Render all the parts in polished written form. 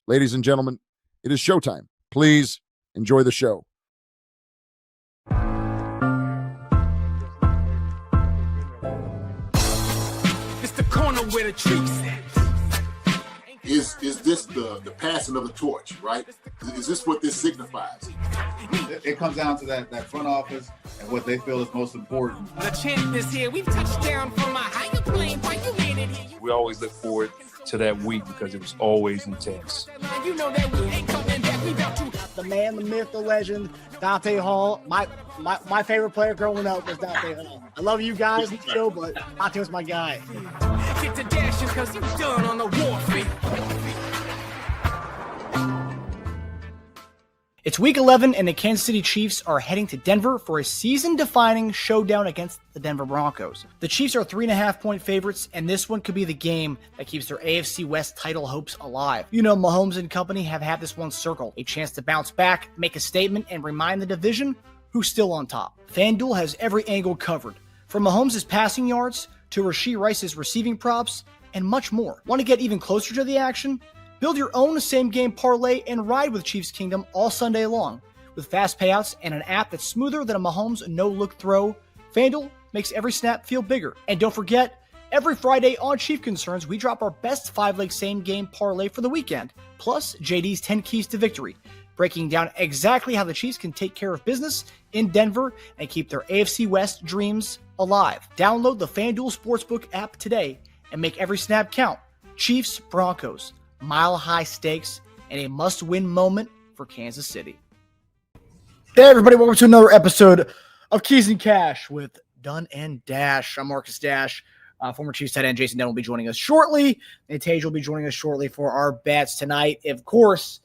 Ladies and gentlemen, it is showtime. Please enjoy the show. It's the corner where the treats at. Is this the passing of the torch, right? Is this what this signifies? It comes down to that front office and what they feel is most important. The champ is here. We've touched down from a higher plane. Why you made it here? We always look forward to that week because it was always intense. You know that we ain't coming back. We about to. The man, the myth, the legend, Dante Hall. My favorite player growing up was Dante Hall. I love you guys in the show, but Dante was my guy. Get to dashing because you done on the warfare. It's week 11, and the Kansas City Chiefs are heading to Denver for a season-defining showdown against the Denver Broncos. The Chiefs are 3.5-point favorites, and this one could be the game that keeps their AFC West title hopes alive. You know, Mahomes and company have had this one circled, a chance to bounce back, make a statement, and remind the division who's still on top. FanDuel has every angle covered, from Mahomes' passing yards to Rashee Rice's receiving props, and much more. Want to get even closer to the action? Build your own same-game parlay and ride with Chiefs Kingdom all Sunday long. With fast payouts and an app that's smoother than a Mahomes no-look throw, FanDuel makes every snap feel bigger. And don't forget, every Friday on Chief Concerns, we drop our best 5-leg same-game parlay for the weekend, plus JD's 10 keys to victory, breaking down exactly how the Chiefs can take care of business in Denver and keep their AFC West dreams alive. Download the FanDuel Sportsbook app today and make every snap count. Chiefs, Broncos. Mile-high stakes, and a must-win moment for Kansas City. Hey, everybody. Welcome to another episode of Keys and Cash with Dunn and Dash. I'm Marcus Dash. Former Chiefs tight end Jason Dunn will be joining us shortly, and Teja will be joining us shortly for our bets tonight. Of course,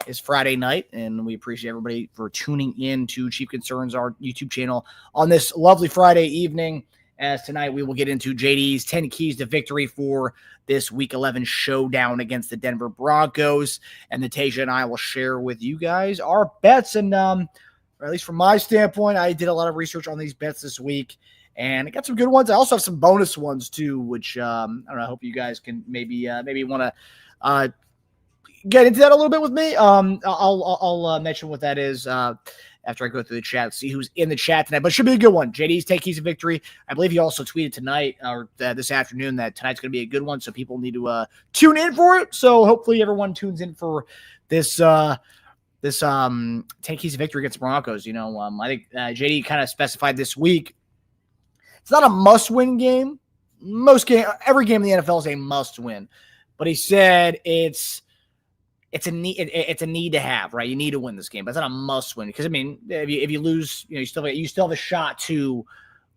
it's Friday night, and we appreciate everybody for tuning in to Chief Concerns, our YouTube channel, on this lovely Friday evening. As tonight we will get into JD's 10 keys to victory for this Week 11 showdown against the Denver Broncos. And the Teja and I will share with you guys our bets. And or at least from my standpoint, I did a lot of research on these bets this week. And I got some good ones. I also have some bonus ones too, which I don't know, I hope you guys can maybe want to get into that a little bit with me. I'll mention what that is after I go through the chat, see who's in the chat tonight. But it should be a good one. JD's 10 keys of victory. I believe he also tweeted tonight or this afternoon that tonight's going to be a good one, so people need to tune in for it. So hopefully everyone tunes in for this 10 keys of victory against the Broncos. You know, I think JD kind of specified this week. It's not a must-win game. Every game in the NFL is a must-win, but he said it's a need to have, right? You need to win this game, but it's not a must win because I mean, if you lose, you know, you still have a shot to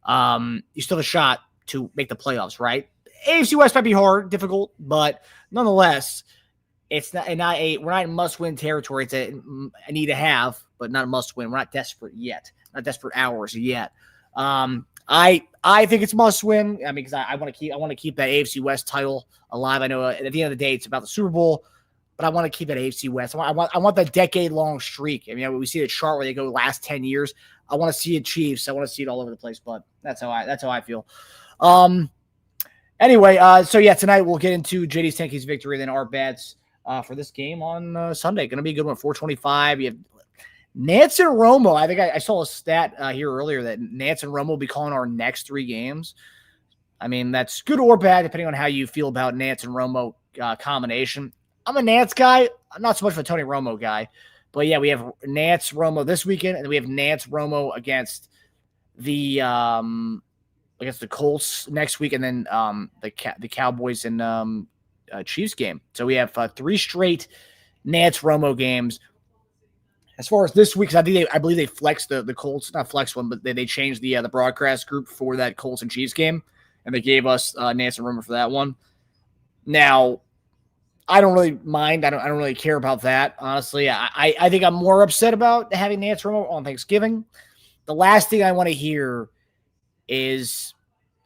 make the playoffs, right? AFC West might be hard, difficult, but nonetheless, we're not in must win territory. It's a need to have, but not a must win. We're not desperate yet, not desperate hours yet. I think it's must win. I mean, because I want to keep that AFC West title alive. I know at the end of the day, it's about the Super Bowl. But I want to keep it AFC West. I want the decade-long streak. I mean, we see the chart where they go last 10 years. I want to see it Chiefs. I want to see it all over the place. But that's how I feel. Anyway, so yeah, tonight we'll get into JD's 10 keys victory, and then our bets for this game on Sunday. Going to be a good one. 425. You have Nance and Romo. I think I saw a stat here earlier that Nance and Romo will be calling our next 3 games. I mean, that's good or bad depending on how you feel about Nance and Romo combination. I'm a Nance guy. I'm not so much of a Tony Romo guy. But, yeah, we have Nance Romo this weekend, and then we have Nance Romo against the Colts next week, and then the Cowboys and Chiefs game. So we have 3 straight Nance Romo games. As far as this week, I believe they flexed the Colts, not flex one, but they changed the broadcast group for that Colts and Chiefs game, and they gave us Nance and Romo for that one. Now, I don't really mind. I don't really care about that, honestly. I think I'm more upset about having Nance Romo on Thanksgiving. The last thing I want to hear is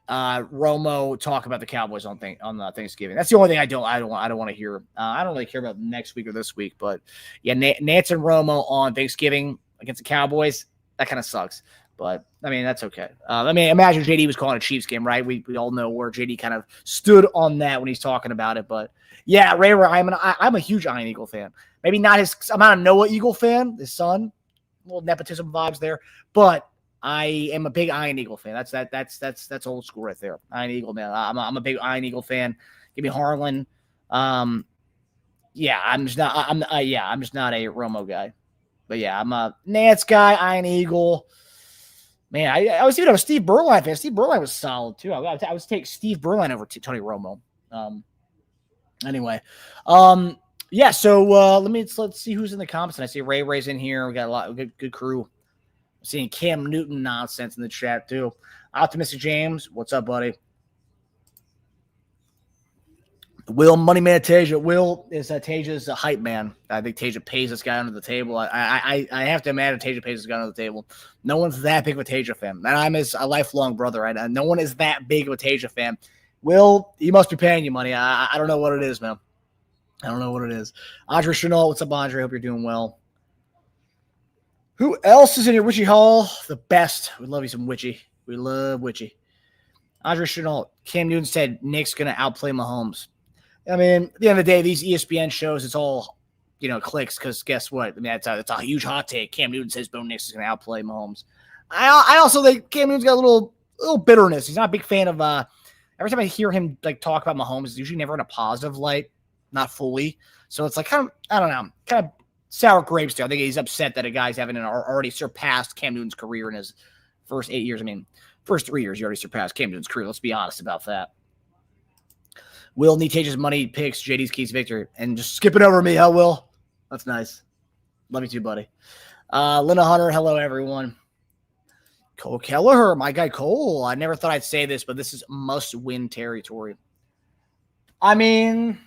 Romo talk about the Cowboys on Thanksgiving. That's the only thing I don't want to hear. I don't really care about next week or this week, but yeah, Nance and Romo on Thanksgiving against the Cowboys, that kind of sucks. But I mean, that's okay. I mean, imagine JD was calling a Chiefs game, right? We all know where JD kind of stood on that when he's talking about it. But yeah, Ray, I'm a huge Iron Eagle fan. Maybe not I'm not a Noah Eagle fan, his son. A little nepotism vibes there, but I am a big Iron Eagle fan. That's old school right there. Iron Eagle, man. I'm a big Iron Eagle fan. Give me Harlan. Yeah, I'm just not a Romo guy. But yeah, I'm a Nance guy, Iron Eagle. Man, I was even a Steve Berline fan. Steve Berline was solid too. I would take Steve Berline over Tony Romo. Anyway, yeah. So let's see who's in the comments. And I see Ray's in here. We got a lot of good crew. I'm seeing Cam Newton nonsense in the chat too. Optimistic James, what's up, buddy? Will Moneyman Teja. Will is Teja's a hype man. I think Teja pays this guy under the table. I have to imagine Teja pays this guy under the table. No one's that big of a Teja fan. And I'm his a lifelong brother, right? No one is that big of a Teja fan. Will, he must be paying you money. I don't know what it is, man. I don't know what it is. Andre Chanel, what's up, Andre? Hope you're doing well. Who else is in here? Witchy Hall, the best. We love you some Witchy. We love Witchy. Andre Chanel, Cam Newton said Nick's going to outplay Mahomes. I mean, at the end of the day, these ESPN shows, it's all, clicks because guess what? I mean, it's a huge hot take. Cam Newton says Bo Nix is going to outplay Mahomes. I also think Cam Newton's got a little bitterness. He's not a big fan of every time I hear him talk about Mahomes, it's usually never in a positive light, not fully. So it's kind of sour grapes there. I think he's upset that a guy's already surpassed Cam Newton's career in his first 8 years. I mean, first 3 years, he already surpassed Cam Newton's career. Let's be honest about that. Will need Teja's money picks, JD's keys victory. And just skip it over me, huh, Will? That's nice. Love you too, buddy. Linda Hunter, hello, everyone. Cole Kelleher, my guy Cole. I never thought I'd say this, but this is must-win territory. I mean,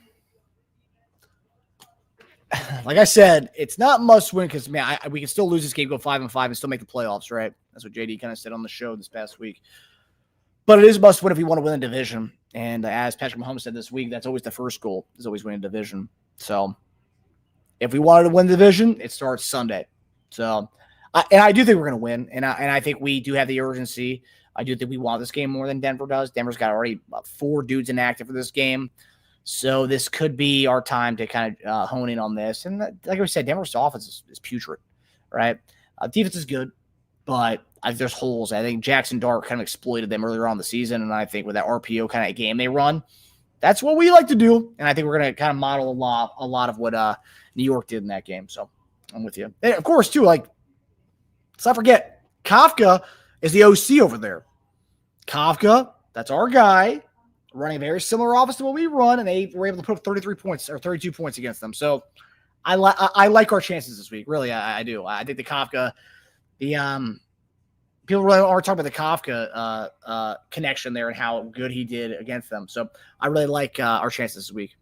like I said, it's not must-win because, man, we can still lose this game, go 5-5, and still make the playoffs, right? That's what JD kind of said on the show this past week. But it is must-win if you want to win a division. And as Patrick Mahomes said this week, that's always the first goal, is always winning a division. So if we wanted to win the division, it starts Sunday. So, I do think we're going to win. And I think we do have the urgency. I do think we want this game more than Denver does. Denver's got already 4 dudes inactive for this game. So this could be our time to kind of hone in on this. And like I said, Denver's offense is putrid, right? Defense is good, but there's holes. I think Jackson Dart kind of exploited them earlier on in the season, and I think with that RPO kind of game they run, that's what we like to do. And I think we're going to kind of model a lot of what New York did in that game. So I'm with you. And of course, too, let's not forget, Kafka is the OC over there. Kafka, that's our guy, running a very similar offense to what we run, and they were able to put up 33 points or 32 points against them. So I like our chances this week. Really, I do. I think the Kafka, people really aren't talking about the Kafka connection there and how good he did against them. So I really like our chances this week.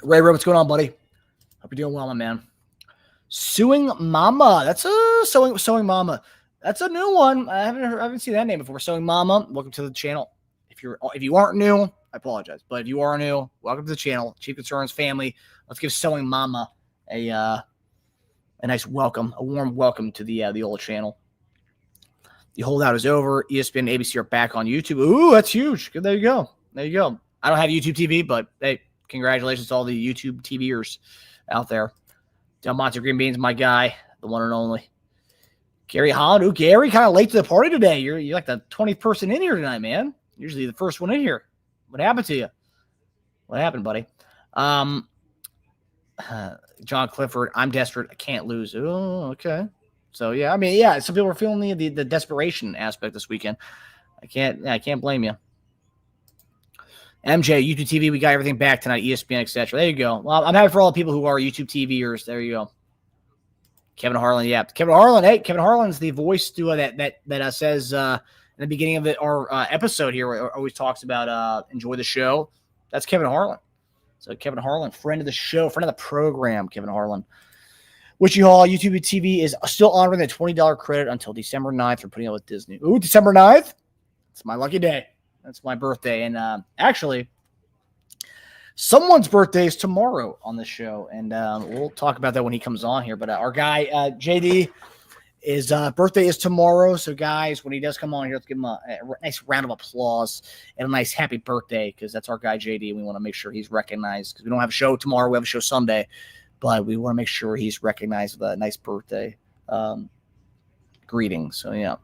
Ray, what's going on, buddy? Hope you're doing well, my man. Suing Mama. That's a Sewing Mama. That's a new one. I haven't seen that name before. Sewing Mama. Welcome to the channel. If you aren't new, I apologize. But if you are new, welcome to the channel. Chief Concerns family. Let's give Sewing Mama a nice welcome, a warm welcome to the old channel. The holdout is over. ESPN and ABC are back on YouTube. Ooh, that's huge. Good. There you go. I don't have YouTube TV, but hey, congratulations to all the YouTube TVers out there. Del Monte Green Beans, my guy, the one and only. Gary Holland. Ooh, Gary, kind of late to the party today. You're like the 20th person in here tonight, man. Usually the first one in here. What happened to you? What happened, buddy? John Clifford, I'm desperate. I can't lose. Oh, okay. So, yeah, I mean, yeah, some people are feeling the desperation aspect this weekend. I can't blame you. MJ, YouTube TV, we got everything back tonight, ESPN, etc. There you go. Well, I'm happy for all the people who are YouTube TVers. There you go. Kevin Harlan, yeah. Kevin Harlan, hey, Kevin Harlan's the voice to that says in the beginning of our episode here, where always talks about enjoy the show. That's Kevin Harlan. So Kevin Harlan, friend of the show, friend of the program, Kevin Harlan. Witchy Hall, YouTube TV is still honoring the $20 credit until December 9th for putting out with Disney. Ooh, December 9th? It's my lucky day. That's my birthday. And actually, someone's birthday is tomorrow on this show. And we'll talk about that when he comes on here. But our guy, JD, His birthday is tomorrow, so guys, when he does come on here, let's give him a nice round of applause and a nice happy birthday, because that's our guy JD. We want to make sure he's recognized, because we don't have a show tomorrow. We have a show Sunday, but we want to make sure he's recognized with a nice birthday greeting. So yeah,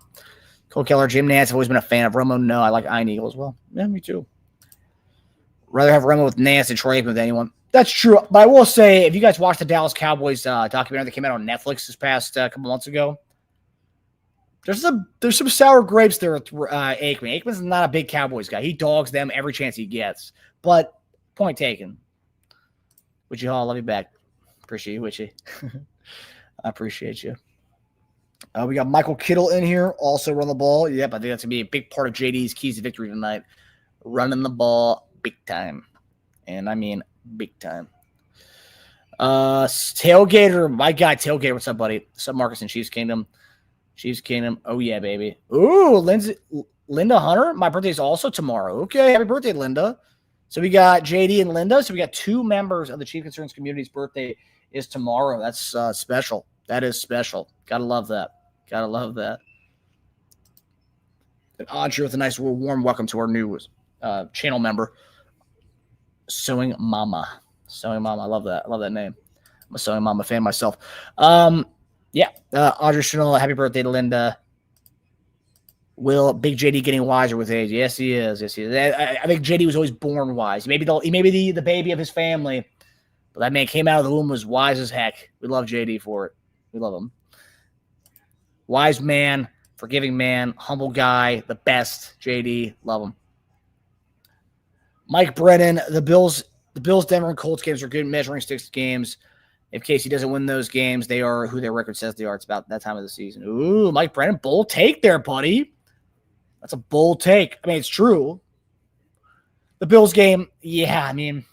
Cole Keller, Jim Nance. I've always been a fan of Romo. No, I like Ian Eagle as well. Yeah, me too. Rather have Romo with Nance than Troy Aikman with anyone. That's true, but I will say, if you guys watched the Dallas Cowboys documentary that came out on Netflix this past couple months ago, there's some sour grapes there with Aikman. Aikman's not a big Cowboys guy. He dogs them every chance he gets. But point taken. Witchy Hall, love you back. Appreciate you, Witchy. I appreciate you. We got Michael Kittle in here, also run the ball. Yep, I think that's going to be a big part of JD's keys to victory tonight. Running the ball big time. And I mean big time. Tailgater, my guy Tailgater. What's up, buddy? What's up, Marcus and Chiefs Kingdom? Chiefs Kingdom. Oh, yeah, baby. Ooh, Linda Hunter. My birthday is also tomorrow. Okay, happy birthday, Linda. So we got JD and Linda. So we got 2 members of the Chief Concerns community's birthday is tomorrow. That's special. That is special. Gotta love that. Gotta love that. And Audrey with a nice warm welcome to our new channel member, Sewing Mama. Sewing Mama. I love that. I love that name. I'm a Sewing Mama fan myself. Yeah, Audrey Chanel, happy birthday to Linda. Will Big JD getting wiser with age? Yes, he is. Yes, he is. I think JD was always born wise. He may be the baby of his family, but that man came out of the womb was wise as heck. We love JD for it. We love him. Wise man, forgiving man, humble guy, the best. JD, love him. Mike Brennan, the Bills, Denver, and Colts games are good measuring sticks games. If Casey doesn't win those games, they are who their record says they are. It's about that time of the season. Ooh, Mike Brennan, bold take there, buddy. That's a bold take. I mean, it's true. The Bills game, yeah, I mean,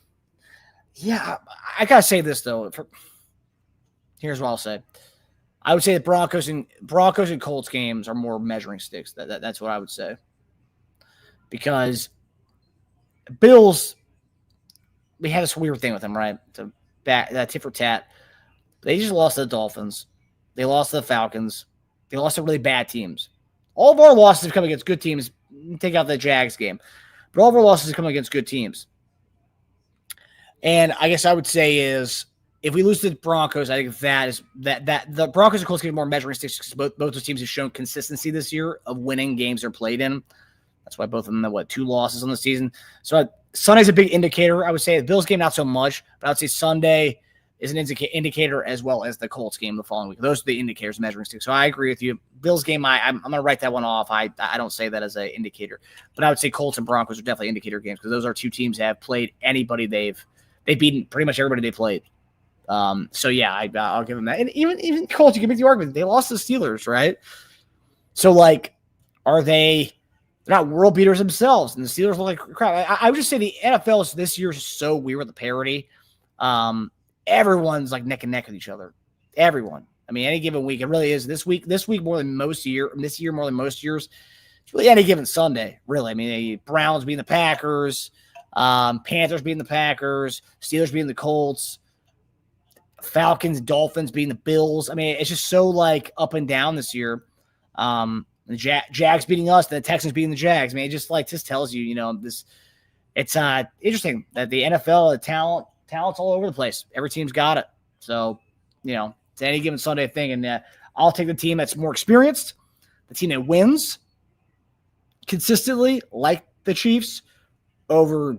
yeah, I got to say this, though. Here's what I'll say. I would say the Broncos and Colts games are more measuring sticks. That's what I would say. Because Bills, we had this weird thing with them, right? So tit for tat. They just lost to the Dolphins. They lost to the Falcons. They lost to really bad teams. All of our losses have come against good teams. Take out the Jags game. But all of our losses have come against good teams. And I guess I would say is, if we lose to the Broncos, I think that the Broncos and Colts get more measuring sticks because both those teams have shown consistency this year of winning games they're played in. That's why both of them have, 2 losses on the season. So Sunday's a big indicator. I would say the Bills game, not so much, but I would say Sunday is an indicator as well as the Colts game the following week. Those are the indicators measuring sticks. So I agree with you. Bills game, I'm going to write that one off. I don't say that as an indicator. But I would say Colts and Broncos are definitely indicator games because those are 2 teams that have played anybody they've beaten pretty much everybody they played. So yeah, I'll give them that. And even Colts, you can make the argument they lost to the Steelers, right? So are they? They're not world beaters themselves, and the Steelers look like crap. I would just say the NFL this year is so weird with the parity. Everyone's neck and neck with each other. Everyone. I mean, any given week, it really is. This week more than most year. This year more than most years. It's really any given Sunday, really. I mean, the Browns beating the Packers, Panthers beating the Packers, Steelers beating the Colts, Falcons, Dolphins beating the Bills. I mean, it's just so up and down this year. The Jags beating us, the Texans beating the Jags. I mean, it just tells you, this. It's interesting that the NFL, the talent's all over the place. Every team's got it. So, it's any given Sunday thing. And I'll take the team that's more experienced, the team that wins consistently, like the Chiefs, over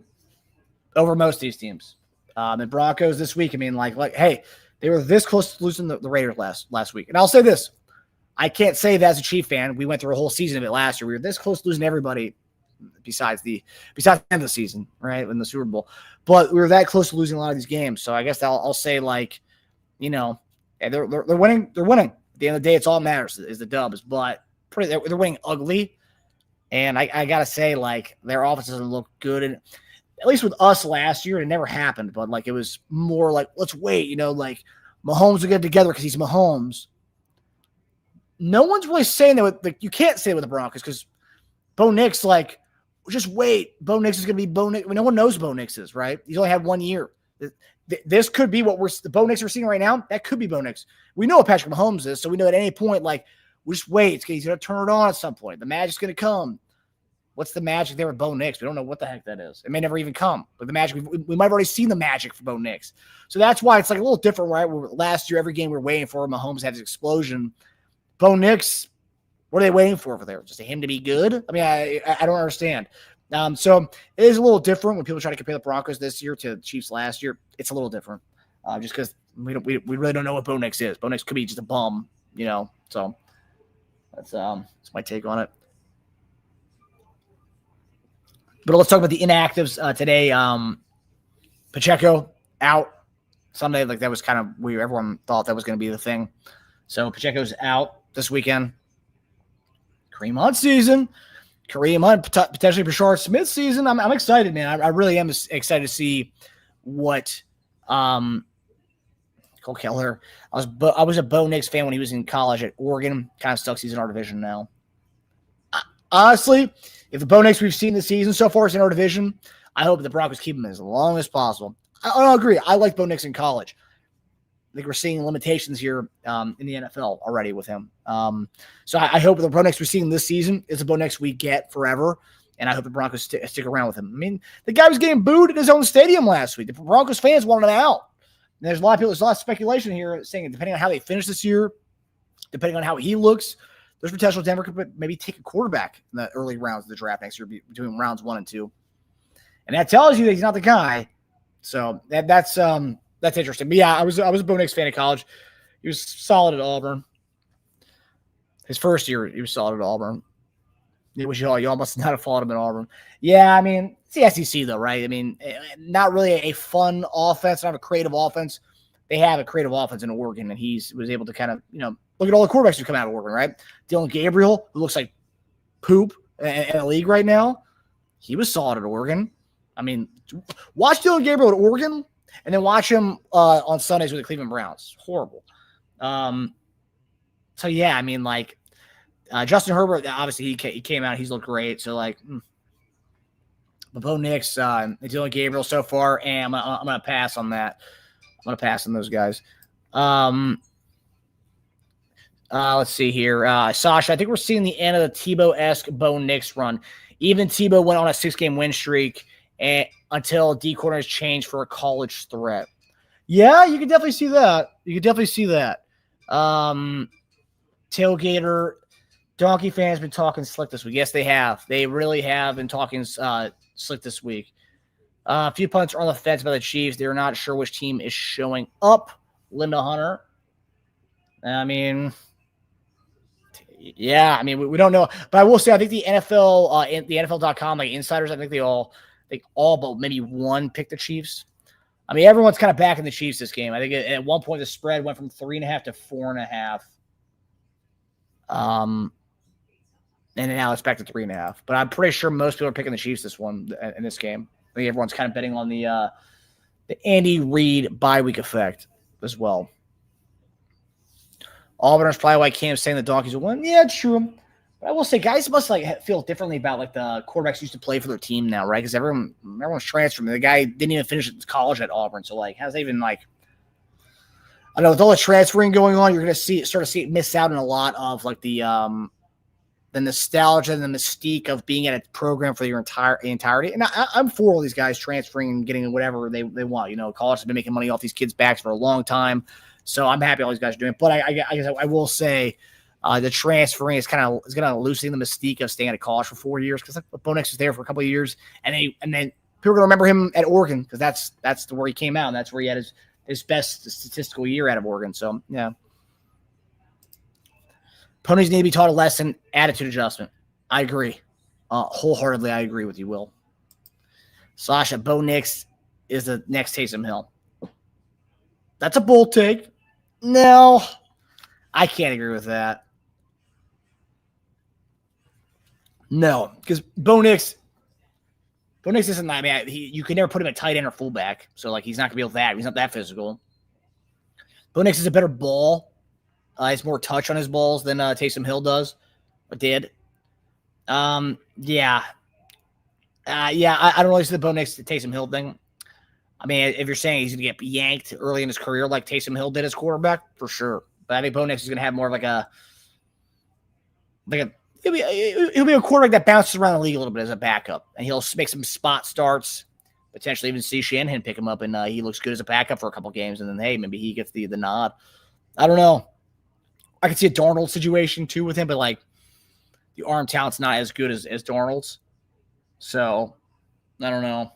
most of these teams. The Broncos this week, I mean, hey, they were this close to losing the Raiders last week. And I'll say this. I can't say that as a Chief fan. We went through a whole season of it last year. We were this close to losing everybody besides the end of the season, right, in the Super Bowl. But we were that close to losing a lot of these games. So I guess I'll say they're winning. They're winning. At the end of the day, it's all that matters is the dubs. But they're winning ugly. And I gotta say, their offense doesn't look good. And at least with us last year, it never happened. But it was more let's wait. Mahomes will get it together because he's Mahomes. No one's really saying that. You can't say it with the Broncos because Bo Nix, just wait. Bo Nix is going to be Bo Nix. I mean, no one knows Bo Nix is, right? He's only had 1 year. This could be what the Bo Nix we're seeing right now. That could be Bo Nix. We know what Patrick Mahomes is, so we know at any point, We just wait. He's going to turn it on at some point. The magic's going to come. What's the magic there with Bo Nix? We don't know what the heck that is. It may never even come. But the magic, we might have already seen the magic for Bo Nix. So that's why it's like a little different, right? Last year, every game we were waiting for Mahomes had his explosion. Bo Nix, what are they waiting for over there? Just him to be good? I mean, I don't understand. So it is a little different when people try to compare the Broncos this year to the Chiefs last year. It's a little different, just because we really don't know what Bo Nix is. Bo Nix could be just a bum, So that's my take on it. But let's talk about the inactives today. Pacheco out Sunday. Like that was kind of weird. Everyone thought that was going to be the thing. So Pacheco's out this weekend. Kareem Hunt season. Kareem Hunt, potentially Brashard Smith season. I'm excited, man. I really am excited to see what Cole Keller. I was a Bo Nix fan when he was in college at Oregon. Kind of sucks he's in our division now. Honestly, if the Bo Nix we've seen this season so far is in our division, I hope the Broncos keep him as long as possible. I agree. I like Bo Nix in college. I think we're seeing limitations here in the NFL already with him. So I hope the Bo Nix we're seeing this season is the Bo Nix we get forever, and I hope the Broncos stick around with him. I mean, the guy was getting booed at his own stadium last week. The Broncos fans wanted him out. And there's a lot of speculation here saying depending on how they finish this year, depending on how he looks, there's potential Denver could maybe take a quarterback in the early rounds of the draft next year, between rounds 1 and 2. And that tells you that he's not the guy. So that's interesting. But yeah, I was a Bo Nix fan in college. He was solid at Auburn. His first year, he was solid at Auburn. It was y'all must not have followed him at Auburn. Yeah, I mean, it's the SEC though, right? I mean, not really a fun offense, not a creative offense. They have a creative offense in Oregon, and he was able to kind of, look at all the quarterbacks who come out of Oregon, right? Dylan Gabriel, who looks like poop in the league right now, he was solid at Oregon. I mean, watch Dylan Gabriel at Oregon, and then watch him on Sundays with the Cleveland Browns. Horrible. So yeah, I mean, like Justin Herbert, obviously he came out, he's looked great. So like, but Bo Nix, Dylan Gabriel so far, and I'm gonna pass on that. I'm gonna pass on those guys. Let's see here. Sasha, I think we're seeing the end of the Tebow-esque Bo Nix run. Even Tebow went on a 6-game win streak until D corners changed for a college threat. Yeah, you can definitely see that. Tailgater, Donkey fans been talking slick this week. Yes, they have. They really have been talking slick this week. A few punts are on the fence by the Chiefs. They're not sure which team is showing up. Linda Hunter. I mean, yeah, I mean, we don't know. But I will say, I think the NFL, the NFL.com, like insiders, I think all but maybe one picked the Chiefs. I mean, everyone's kind of backing the Chiefs this game. I think at one point the spread went from 3.5 to 4.5. And now it's back to 3.5. But I'm pretty sure most people are picking the Chiefs in this game. I think everyone's kind of betting on the Andy Reid bye week effect as well. Auburn's probably why Cam's saying the Donkeys will win. Yeah, true. But I will say, guys must feel differently about like the quarterbacks used to play for their team now, right? Because everyone's transferring. The guy didn't even finish college at Auburn, so like, how's that even like? I don't know, with all the transferring going on, you're going to miss out on a lot of like the nostalgia and the mystique of being at a program for your entirety. And I'm for all these guys transferring and getting whatever they want. College has been making money off these kids' backs for a long time. So I'm happy all these guys are doing it. But I guess I will say the transferring is going to loosen the mystique of staying at college for 4 years, because like, Bo Nix was there for a couple of years, and then people are going to remember him at Oregon because that's where he came out, and that's where he had his best statistical year out of Oregon. So yeah, ponies need to be taught a lesson, attitude adjustment. I agree, wholeheartedly. I agree with you, Will. Sasha, Bo Nix is the next Taysom Hill. That's a bold take. No, I can't agree with that. No, because Bo Nix isn't. I mean, you can never put him at tight end or fullback, so like he's not gonna be able to that. He's not that physical. Bo Nix is a better ball. Has more touch on his balls than Taysom Hill does, or did. Yeah. I don't really see the Bo Nix to Taysom Hill thing. I mean, if you're saying he's going to get yanked early in his career like Taysom Hill did as quarterback, for sure. But I think Bo Nix is going to have more of like a he'll be a quarterback that bounces around the league a little bit as a backup, and he'll make some spot starts. Potentially even see Shanahan pick him up, and he looks good as a backup for a couple games, and then hey, maybe he gets the nod. I don't know. I could see a Darnold situation too with him, but like the arm talent's not as good as Darnold's, so I don't know.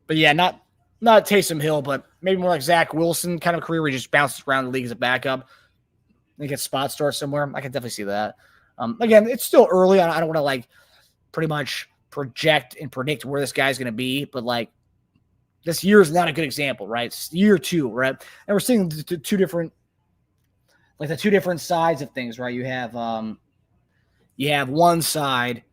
But yeah, not Taysom Hill, but maybe more like Zach Wilson kind of career where he just bounces around the league as a backup and gets spot start somewhere. I can definitely see that. Again, it's still early. I don't want to like pretty much project and predict where this guy's going to be, but like this year is not a good example, right? It's year 2, right? And we're seeing the two different sides of things, right? You have one side,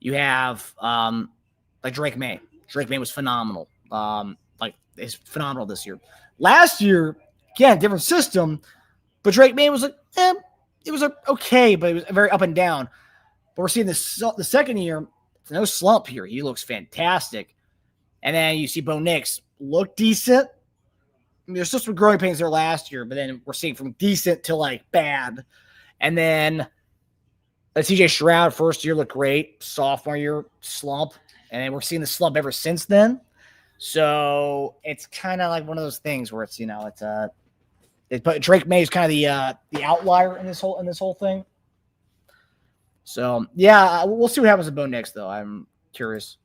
you have like Drake May. Drake May was phenomenal. Like is phenomenal this year. Last year, again, different system, but Drake May was like, it was okay, but it was very up and down. But we're seeing the second year. No slump here. He looks fantastic. And then you see Bo Nix look decent. I mean, there's still some growing pains there last year, but then we're seeing from decent to like bad. And then CJ Stroud, first year looked great. Sophomore year, slump. And then we're seeing the slump ever since then. So it's kind of like one of those things where it's, but Drake May is kind of the outlier in this whole thing. So, yeah, we'll see what happens to Bo Nix, though. I'm curious.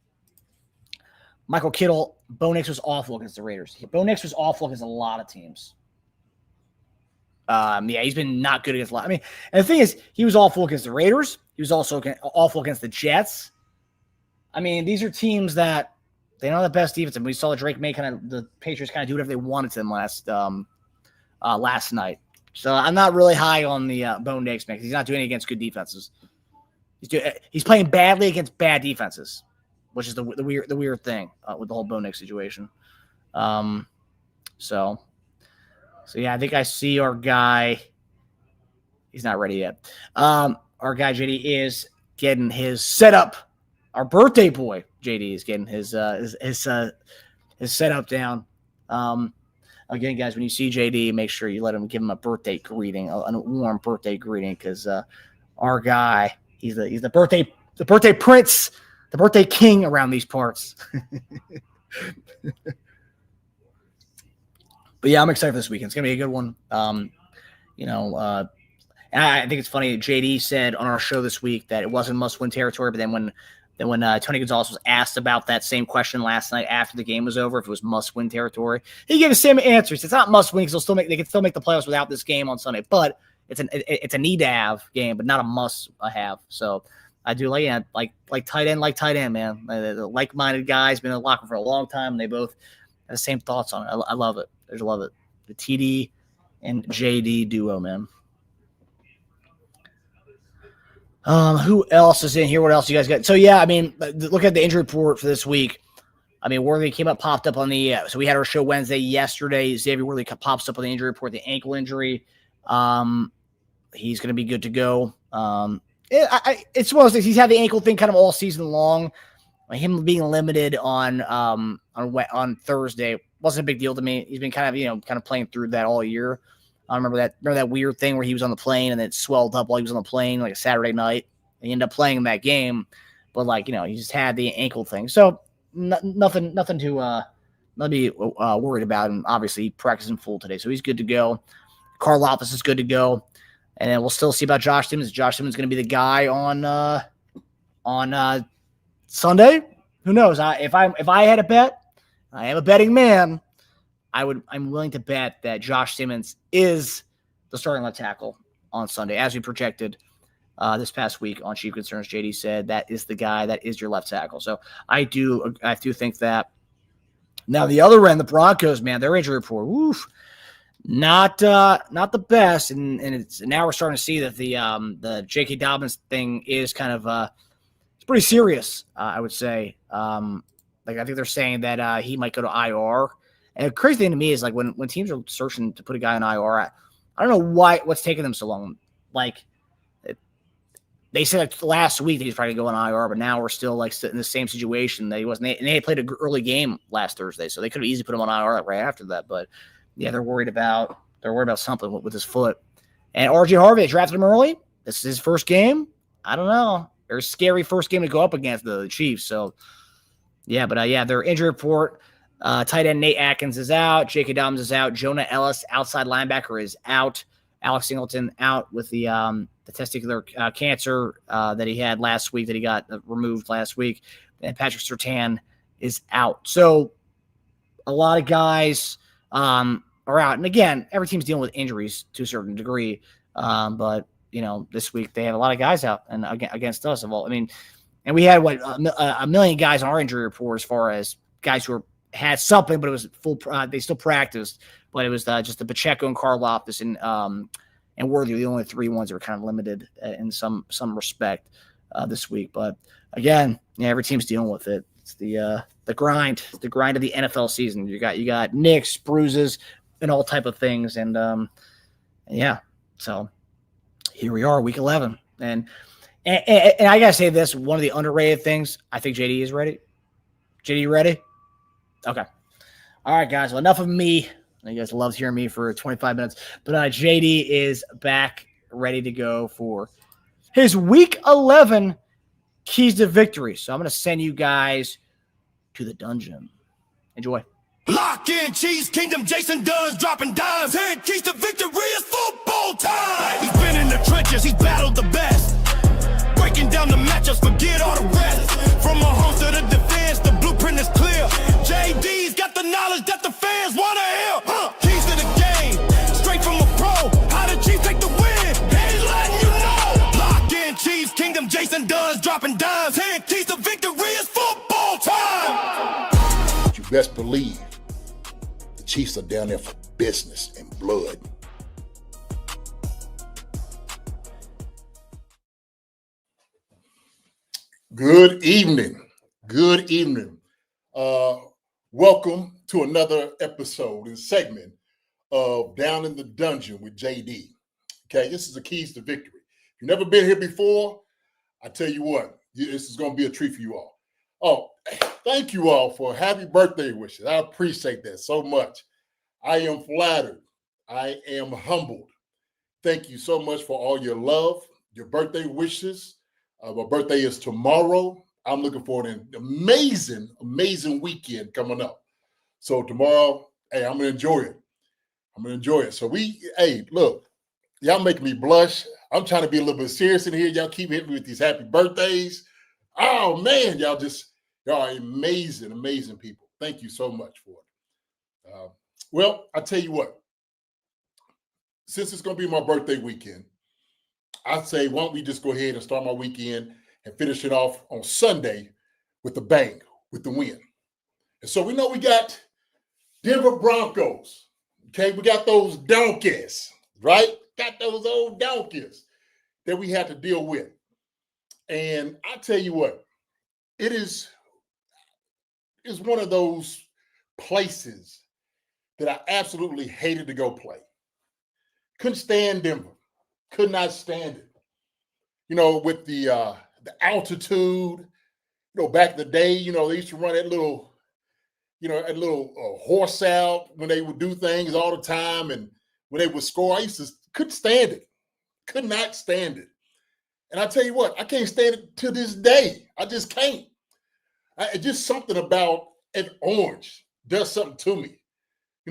Michael Kittle, Bo Nix was awful against the Raiders. Bo Nix was awful against a lot of teams. Yeah, he's been not good against a lot. I mean, and the thing is, he was awful against the Raiders. He was also awful against the Jets. I mean, these are teams that they don't have the best defense. And we saw the Patriots kind of do whatever they wanted to them last night. So I'm not really high on the Bo Nix, man, because he's not doing it against good defenses. He's playing badly against bad defenses, which is the weird thing with the whole Bo Nix situation. So yeah, I think I see our guy. He's not ready yet. Our guy JD is getting his setup. Our birthday boy JD is getting his setup down. Again, guys, when you see JD, make sure you give him a birthday greeting, a warm birthday greeting, because our guy. He's the birthday prince, the birthday king around these parts. But yeah, I'm excited for this weekend. It's gonna be a good one. And I think it's funny. JD said on our show this week that it wasn't must-win territory, but then when Tony Gonzalez was asked about that same question last night after the game was over, if it was must-win territory, he gave the same answer. He said it's not must-win because they can still make the playoffs without this game on Sunday, but it's a need-to-have game, but not a must-have. So I do like tight end, man. The like-minded guys, been in the locker room for a long time, and they both have the same thoughts on it. I love it. I love it. The TD and JD duo, man. Who else is in here? What else you guys got? So yeah, I mean, look at the injury report for this week. I mean, Worthy popped up on the. So we had our show Wednesday yesterday. Xavier Worthy pops up on the injury report, the ankle injury. He's going to be good to go. It's one of those things. He's had the ankle thing kind of all season long. Him being limited on Thursday wasn't a big deal to me. He's been kind of playing through that all year. I remember that weird thing where he was on the plane and it swelled up while he was on the plane, like a Saturday night. And he ended up playing in that game, but he just had the ankle thing. So nothing to be worried about. And obviously he practiced in full today, so he's good to go. Carl Loftus is good to go. And then we'll still see about Josh Simmons. Josh Simmons is going to be the guy on Sunday. Who knows? If I had a bet, I am a betting man. I'm willing to bet that Josh Simmons is the starting left tackle on Sunday, as we projected this past week on Chief Concerns. JD said that is the guy that is your left tackle. So I do think that. Now the other end, the Broncos, man, their injury report, woof. Not the best, and now we're starting to see that the J.K. Dobbins thing is kind of it's pretty serious. I would say, I think they're saying that he might go to IR. And the crazy thing to me is when teams are searching to put a guy on IR, I don't know what's taking them so long. They said last week that he's probably going to IR, but now we're still in the same situation that he wasn't. And they played an early game last Thursday, so they could have easily put him on IR right after that, but. Yeah, they're worried about something with his foot. And RJ Harvey, they drafted him early. this is his first game. I don't know. They're a scary first game to go up against the Chiefs. So, yeah, but their injury report, tight end Nate Atkins is out. J.K. Dobbins is out. Jonah Ellis, outside linebacker, is out. Alex Singleton out with the testicular cancer that he had last week, that he got removed last week. And Patrick Surtain is out. So a lot of guys are out. And again, every team's dealing with injuries to a certain degree. But, this week they had a lot of guys out and against us. And we had a million guys on our injury report as far as guys who had something, but it was full. They still practiced, but it was just the Pacheco and Karlaftis and Worthy were the only three ones that were kind of limited in some respect this week. But again, every team's dealing with it. It's the grind, of the NFL season. You got nicks, bruises, and all type of things, and so here we are, week 11, and I gotta say this: one of the underrated things. I think JD is ready. JD, you ready? Okay. All right, guys. Well, enough of me. You guys loved hearing me for 25 minutes, but JD is back, ready to go for his week 11 keys to victory. So I'm going to send you guys to the dungeon. Enjoy. Lock in, Cheese Kingdom, Jason Dunn's dropping dimes. 10 keys to victory is football time. He's been in the trenches, he's battled the best. Breaking down the matchups, forget all the rest. From Mahomes to the defense, the blueprint is clear. JD's got the knowledge that the fans want to hear. Keys to the game, straight from a pro. How the Chiefs take the win? He's letting you know. Lock in, Chiefs Kingdom, Jason Dunn's dropping dimes. 10 keys to victory is football time. You best believe the Chiefs are down there for business and blood. Good evening. Good evening. Welcome to another episode and segment of Down in the Dungeon with JD. Okay, this is the keys to victory. If you've never been here before, I tell you what, this is going to be a treat for you all. Oh, thank you all for happy birthday wishes. I appreciate that so much. I am flattered. I am humbled. Thank you so much for all your love, your birthday wishes. My birthday is tomorrow. I'm looking forward to an amazing, amazing weekend coming up. So tomorrow, hey, I'm going to enjoy it. So look, y'all making me blush. I'm trying to be a little bit serious in here. Y'all keep hitting me with these happy birthdays. Oh, man, y'all are amazing, amazing people. Thank you so much for it. Well, I tell you what, since it's going to be my birthday weekend, I'd say, why don't we just go ahead and start my weekend and finish it off on Sunday with a bang, with the win. And so we know we got Denver Broncos. Okay, we got those donkeys, right? Got those old donkeys that we had to deal with. And I tell you what, it's one of those places that I absolutely hated to go play. Couldn't stand Denver. Could not stand it. With the altitude, back in the day, they used to run that little horse out when they would do things all the time. And when they would score, couldn't stand it. Could not stand it. And I tell you what, I can't stand it to this day. I just can't. Just something about an orange does something to me.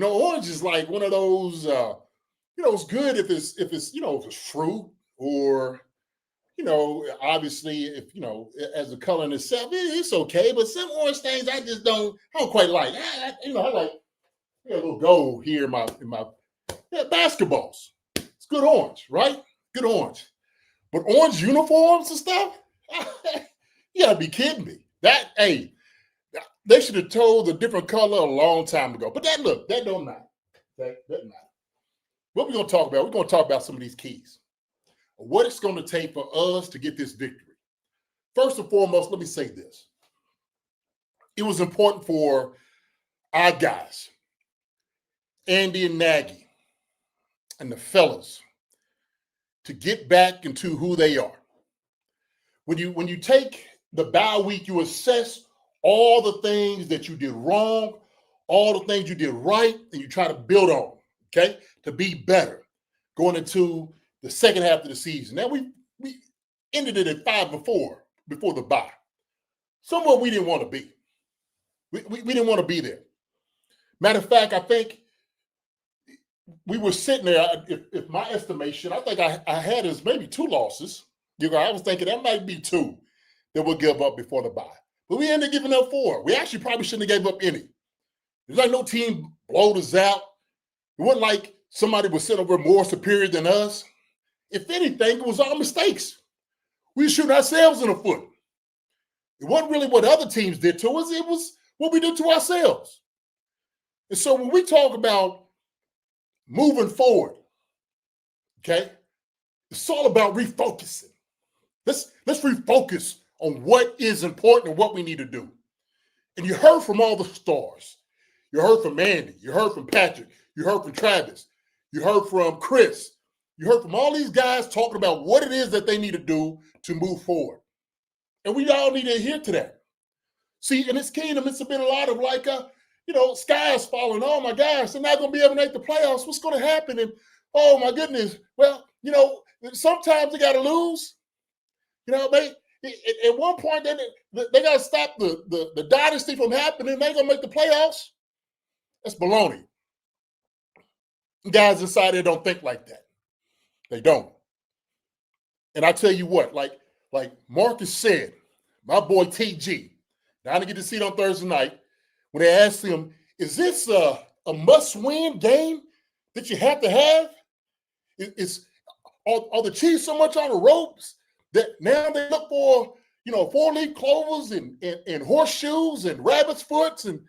Orange is like one of those, it's good if it's fruit or, obviously if, as a color in itself, it's okay. But some orange things I don't quite like. I like a little gold here in my basketballs. It's good orange, right? Good orange. But orange uniforms and stuff, you gotta be kidding me. They should have told a different color a long time ago. But that don't matter. That doesn't matter. What we're going to talk about, we're going to talk about some of these keys. What it's going to take for us to get this victory. First and foremost, let me say this. It was important for our guys, Andy and Nagy, and the fellas, to get back into who they are. When you take the bye week, you assess all the things that you did wrong, all the things you did right, and you try to build on, okay, to be better going into the second half of the season. Now, ended it at 5-4 before the bye. Somewhere we didn't want to be. We didn't want to be there. Matter of fact, I think we were sitting there, if my estimation, I think I had us maybe 2 losses. I was thinking that might be 2 that we'll give up before the bye. But we ended up giving up 4. We actually probably shouldn't have gave up any. There's like no team blowed us out. It wasn't like somebody was sitting over more superior than us. If anything, it was our mistakes. We shoot ourselves in the foot. It wasn't really what other teams did to us. It was what we did to ourselves. And so when we talk about moving forward, okay, it's all about refocusing. Let's refocus on what is important and what we need to do. And you heard from all the stars. You heard from Andy. You heard from Patrick. You heard from Travis. You heard from Chris. You heard from all these guys talking about what it is that they need to do to move forward. And we all need to adhere to that. See, in this kingdom, it's been a lot of like, skies falling. Oh, my gosh, they're not going to be able to make the playoffs. What's going to happen? And, oh, my goodness. Well, sometimes they got to lose. At one point, they got to stop the dynasty from happening. They're going to make the playoffs. That's baloney. Guys inside there don't think like that. They don't. And I tell you what, like Marcus said, my boy Teja, I didn't get to see it on Thursday night, when they asked him, is this a must-win game that you have to have? Are the Chiefs so much on the ropes that now they look for, 4-leaf clovers and horseshoes and rabbit's foots and,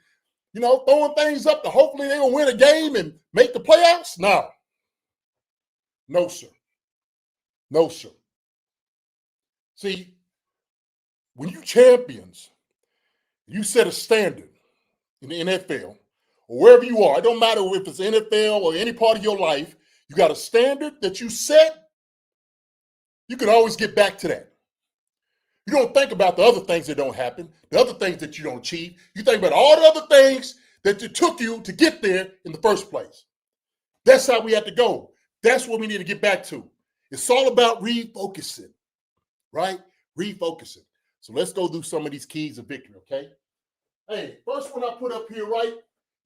throwing things up to hopefully they're going to win a game and make the playoffs? No. No, sir. No, sir. See, when you champions, you set a standard in the NFL or wherever you are. It don't matter if it's NFL or any part of your life. You got a standard that you set. You can always get back to that. You don't think about the other things that don't happen, the other things that you don't achieve. You think about all the other things that it took you to get there in the first place. That's how we have to go. That's what we need to get back to. It's all about refocusing, right? Refocusing. So let's go through some of these keys of victory, okay? Hey, first one I put up here, right?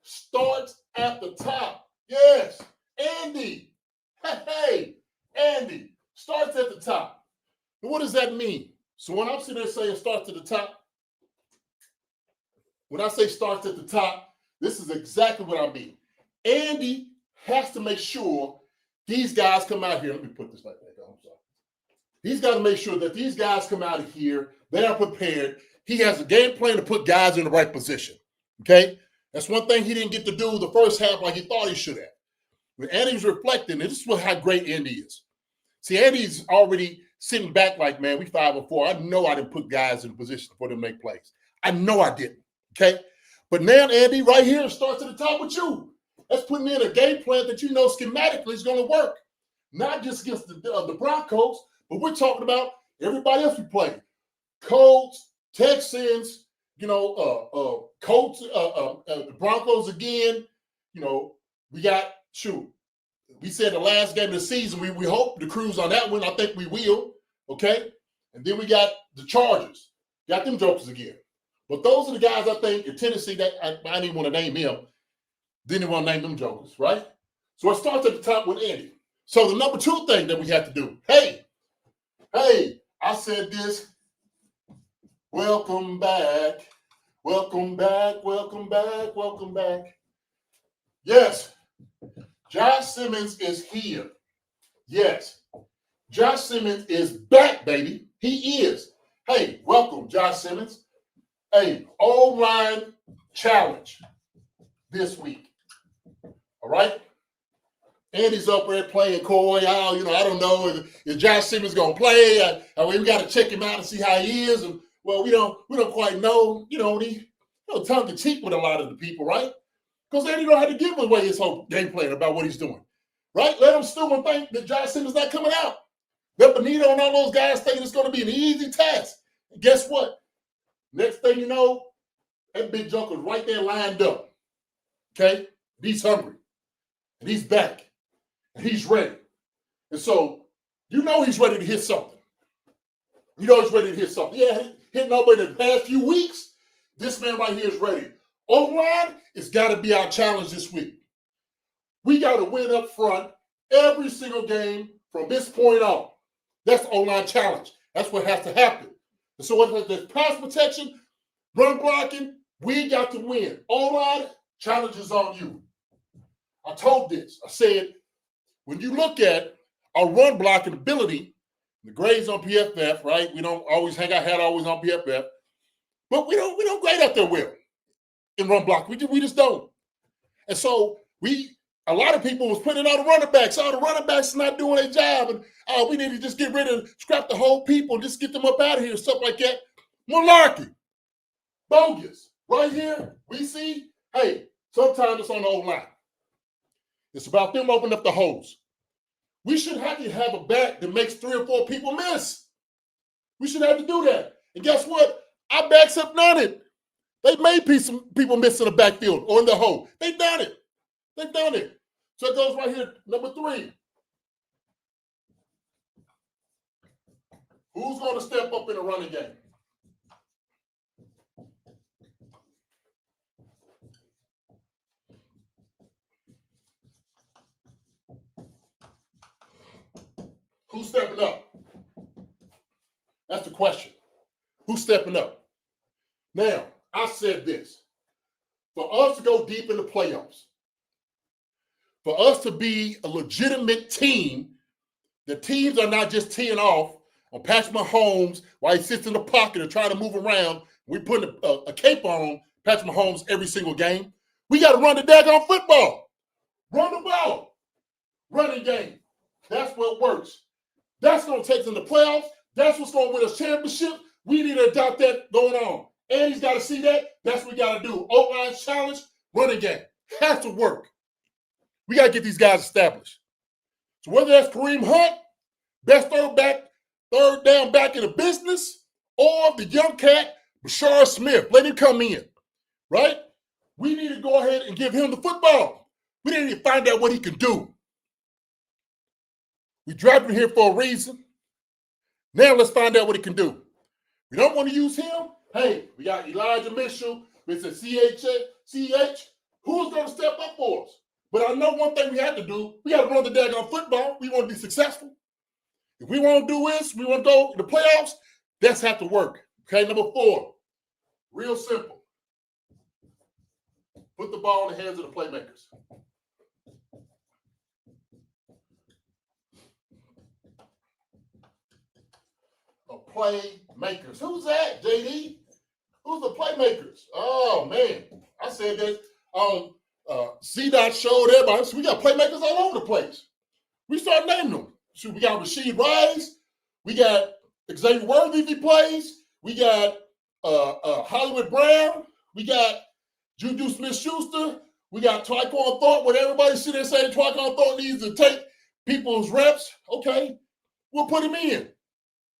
Starts at the top. Yes, Andy. Hey, Andy. Starts at the top. And what does that mean? So when I'm sitting there saying starts at the top, when I say starts at the top, this is exactly what I mean. Andy has to make sure these guys come out here. Let me put this like that. I'm sorry. He's got to make sure that these guys come out of here. They are prepared. He has a game plan to put guys in the right position. Okay? That's one thing he didn't get to do the first half like he thought he should have. When Andy's reflecting, and this is how great Andy is. See, Andy's already sitting back like, man, we 5-4. I know I didn't put guys in position for them to make plays. I know I didn't. Okay? But now, Andy, right here starts at the top with you. That's putting in a game plan that you know schematically is going to work. Not just against the Broncos, but we're talking about everybody else we play. Colts, Texans, Colts, the Broncos again. We got, we said the last game of the season, we hope to cruise on that one. I think we will, okay? And then we got the Chargers. Got them jokers again. But those are the guys I think in Tennessee that I didn't even want to name him. Didn't want to name them jokers, right? So it starts at the top with Andy. So the number 2 thing that we have to do, hey, I said this. Welcome back. Welcome back. Welcome back. Welcome back. Yes, Josh Simmons is here. Yes, Josh Simmons is back, baby. He is. Hey, welcome, Josh Simmons. Hey, O-line challenge this week. All right? Andy's up there playing coy. I don't know if Josh Simmons going to play. We got to check him out and see how he is. And well, we don't quite know. Tongue in cheek with a lot of the people, right? Because Andy don't have to give away his whole game plan about what he's doing, right? Let him still think that Josh Simmons not coming out. Let Benito and all those guys thinking it's going to be an easy task. And guess what? Next thing you know, that big joker's right there lined up. Okay? He's hungry. And he's back. And he's ready. And so, he's ready to hit something. You know he's ready to hit something. Yeah, hitting nobody in the past few weeks. This man right here is ready. O-line, it's got to be our challenge this week. We got to win up front every single game from this point on. That's the O-line challenge. That's what has to happen. And so whether there's pass protection, run blocking, we got to win. O-line, challenge is on you. I told this. I said, when you look at our run blocking ability, the grades on PFF, right? We don't always hang our hat always on PFF, but we don't grade out there well in run block. We just don't. And so a lot of people was putting on the running backs. The running backs not doing their job, and we need to just get rid of, scrap the whole people, and just get them up out of here, stuff like that. Malarkey, bogus. Right here, we see, hey, sometimes it's on the O-line. It's about them opening up the holes. We should have to have a back that makes 3 or 4 people miss. We should have to do that. And guess what? Our backs have done it. They made people miss in the backfield or in the hole. They've done it. They've done it. So it goes right here, number 3. Who's going to step up in the running game? Who's stepping up? That's the question. Who's stepping up? Now, I said this. For us to go deep in the playoffs, for us to be a legitimate team, the teams are not just teeing off on Patrick Mahomes while he sits in the pocket and trying to move around. We're putting a cape on Patrick Mahomes every single game. We got to run the daggone football. Run the ball. Running game. That's what works. That's going to take us in the playoffs. That's what's going to win us championship. We need to adopt that going on. And he's got to see that. That's what we got to do. O-line challenge, running game. Has to work. We got to get these guys established. So whether that's Kareem Hunt, best third down back in the business, or the young cat, Bashar Smith, let him come in, right? We need to go ahead and give him the football. We need to find out what he can do. We drafted him here for a reason. Now let's find out what he can do. We don't want to use him. Hey, we got Elijah Mitchell. It's a CH. Who's going to step up for us? But I know one thing we have to do. We got to run the daggone football. We want to be successful. If we want to do this, we want to go to the playoffs, that's have to work. Okay, number 4. Real simple. Put the ball in the hands of the playmakers. Playmakers. Who's that, JD? Who's the playmakers? Oh, man. I said that on C-Dot showed everybody. So we got playmakers all over the place. We start naming them. So we got Rasheed Rice. We got Xavier Worthy if he plays. We got Hollywood Brown. We got Juju Smith-Schuster. We got Tyquan Thornton. When everybody sit there saying Tyquan Thornton needs to take people's reps, okay, we'll put him in.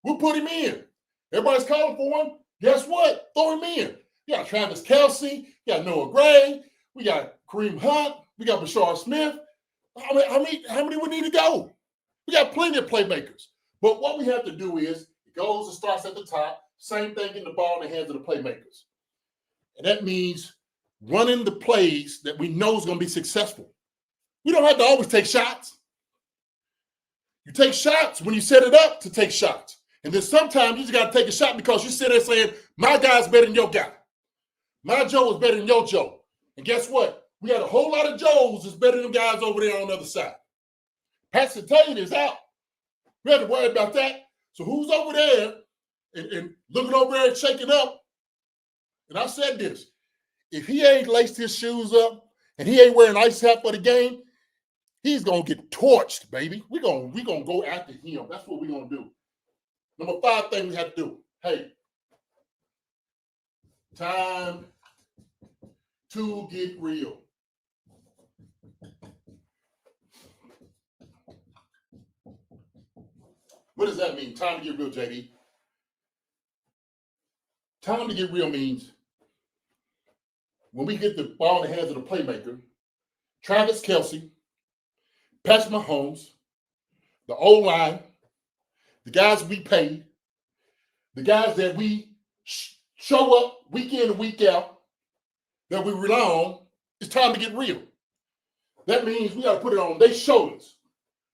We'll put him in. Everybody's calling for him. Guess what? Throw him in. You got Travis Kelce. You got Noah Gray. We got Kareem Hunt. We got Bashar Smith. How many we need to go? We got plenty of playmakers. But what we have to do is, it goes and starts at the top. Same thing, getting the ball in the hands of the playmakers. And that means running the plays that we know is going to be successful. We don't have to always take shots. You take shots when you set it up to take shots. And then sometimes you just got to take a shot because you sit there saying, my guy's better than your guy. My Joe is better than your Joe. And guess what? We got a whole lot of Joes that's better than guys over there on the other side. Patrick Teja is out. We have to worry about that. So who's over there and looking over there and shaking up? And I said this. If he ain't laced his shoes up and he ain't wearing ice hat for the game, he's going to get torched, baby. We're gonna go after him. That's what we're going to do. Number 5 thing we have to do. Hey, time to get real. What does that mean? Time to get real, JD. Time to get real means when we get the ball in the hands of the playmaker, Travis Kelce, Patrick Mahomes, the O-line, the guys we paid, the guys that we show up week in and week out, that we rely on, it's time to get real. That means we got to put it on their shoulders.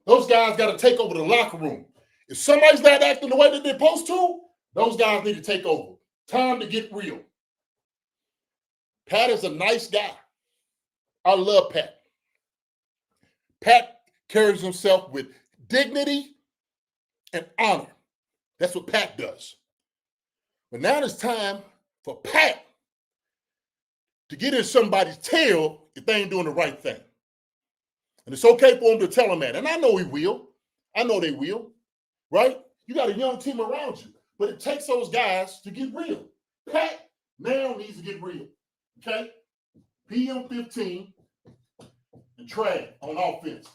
Those guys got to take over the locker room. If somebody's not acting the way that they're supposed to, those guys need to take over. Time to get real. Pat is a nice guy. I love Pat. Pat carries himself with dignity and honor. That's what Pat does. But now it's time for Pat to get in somebody's tail if they ain't doing the right thing. And it's okay for him to tell them that. And I know he will. I know they will. Right? You got a young team around you. But it takes those guys to get real. Pat now needs to get real. Okay? PM15 and Trey on offense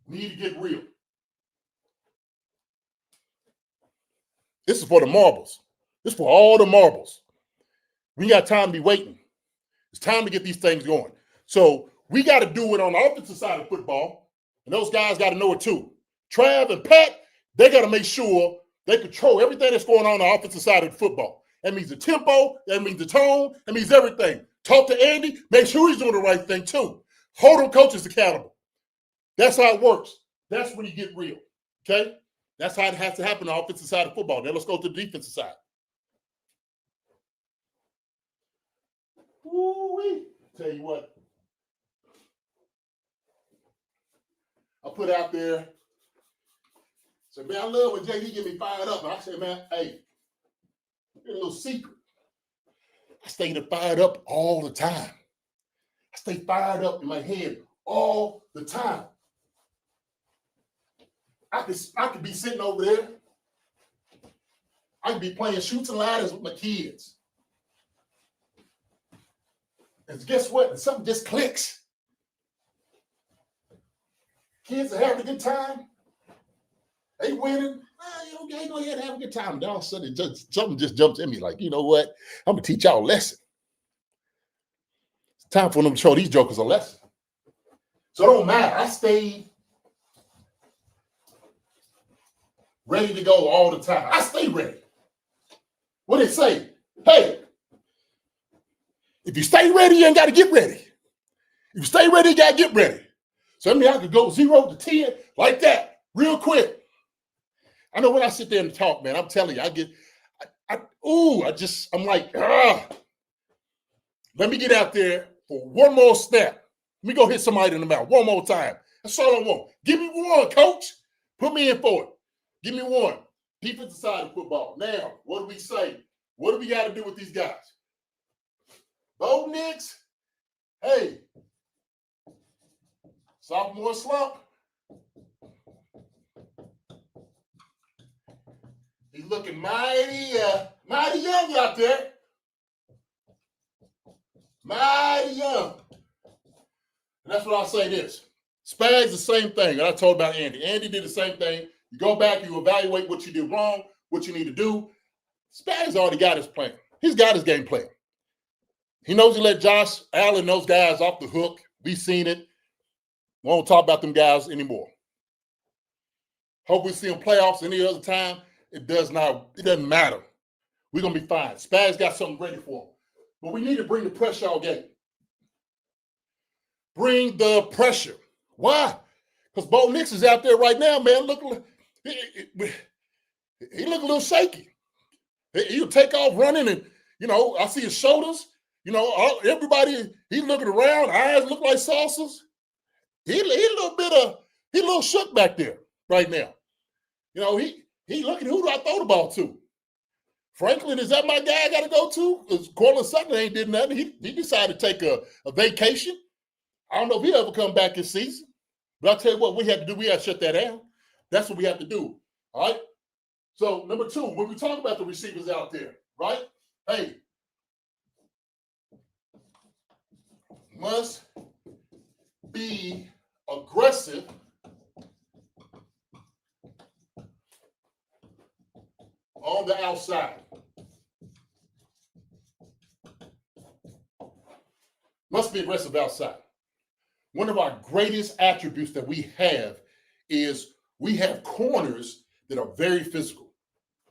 need to get real. This is for the marbles. This is for all the marbles. We got time to be waiting. It's time to get these things going. So we got to do it on the offensive side of football, and those guys got to know it too. Trav and Pat, they got to make sure they control everything that's going on the offensive side of the football. That means the tempo, that means the tone, that means everything. Talk to Andy, make sure he's doing the right thing too. Hold them coaches accountable. That's how it works. That's when you get real, okay? That's how it has to happen on the offensive side of football. Now let's go to the defensive side. Woo-wee. Tell you what. I put out there, said, man, I love when JD get me fired up. And I said, man, hey, here's a little secret. I stay fired up all the time. I stay fired up in my head all the time. I could be sitting over there. I could be playing shoots and ladders with my kids. And guess what? Something just clicks. Kids are having a good time. They winning. Okay, go ahead and have a good time. And all of a sudden, something just jumps in me like, you know what? I'm going to teach y'all a lesson. It's time for them to show these jokers a lesson. So it don't matter. I stayed ready to go all the time. I stay ready. What did it say? Hey, if you stay ready, you ain't got to get ready. If you stay ready, you got to get ready. So I mean, I could go 0 to 10 like that real quick. I know when I sit there and talk, man, I'm telling you, I'm like, let me get out there for one more snap. Let me go hit somebody in the mouth one more time. That's all I want. Give me one, coach. Put me in for it. Give me one. Defensive side of football. Now, what do we say? What do we got to do with these guys? Bo Nix, hey, sophomore slump. He's looking mighty young out there. Mighty young. And that's what I'll say this. Spags the same thing. I told about Andy. Andy did the same thing. You go back, you evaluate what you did wrong, what you need to do. Spags already got his plan. He's got his game plan. He knows he let Josh Allen, those guys off the hook. We've seen it. We won't talk about them guys anymore. Hope we see them playoffs any other time. It doesn't matter. We're going to be fine. Spags got something ready for him. But we need to bring the pressure our game. Bring the pressure. Why? Because Bo Nix is out there right now, man. He look a little shaky. He'll take off running and, I see his shoulders. Everybody, he's looking around. Eyes look like saucers. He a little shook back there right now. He looking, who do I throw the ball to? Franklin, is that my guy I got to go to? Because Cortland Sutton ain't did nothing. He decided to take a vacation. I don't know if he'll ever come back this season. But I'll tell you what we have to do. We have to shut that down. That's what we have to do. All right? So, number 2, when we talk about the receivers out there, right? Hey, must be aggressive on the outside. Must be aggressive outside. One of our greatest attributes that we have is we have corners that are very physical.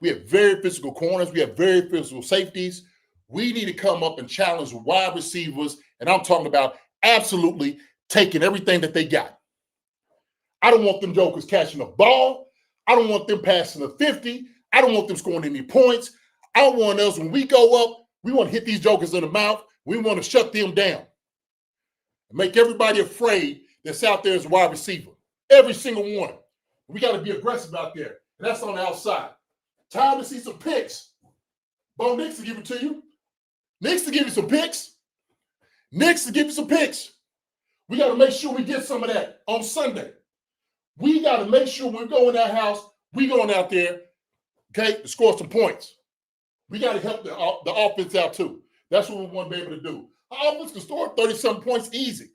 We have very physical corners. We have very physical safeties. We need to come up and challenge wide receivers, and I'm talking about absolutely taking everything that they got. I don't want them jokers catching the ball. I don't want them passing the 50. I don't want them scoring any points. I want us, when we go up, we want to hit these jokers in the mouth. We want to shut them down. Make everybody afraid that's out there as a wide receiver. Every single one. We got to be aggressive out there. And that's on the outside. Time to see some picks. Bo Nix to give it to you. Nix to give you some picks. Nix to give you some picks. We got to make sure we get some of that on Sunday. We got to make sure when we go in that house, we going out there, okay, to score some points. We got to help the offense out too. That's what we want to be able to do. Our offense can score 30-something points easy.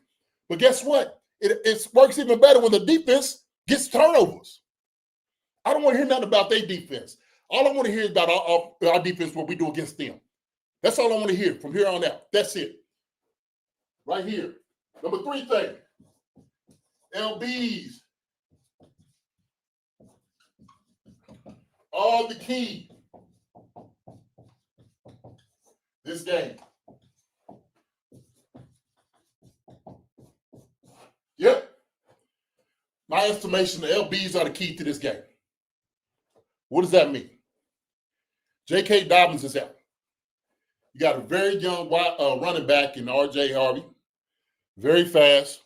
But guess what? It works even better when the defense gets turnovers. I don't want to hear nothing about their defense. All I want to hear is about our defense, what we do against them. That's all I want to hear from here on out. That's it. Right here. Number 3 thing. LBs. All the key. This game. Yep. My estimation, the LBs are the key to this game. What does that mean? J.K. Dobbins is out. You got a very young running back in R.J. Harvey. Very fast,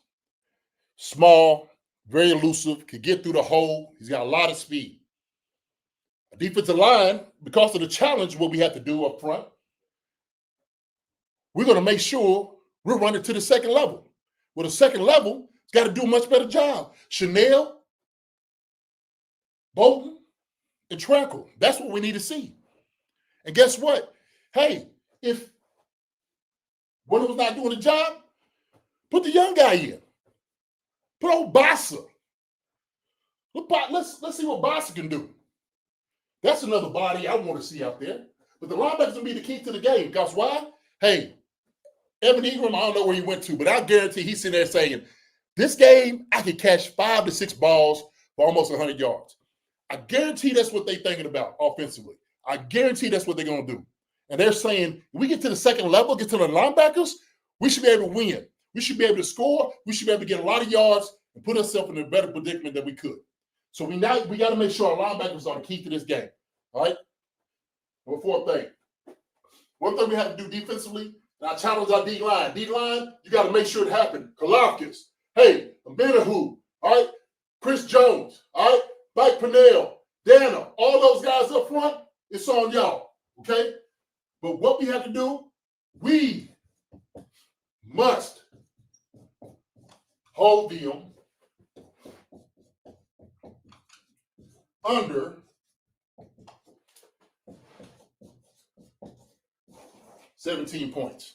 small, very elusive, can get through the hole. He's got a lot of speed. A defensive line, because of the challenge, what we have to do up front, we're going to make sure we're running to the second level. Well, the second level has got to do a much better job. Chanel, Bolton, and Tranquil. That's what we need to see. And guess what? Hey, if one of us not doing the job, put the young guy in. Put old Bossa. Let's see what Bossa can do. That's another body I want to see out there. But the linebackers will be the key to the game. Because why? Hey, Evan Ingram, I don't know where he went to, but I guarantee he's sitting there saying, this game, I could catch 5 to 6 balls for almost 100 yards. I guarantee that's what they're thinking about offensively. I guarantee that's what they're going to do. And they're saying, if we get to the second level, get to the linebackers, we should be able to win. We should be able to score. We should be able to get a lot of yards and put ourselves in a better predicament than we could. So we got to make sure our linebackers are the key to this game. All right? Number 4 thing. One thing we have to do defensively, and I challenge our D-line. D-line, you got to make sure it happened. Kalafkis, hey, Amenahu, all right? Chris Jones, all right? Mike Pennell, Dana, all those guys up front, it's on y'all, okay? But what we have to do, we must hold them under 17 points.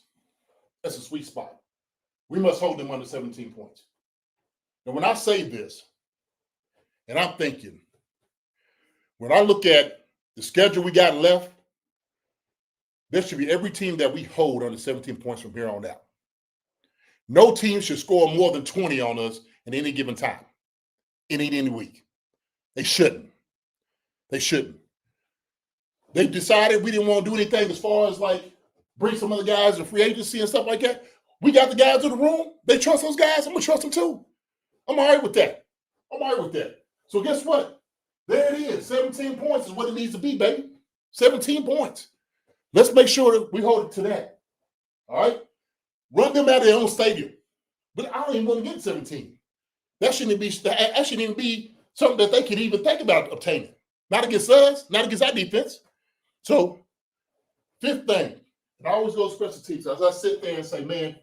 That's a sweet spot. We must hold them under 17 points. And when I say this, and I'm thinking, when I look at the schedule we got left, there should be every team that we hold under 17 points from here on out. No team should score more than 20 on us at any given time, in any week. They shouldn't. They shouldn't. They decided we didn't want to do anything as far as like bring some other guys in free agency and stuff like that. We got the guys in the room. They trust those guys. I'm going to trust them too. I'm all right with that. I'm all right with that. So guess what? There it is. 17 points is what it needs to be, baby. 17 points. Let's make sure that we hold it to that. All right? Run them out of their own stadium. But I don't even want to get 17. That shouldn't even be something that they could even think about obtaining. Not against us, not against our defense. So, 5th thing, and I always go to special teams. As I sit there and say, man,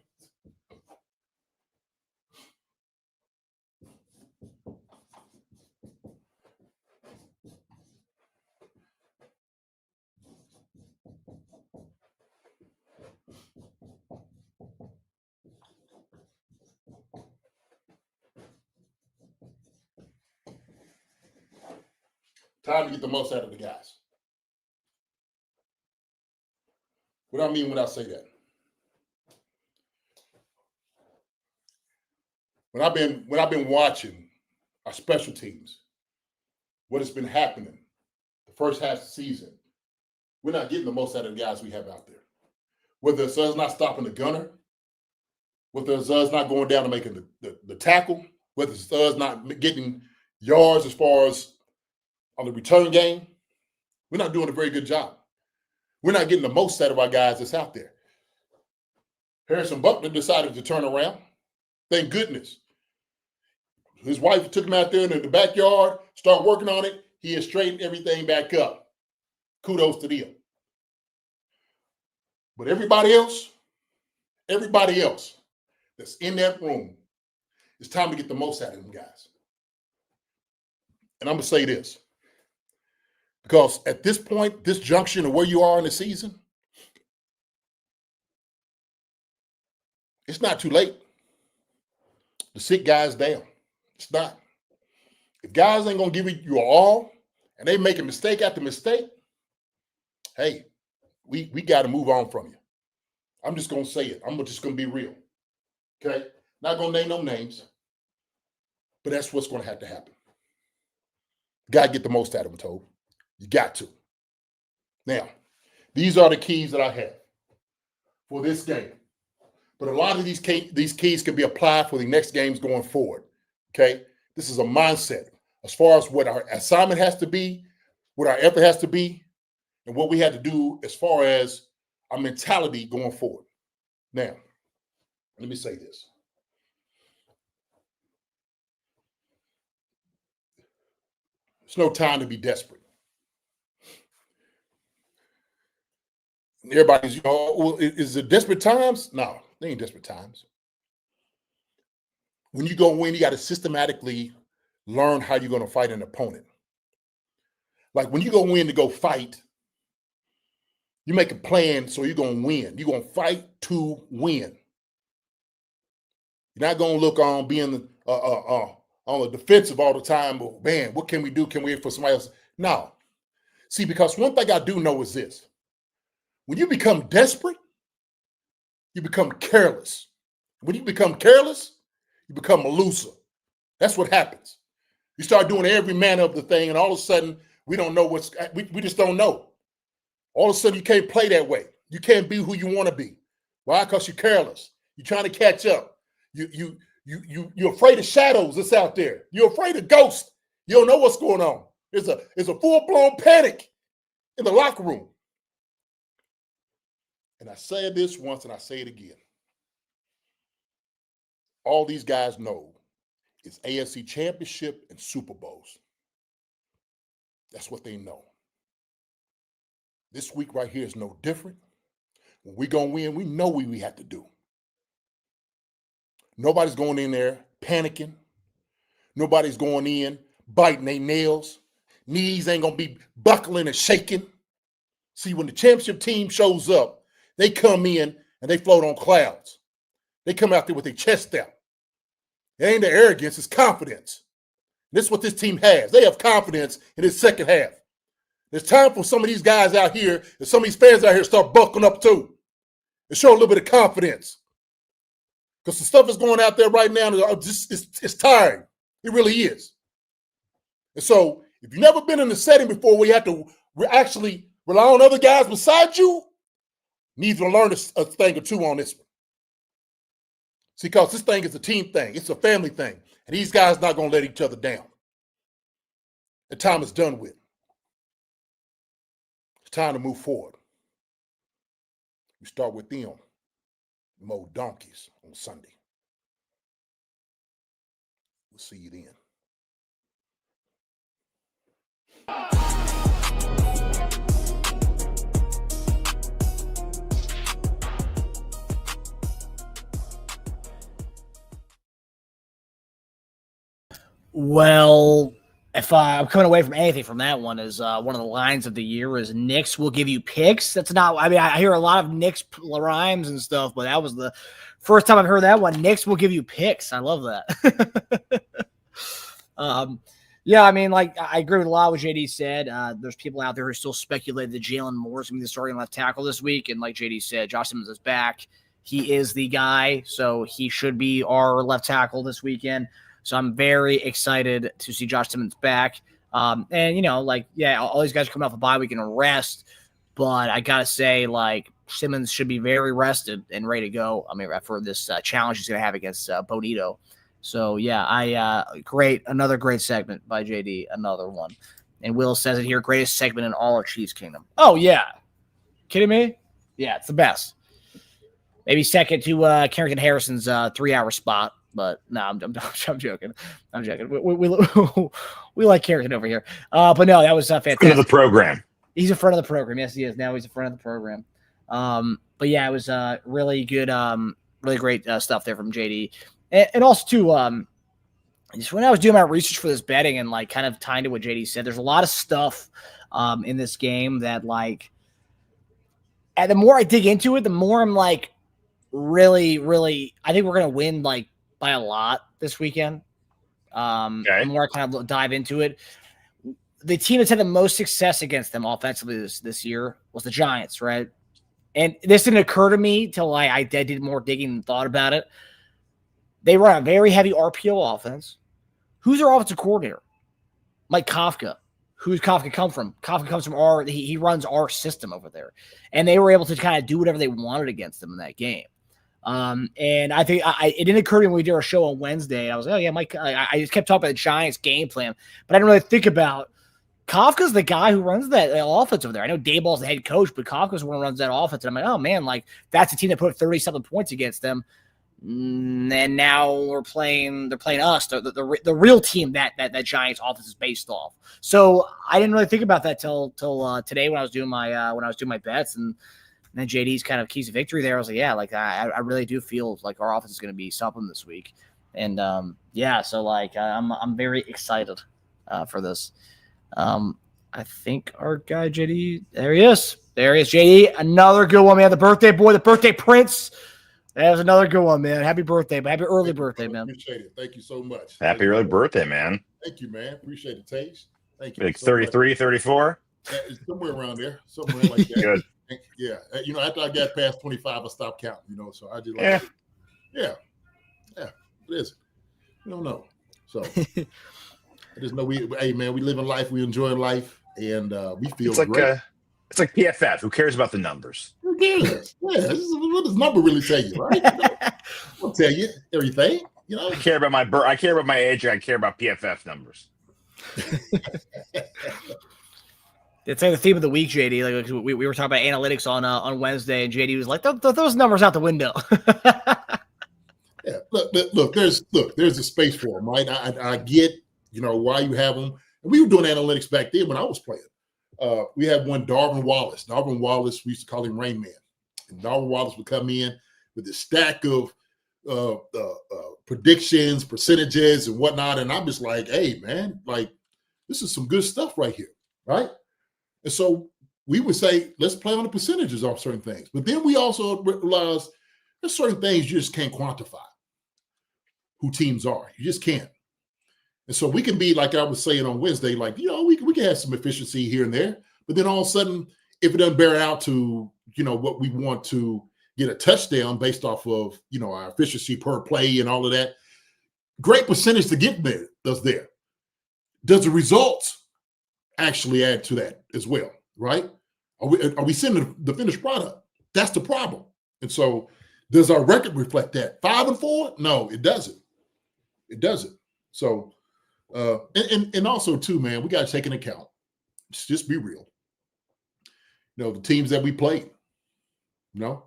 time to get the most out of the guys. What do I mean when I say that? When I've been watching our special teams, what has been happening, the first half of the season, we're not getting the most out of the guys we have out there. Whether it's us not stopping the gunner, whether it's us not going down and making the tackle, whether it's us not getting yards as far as on the return game, we're not doing a very good job. We're not getting the most out of our guys that's out there. Harrison Buckner decided to turn around. Thank goodness. His wife took him out there in the backyard, started working on it. He has straightened everything back up. Kudos to them. But everybody else that's in that room, it's time to get the most out of them guys. And I'm going to say this, because at this point, this junction of where you are in the season, it's not too late to sit guys down. It's not. If guys ain't going to give it you all and they make a mistake after mistake, hey, we got to move on from you. I'm just going to say it. I'm just going to be real. Okay? Not going to name no names, but that's what's going to have to happen. Got to get the most out of them, Tobe. You got to. Now, these are the keys that I have for this game. But a lot of these keys can be applied for the next games going forward. Okay? This is a mindset as far as what our assignment has to be, what our effort has to be, and what we had to do as far as our mentality going forward. Now, let me say this. It's no time to be desperate. Everybody's, well, is it desperate times? No, they ain't desperate times. When you go win, you got to systematically learn how you're going to fight an opponent. Like when you go win to go fight, you make a plan so you're going to win. You're going to fight to win. You're not going to look on being on the defensive all the time. But man, what can we do? Can we wait for somebody else? No. See, because one thing I do know is this. When you become desperate, you become careless. When you become careless, you become a loser. That's what happens. You start doing every manner of the thing, and all of a sudden, we don't know we just don't know. All of a sudden, you can't play that way. You can't be who you want to be. Why? Because you're careless. You're trying to catch up. You're afraid of shadows that's out there. You're afraid of ghosts. You don't know what's going on. It's a full-blown panic in the locker room. And I said this once and I say it again. All these guys know is AFC Championship and Super Bowls. That's what they know. This week right here is no different. When we're going to win, we know what we have to do. Nobody's going in there panicking. Nobody's going in biting their nails. Knees ain't going to be buckling and shaking. See, when the championship team shows up, they come in and they float on clouds. They come out there with their chest out. It ain't the arrogance, it's confidence. This is what this team has. They have confidence in this second half. There's time for some of these guys out here and some of these fans out here to start buckling up too and show a little bit of confidence. Because the stuff is going out there right now, it's tiring. It really is. And so if you've never been in a setting before where you have to actually rely on other guys beside you, you need to learn a thing or two on this one. See, because this thing is a team thing. It's a family thing. And these guys not going to let each other down. The time is done with. It's time to move forward. We start with them. Mow donkeys on Sunday. We'll see you then. Well, if I'm coming away from anything from that one is one of the lines of the year is Knicks will give you picks. That's not, I mean, I hear a lot of Knicks rhymes and stuff, but that was the first time I've heard that one. Knicks will give you picks. I love that. Yeah, I mean, like, I agree with a lot of what JD said. There's people out there who still speculate that Jalen Moore's going to be the starting left tackle this week. And like JD said, Josh Simmons is back. He is the guy, so he should be our left tackle this weekend. So I'm very excited to see Josh Simmons back. And all these guys are coming off a bye week and rest, but I gotta say, like, Simmons should be very rested and ready to go. I mean, for this challenge he's gonna have against Bonito. So yeah, another great segment by JD, another one. And Will says it here, greatest segment in all of Chiefs Kingdom. Oh yeah, kidding me? Yeah, it's the best. Maybe second to Carrington Harrison's 3-hour spot, but no, I'm joking. I'm joking. We like Carrington over here. But no, that was fantastic. Friend of the program. He's a friend of the program. Yes, he is. Now he's a friend of the program. But yeah, it was really good, really great stuff there from JD. And also too, just when I was doing my research for this betting and like kind of tying to what JD said, there's a lot of stuff in this game that like, and the more I dig into it, the more I'm like, really, really, I think we're gonna win like by a lot this weekend. The more I kind of dive into it, the team that's had the most success against them offensively this year was the Giants, right? And this didn't occur to me till I did more digging and thought about it. They run a very heavy RPO offense. Who's their offensive coordinator? Mike Kafka. Who's Kafka come from? Kafka comes from he runs our system over there. And they were able to kind of do whatever they wanted against them in that game. And I think it didn't occur to me when we did our show on Wednesday. I was like, oh yeah, Mike. I just kept talking about the Giants game plan, but I didn't really think about Kafka's the guy who runs that offense over there. I know Dayball's the head coach, but Kafka's the one who runs that offense. And I'm like, oh man, like that's a team that put 30-something points against them. And now they're playing us, the real team that Giants offense is based off. So I didn't really think about that till today when I was doing my bets, and then JD's kind of keys to victory there. I was like, yeah, like I really do feel like our offense is going to be something this week, and so like I'm very excited for this. I think our guy JD, there he is, JD, another good one, man. The birthday boy, the birthday prince. That was another good one, man. Happy birthday, happy early birthday, man. Appreciate it. Thank you so much. Happy early birthday, man. Thank you, man. Appreciate it, Teja. Thank you. Like 33, 34? It's somewhere around there. Somewhere like that. Good. Yeah. After I got past 25, I stopped counting, so I just yeah. It is. You don't know. So I just know we live in life, we enjoy life, and we feel great. It's like PFF. Who cares about the numbers? Who cares? Yeah, what does number really tell you, right? I'll tell you everything. I care about I care about my age. I care about PFF numbers. It's like the theme of the week, JD. Like we were talking about analytics on Wednesday, and JD was like, "Those numbers out the window." Yeah, look. There's a space for them, right? I get, why you have them. And we were doing analytics back then when I was playing. We had one, Darwin Wallace. Darwin Wallace, we used to call him Rain Man. And Darwin Wallace would come in with this stack of predictions, percentages, and whatnot. And I'm just like, hey, man, like, this is some good stuff right here, right? And so we would say, let's play on the percentages of certain things. But then we also realize there's certain things you just can't quantify who teams are. You just can't. And so we can be, like I was saying on Wednesday, like, we can have some efficiency here and there. But then all of a sudden, if it doesn't bear out to, what we want to get a touchdown based off of, our efficiency per play and all of that, great percentage to get there. Does the results actually add to that as well, right? Are we sending the finished product? That's the problem. And so does our record reflect that? 5-4? No, it doesn't. It doesn't. So, and also too, man, we got to take into account. Just be real. The teams that we played. The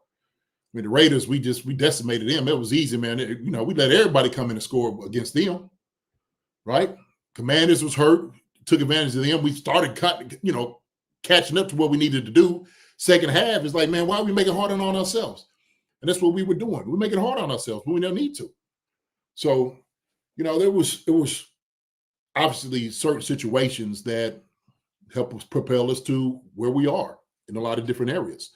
Raiders, we decimated them. It was easy, man. We let everybody come in and score against them, right? Commanders was hurt, took advantage of them. We started catching up to what we needed to do. Second half is like, man, why are we making it harder on ourselves? And that's what we were doing. We're making it hard on ourselves, but we don't need to. So, it was obviously certain situations that help us propel us to where we are in a lot of different areas.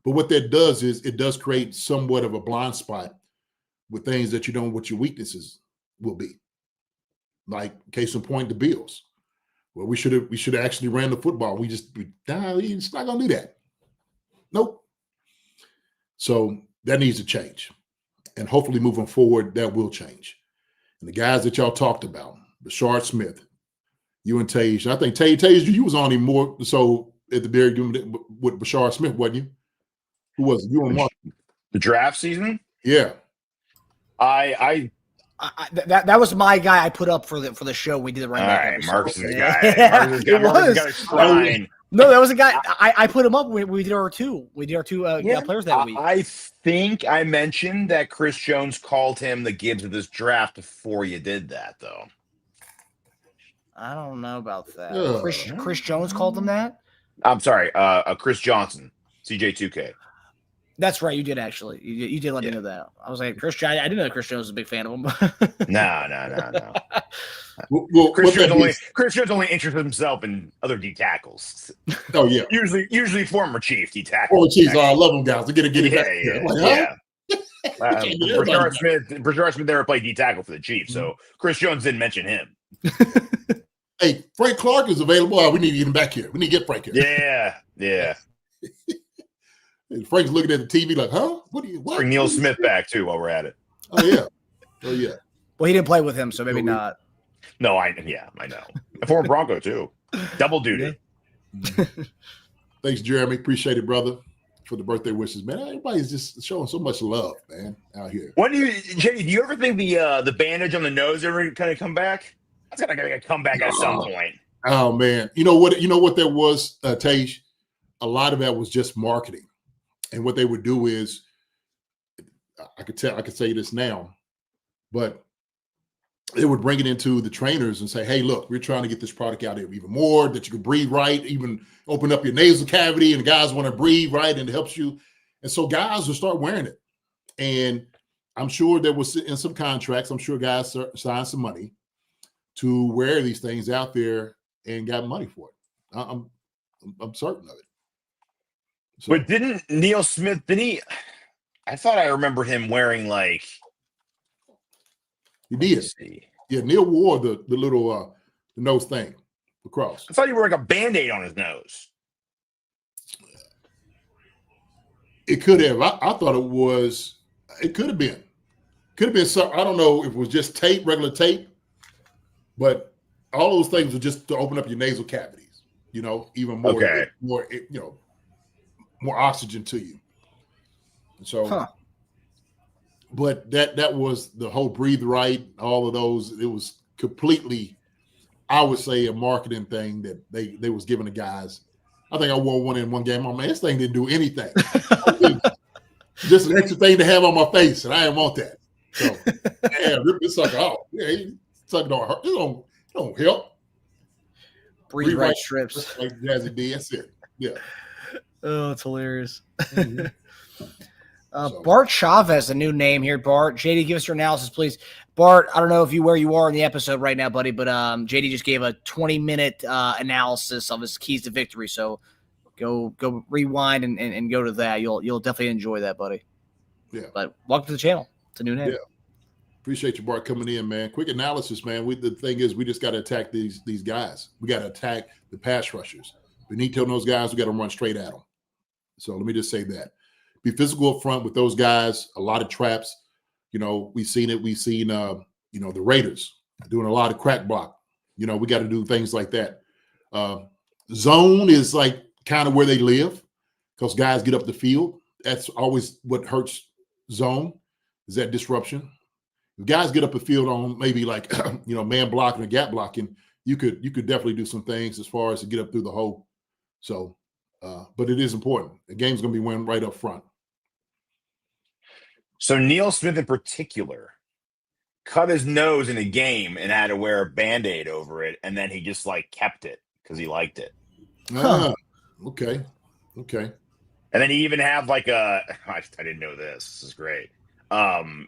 But what that does is it does create somewhat of a blind spot with things that you don't know what your weaknesses will be. Like case in point, the Bills. Well, we should have actually ran the football. It's not gonna do that. Nope. So that needs to change. And hopefully moving forward, that will change. And the guys that y'all talked about, Rashard Smith, You and Teja. I think Teja, you was on him more so at the very beginning with Bashar Smith, wasn't you? Who was it? You and Mark? The draft season? Yeah. That was my guy I put up for the show. We did the running All back right, episode. Marcus's guy. Yeah, Marcus's it was. got a shrine. No, that was a guy. I put him up when we did our two. We did our two players that week. I think I mentioned that Chris Jones called him the Gibbs of this draft before you did that, though. I don't know about that. Yeah. Chris Jones called him that? I'm sorry, Chris Johnson, CJ2K. That's right. You did actually. You did let me know that. I was like, I didn't know Chris Jones was a big fan of him. No. Well, Chris Jones only interested himself in other D tackles. Oh yeah, usually former Chief D tackles. Oh, geez, I love them guys. To get it back. Yeah. Brashard Smith never played D tackle for the Chiefs, so Chris Jones didn't mention him. Hey, Frank Clark is available. We need to get him back here. We need to get Frank here. Yeah. And Frank's looking at the TV like, huh? What? Bring Neil Smith back too while we're at it. Oh yeah. Well, he didn't play with him, so maybe not. No, I know. A former Bronco too. Double duty. Thanks, Jeremy. Appreciate it, brother, for the birthday wishes, man. Everybody's just showing so much love, man, out here. JD, do you ever think the bandage on the nose ever kind of come back? That's gotta come back at some point. Oh man, you know what that was, Tej? A lot of that was just marketing, and what they would do is, I could say this now, but they would bring it into the trainers and say, hey, look, we're trying to get this product out there even more, that you can breathe right, even open up your nasal cavity, and guys want to breathe right, and it helps you. And so guys will start wearing it. And I'm sure there was in some contracts, I'm sure guys signed some money to wear these things out there and got money for it. I'm certain of it. So, but didn't Neil Smith, I thought I remember him wearing like, he did. Yeah, Neil wore the little the nose thing across. I thought he wore like a Band-Aid on his nose. It could have. I thought it could have been. Could have been some, I don't know if it was just tape, regular tape, but all those things were just to open up your nasal cavities, even more, more oxygen to you. So, but that was the whole breathe right, all of those. It was completely, I would say, a marketing thing that they was giving the guys. I think I wore one in one game. Oh man, this thing didn't do anything. Just an extra thing to have on my face, and I didn't want that. So, it's like, it's like it don't help. Breathe right strips, like Jazzy D. That's it. Yeah. Oh, it's hilarious. Bart Chavez, a new name here. Bart, JD, give us your analysis, please. Bart, I don't know where you are in the episode right now, buddy, but JD just gave a 20-minute analysis of his keys to victory. So go rewind and go to that. You'll definitely enjoy that, buddy. Yeah. But welcome to the channel. It's a new name. Yeah. Appreciate you, Bart, coming in, man. Quick analysis, man. The thing is, we just got to attack these guys. We got to attack the pass rushers. Benito and those guys, we got to run straight at them. So let me just say that. Be physical up front with those guys. A lot of traps. We've seen it. We've seen, the Raiders doing a lot of crack block. We got to do things like that. Zone is like kind of where they live because guys get up the field. That's always what hurts zone is that disruption. If guys get up the field on maybe like, man blocking or gap blocking, you could definitely do some things as far as to get up through the hole. So, but it is important. The game's going to be won right up front. So Neil Smith in particular cut his nose in a game and had to wear a Band-Aid over it, and then he just kept it because he liked it. Okay. And then he even had I didn't know this. This is great.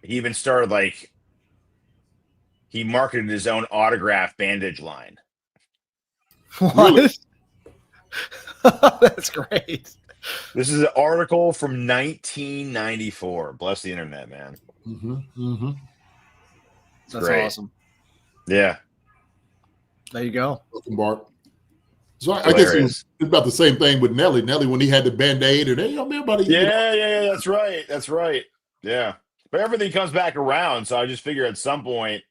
He even started he marketed his own autograph bandage line. What? Really? That's great. This is an article from 1994. Bless the internet, man. That's great. Awesome. Yeah. There you go. Welcome, Bart. So I guess it's about the same thing with Nelly. Nelly, when he had the Band-Aid, and everybody. Yeah, that's right. Yeah. But everything comes back around, so I just figure at some point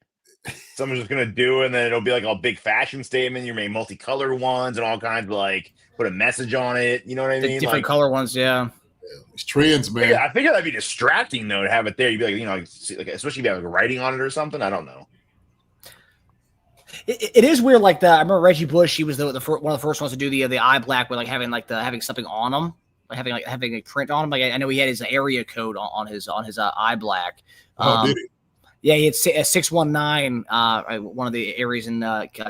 Someone's just gonna do it, and then it'll be like a big fashion statement. You make multicolored ones and all kinds of like put a message on it. You know what I The mean? different Like, color ones, yeah. It's trends, man. I figure that'd be distracting though to have it there. You'd be like, like especially if you have like writing on it or something. I don't know. It is weird like that. I remember Reggie Bush. He was one of the first ones to do the eye black with like having something on him, like having a print on him. Like I know he had his area code on his eye black. Did he? Yeah, he had 619, one of the areas in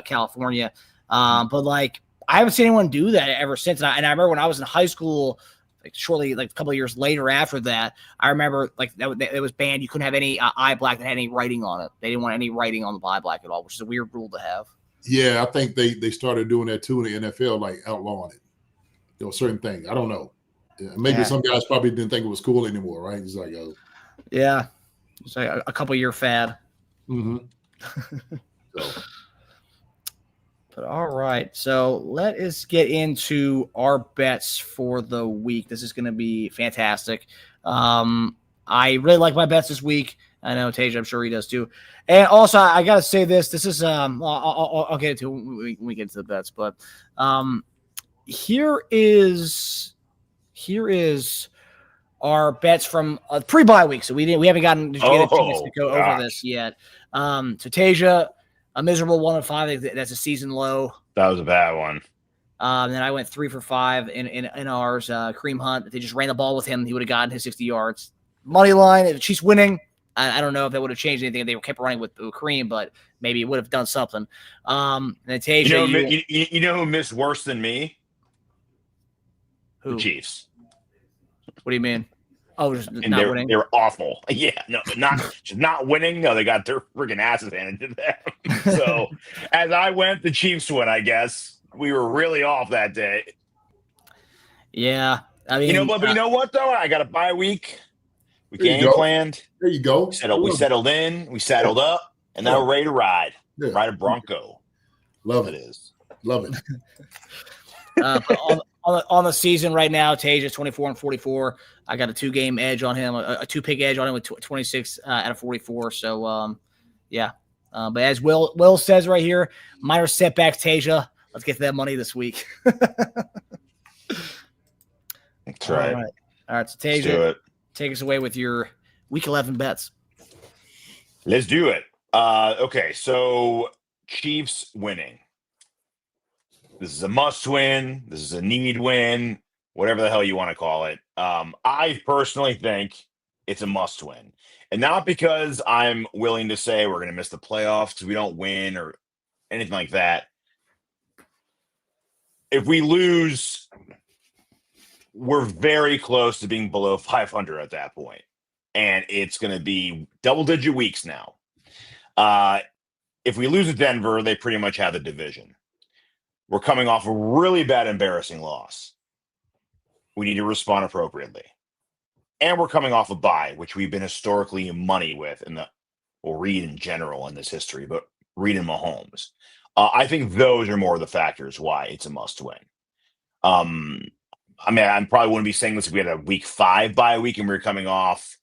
California. But like I haven't seen anyone do that ever since. And I remember when I was in high school, like shortly, like a couple of years later after that, I remember like that it was banned. You couldn't have any eye black that had any writing on it. They didn't want any writing on the eye black at all, which is a weird rule to have. Yeah, I think they started doing that too in the NFL, like outlawing it. Certain things. I don't know. Maybe some guys probably didn't think it was cool anymore, right? It's like, yeah, it's like a couple year fad. Mm-hmm. But all right, so let us get into our bets for the week. This is going to be fantastic. I really like my bets this week. I know Teja, I'm sure he does too. And also, I got to say this. This is I'll get into it when we get into the bets. But here is our bets from pre-bye week. So we haven't gotten to get a chance to go over this yet. So Teja, a miserable 1-5. That's a season low. That was a bad one. Then I went 3 for 5 in ours. Kareem Hunt. If they just ran the ball with him, he would have gotten his 60 yards. Money line. If Chiefs winning, I don't know if that would have changed anything if they kept running with Kareem, but maybe it would have done something. And then Teja, you know who missed worse than me? Who? The Chiefs. What do you mean? Oh, just And not winning. They were awful. Yeah, no, not winning. No, they got their freaking asses handed to them. So as I went, the Chiefs win. I guess we were really off that day. Yeah, I mean, but you know what though? I got a bye week. We There you game go. planned. there you go. We settled in. We saddled up, and now we're ready to ride. Yeah. Ride a Bronco. Love It it. is. Love it. but on the season right now, Tage is 24-44. I got a 2-game edge on him, a 2-pick edge on him with 26 out of 44. So, yeah. But as Will says right here, minor setbacks, Teja. Let's get to that money this week. That's right. All right. So, Let's do Teja, it. take us away with your week 11 bets. Let's do it. Okay, so Chiefs winning. This is a must win. This is a need win, whatever the hell you want to call it. I personally think it's a must win. And not because I'm willing to say we're going to miss the playoffs because we don't win or anything like that. If we lose, we're very close to being below 500 at that point. And it's going to be double-digit weeks now. If we lose to Denver, they pretty much have the division. We're coming off a really bad, embarrassing loss. We need to respond appropriately. And we're coming off a bye, which we've been historically money with Reed in general in this history, but Reed and Mahomes. I think those are more of the factors why it's a must-win. I mean, I probably wouldn't be saying this if we had a week 5 bye week and we were coming off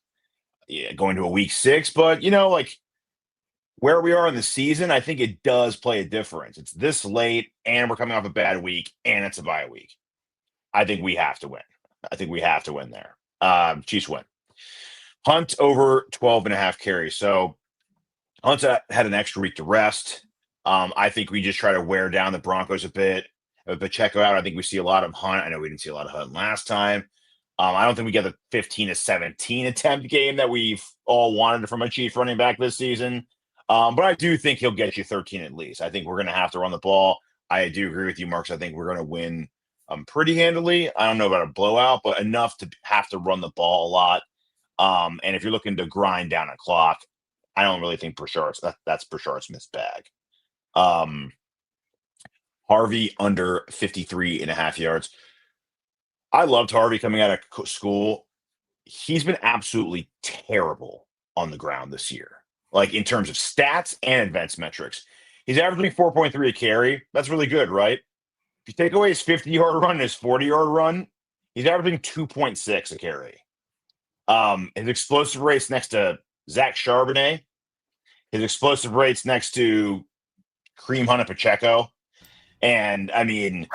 going to a week 6, but where we are in the season, I think it does play a difference. It's this late, and we're coming off a bad week, and it's a bye week. I think we have to win. I think we have to win there. Chiefs win. Hunt over 12.5 carries. So Hunt had an extra week to rest. I think we just try to wear down the Broncos a bit. Pacheco out. I think we see a lot of Hunt. I know we didn't see a lot of Hunt last time. I don't think we get the 15-17 attempt game that we've all wanted from a Chief running back this season. But I do think he'll get you 13 at least. I think we're going to have to run the ball. I do agree with you, Marks. I think we're going to win pretty handily. I don't know about a blowout, but enough to have to run the ball a lot. And if you're looking to grind down a clock, I don't really think that's Brashard Smith's bag. Harvey under 53.5 yards. I loved Harvey coming out of school. He's been absolutely terrible on the ground this year. Like in terms of stats and advanced metrics. He's averaging 4.3 a carry. That's really good, right? If you take away his 50-yard run and his 40-yard run, he's averaging 2.6 a carry. His explosive race next to Zach Charbonnet, His explosive rate's next to Kareem Hunt and Pacheco. And I mean,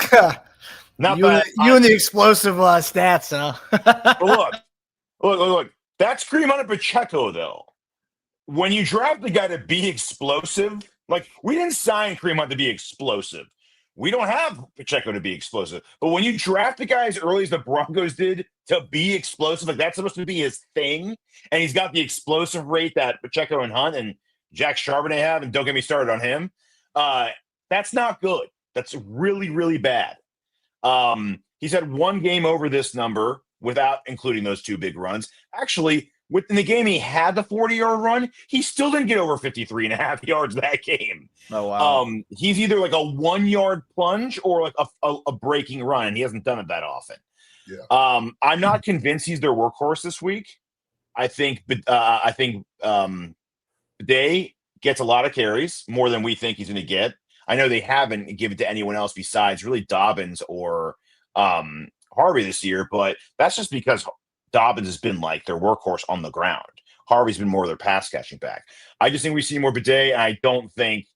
not you, that you and the explosive stats, huh? but look. That's Kareem Hunt and Pacheco, though. When you draft the guy to be explosive, like we didn't sign Kareem Hunt to be explosive. We don't have Pacheco to be explosive. But when you draft the guy as early as the Broncos did to be explosive, like that's supposed to be his thing, and he's got the explosive rate that Pacheco and Hunt and Jack Charbonnet have, and don't get me started on him. That's not good. That's really, really bad. He's had one game over this number without including those two big runs. Actually, within the game he had the 40-yard run, he still didn't get over 53.5 yards that game. Oh, wow. He's either like a 1-yard plunge or like a breaking run, and he hasn't done it that often. Yeah. I'm not convinced he's their workhorse this week. I think Day gets a lot of carries, more than we think he's going to get. I know they haven't given to anyone else besides really Dobbins or Harvey this year, but that's just because Dobbins has been like their workhorse on the ground. Harvey's been more of their pass catching back. I just think we see more Bidet, and I don't think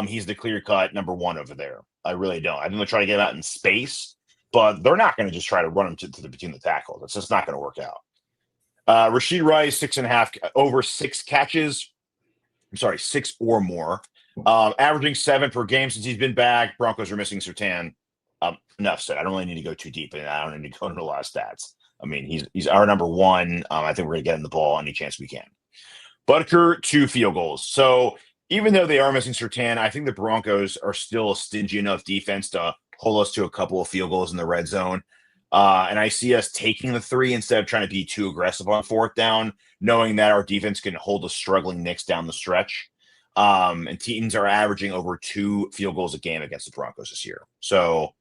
he's the clear cut number one over there. I really don't. I think they'll try to get him out in space, but they're not going to just try to run him between the tackles. It's just not going to work out. Rashid Rice, 6.5 over 6 catches. I'm sorry, 6 or more. Averaging 7 per game since he's been back. Broncos are missing Surtain. Enough said. I don't really need to go too deep, and I don't need to go into a lot of stats. I mean, he's our number one. I think we're going to get him the ball any chance we can. Butker, 2 field goals. So even though they are missing Surtain, I think the Broncos are still a stingy enough defense to hold us to a couple of field goals in the red zone. And I see us taking the 3 instead of trying to be too aggressive on 4th down, knowing that our defense can hold a struggling Knicks down the stretch. And teams are averaging over 2 field goals a game against the Broncos this year. So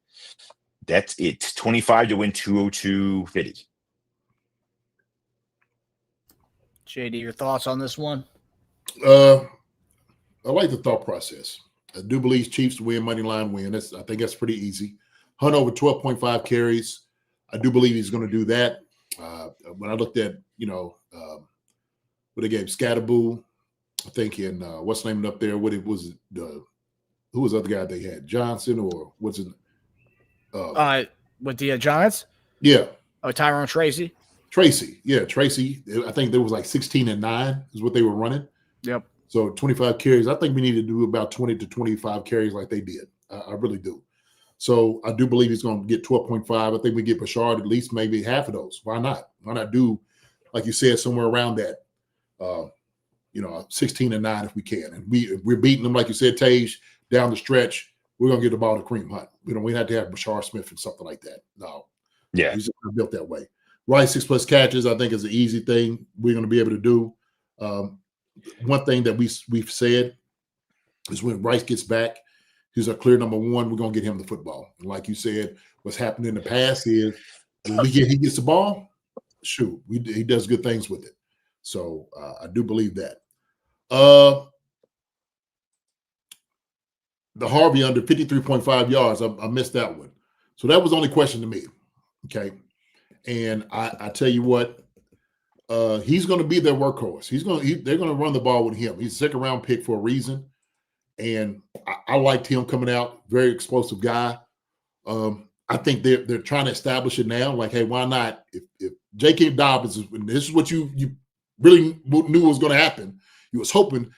that's it. 25 to win 202-50. JD, your thoughts on this one? I like the thought process. I do believe Chiefs to win, money line win. I think that's pretty easy. Hunt over 12.5 carries. I do believe he's going to do that. When I looked at, what they gave Scatterboo, I think in what's named up there, who was the other guy they had? Johnson or what's it? With the Giants? Yeah. Oh, Tyrone Tracy. Tracy. Yeah, Tracy. I think there was like 16-9 is what they were running. Yep. So 25 carries. I think we need to do about 20 to 25 carries like they did. I really do. So I do believe he's going to get 12.5. I think we get Bashard at least maybe half of those. Why not? Why not do, like you said, somewhere around that, 16-9 if we can. And we're beating them, like you said, Teja, down the stretch. We're going to get the ball to Kareem Hunt. We have to have Bashard Smith and something like that. No. Yeah. He's built that way. Rice 6+ catches, I think, is an easy thing we're going to be able to do. One thing that we've said is when Rice gets back, he's our clear number one. We're going to get him the football. And like you said, what's happened in the past is when he gets the ball, shoot, he does good things with it. So I do believe that. The Harvey under 53.5 yards, I missed that one. So that was the only question to me. Okay. And I tell you what, he's going to be their workhorse. They're going to run the ball with him. He's a second-round pick for a reason. And I liked him coming out, very explosive guy. I think they're trying to establish it now. Like, hey, why not? If J.K. Dobbins, this is what you really knew was going to happen. You was hoping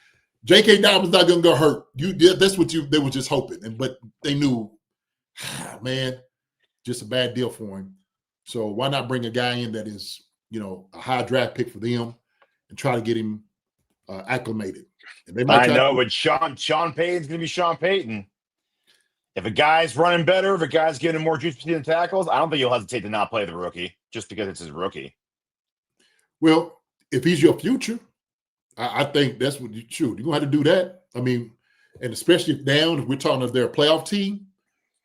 J.K. Dobbins not going to go hurt. That's what they were just hoping. But they knew, man, just a bad deal for him. So why not bring a guy in that is, a high draft pick for them and try to get him acclimated? And they might but Sean Payton's going to be Sean Payton. If a guy's running better, if a guy's getting more juice between the tackles, I don't think you'll hesitate to not play the rookie just because it's his rookie. Well, if he's your future, I think that's what you're going to have to do that. I mean, and especially if we're talking if they're a playoff team,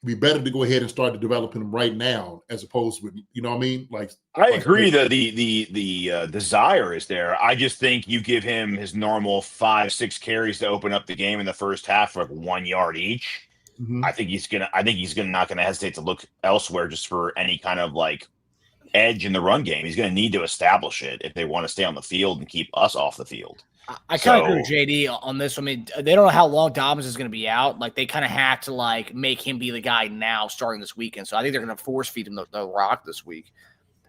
it'd be better to go ahead and start developing them right now as opposed to, you know what I mean? I agree that the desire is there. I just think you give him his normal 5-6 carries to open up the game in the first half for like 1 yard each. Mm-hmm. I think he's not gonna hesitate to look elsewhere just for any kind of like edge in the run game. He's gonna need to establish it if they want to stay on the field and keep us off the field. I kind of agree with JD on this. I mean, they don't know how long Dobbins is going to be out. Like, they kind of have to like make him be the guy now, starting this weekend. So I think they're going to force feed him the rock this week.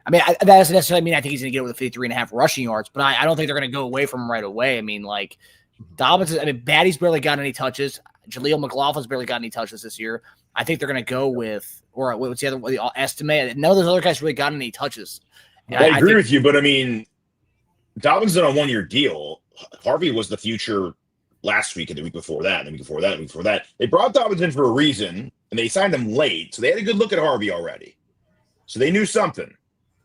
I mean, that doesn't necessarily mean I think he's going to get it with 53.5 rushing yards, but I don't think they're going to go away from him right away. I mean, like Dobbins, Batty's barely got any touches. Jaleel McLaughlin's barely got any touches this year. I think they're going to go with, or what's the other estimate? None of those other guys really got any touches. And I agree with you, but I mean, Dobbins is on a 1-year deal. Harvey was the future last week and the week before that, and the week before that, and the week before that. They brought Dobbins in for a reason, and they signed him late, so they had a good look at Harvey already. So they knew something.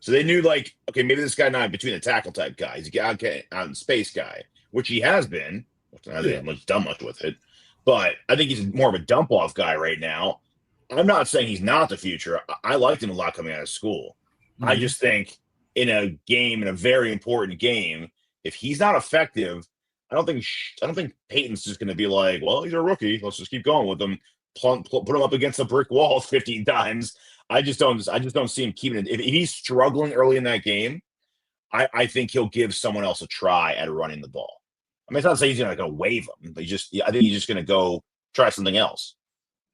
So they knew, like, okay, maybe this guy not between the tackle type guy. He's a out in space guy, which he has been. I think I've done much with it, but I think he's more of a dump off guy right now. I'm not saying he's not the future. I liked him a lot coming out of school. Mm-hmm. I just think in a very important game, if he's not effective, I don't think Peyton's just going to be like, well, he's a rookie. Let's just keep going with him. Put him up against a brick wall 15 times. I just don't see him keeping it. If he's struggling early in that game, I think he'll give someone else a try at running the ball. I mean, it's not to say he's going to wave him, but I think he's just going to go try something else.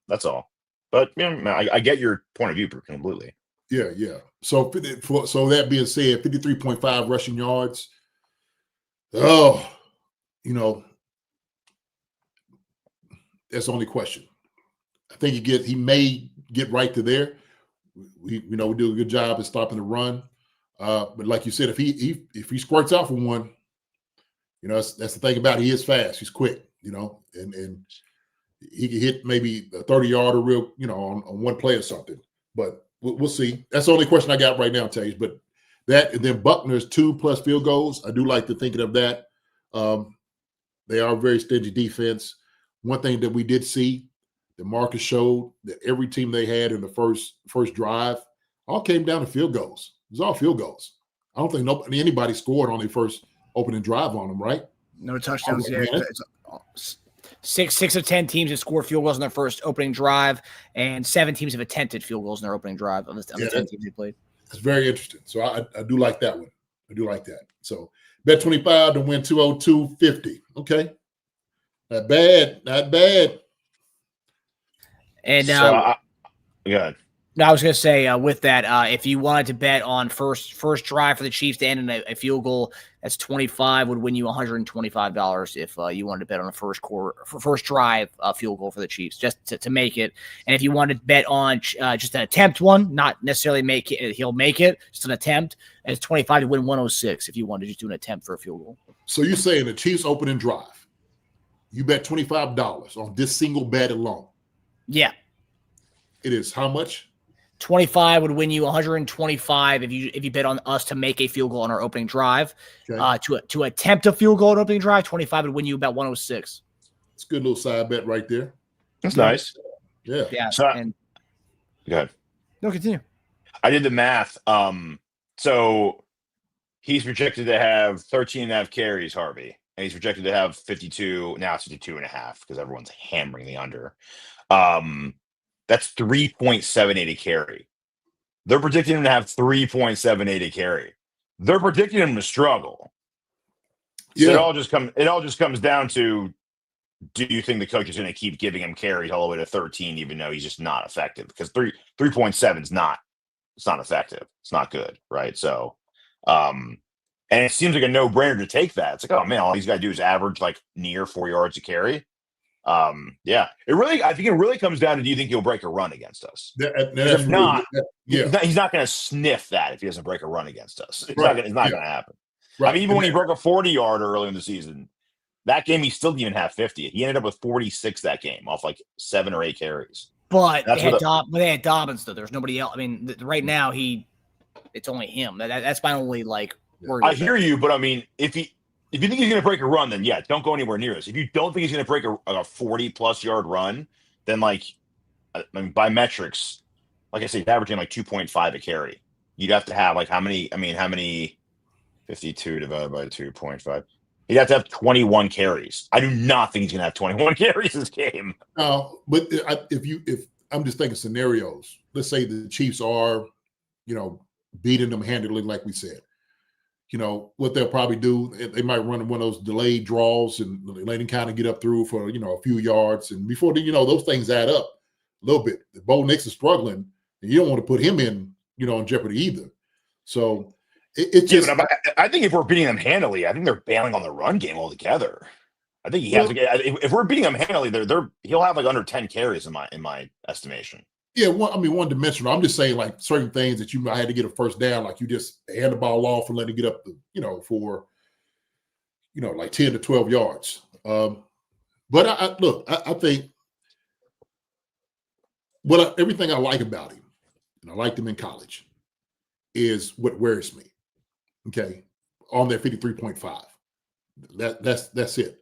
That's all. But I get your point of view completely. Yeah. So that being said, 53.5 rushing yards. Oh, that's the only question. I think he may get right to there. We do a good job at stopping the run. But like you said, if he squirts out for one, that's the thing about it. He is fast. He's quick, and he can hit maybe a 30-yarder real, on one play or something. But we'll see. That's the only question I got right now, Teja. But that, and then Buckner's 2+ field goals. I do like to thinking of that. They are a very stingy defense. One thing that we did see that Marcus showed that every team they had in the first drive all came down to field goals. It was all field goals. I don't think anybody scored on their first opening drive on them, right? No touchdowns yet. 6 of 10 teams have scored field goals in their first opening drive, and 7 teams have attempted field goals in their opening drive of the 10 teams they played. That's very interesting. So I do like that one. I do like that. So bet 25 to win 202.50. Okay. Not bad. And go ahead. No, I was going to say with that, if you wanted to bet on first drive for the Chiefs to end in a field goal, that's 25 would win you $125 if you wanted to bet on a first drive field goal for the Chiefs just to make it. And if you wanted to bet on just an attempt one, not necessarily make it, he'll make it, just an attempt, and it's 25 to win 106 if you wanted to just do an attempt for a field goal. So you're saying the Chiefs opening drive, you bet $25 on this single bet alone? Yeah. It is how much? 25 would win you 125 if you bet on us to make a field goal on our opening drive. Okay. To attempt a field goal on opening drive, 25 would win you about 106. It's a good little side bet right there. That's nice. Yeah. So, go ahead. No, continue. I did the math. So he's projected to have 13.5 carries, Harvey, and he's projected to have 52. Now it's 52.5 because everyone's hammering the under. That's 3.78 a carry. They're predicting him to have 3.78 a carry. They're predicting him to struggle. Yeah. So it all just comes down to, do you think the coach is going to keep giving him carries all the way to 13, even though he's just not effective? Because 3.7 is not effective. It's not good, right? So, and it seems like a no-brainer to take that. It's like, oh man, all he's got to do is average like near 4 yards a carry. I think it really comes down to, do you think he'll break a run against us? If not, he's not going to sniff that if he doesn't break a run against us. It's not going to happen. Right. I mean, even when he broke a 40-yarder early in the season, that game he still didn't even have 50. He ended up with 46 that game off like 7 or 8 carries. But they had Dobbins, though. There's nobody else. I mean, right now it's only him. That's my only I hear you, but I mean, if you think he's going to break a run, then don't go anywhere near us. If you don't think he's going to break a 40+ yard run, then by metrics, like I say, he's averaging 2.5 a carry. You'd have to have how many 52 divided by 2.5? He'd have to have 21 carries. I do not think he's going to have 21 carries this game. No, but if I'm just thinking scenarios, let's say the Chiefs are, beating them handily, like we said. what they'll probably do, they might run one of those delayed draws and let him kind of get up through for, a few yards. And before, those things add up a little bit. If Bo Nix is struggling, and you don't want to put him in, in jeopardy either. So it just. But I think if we're beating them handily, I think they're bailing on the run game altogether. I think he has to get. If we're beating him handily, he'll have like under 10 carries in my estimation. Yeah, one dimensional. I'm just saying, like, certain things that you might have to get a first down, like you just hand the ball off and let it get up, for, like 10 to 12 yards. But I think everything I like about him, and I liked him in college, is what worries me. Okay, on that 53.5. That's it.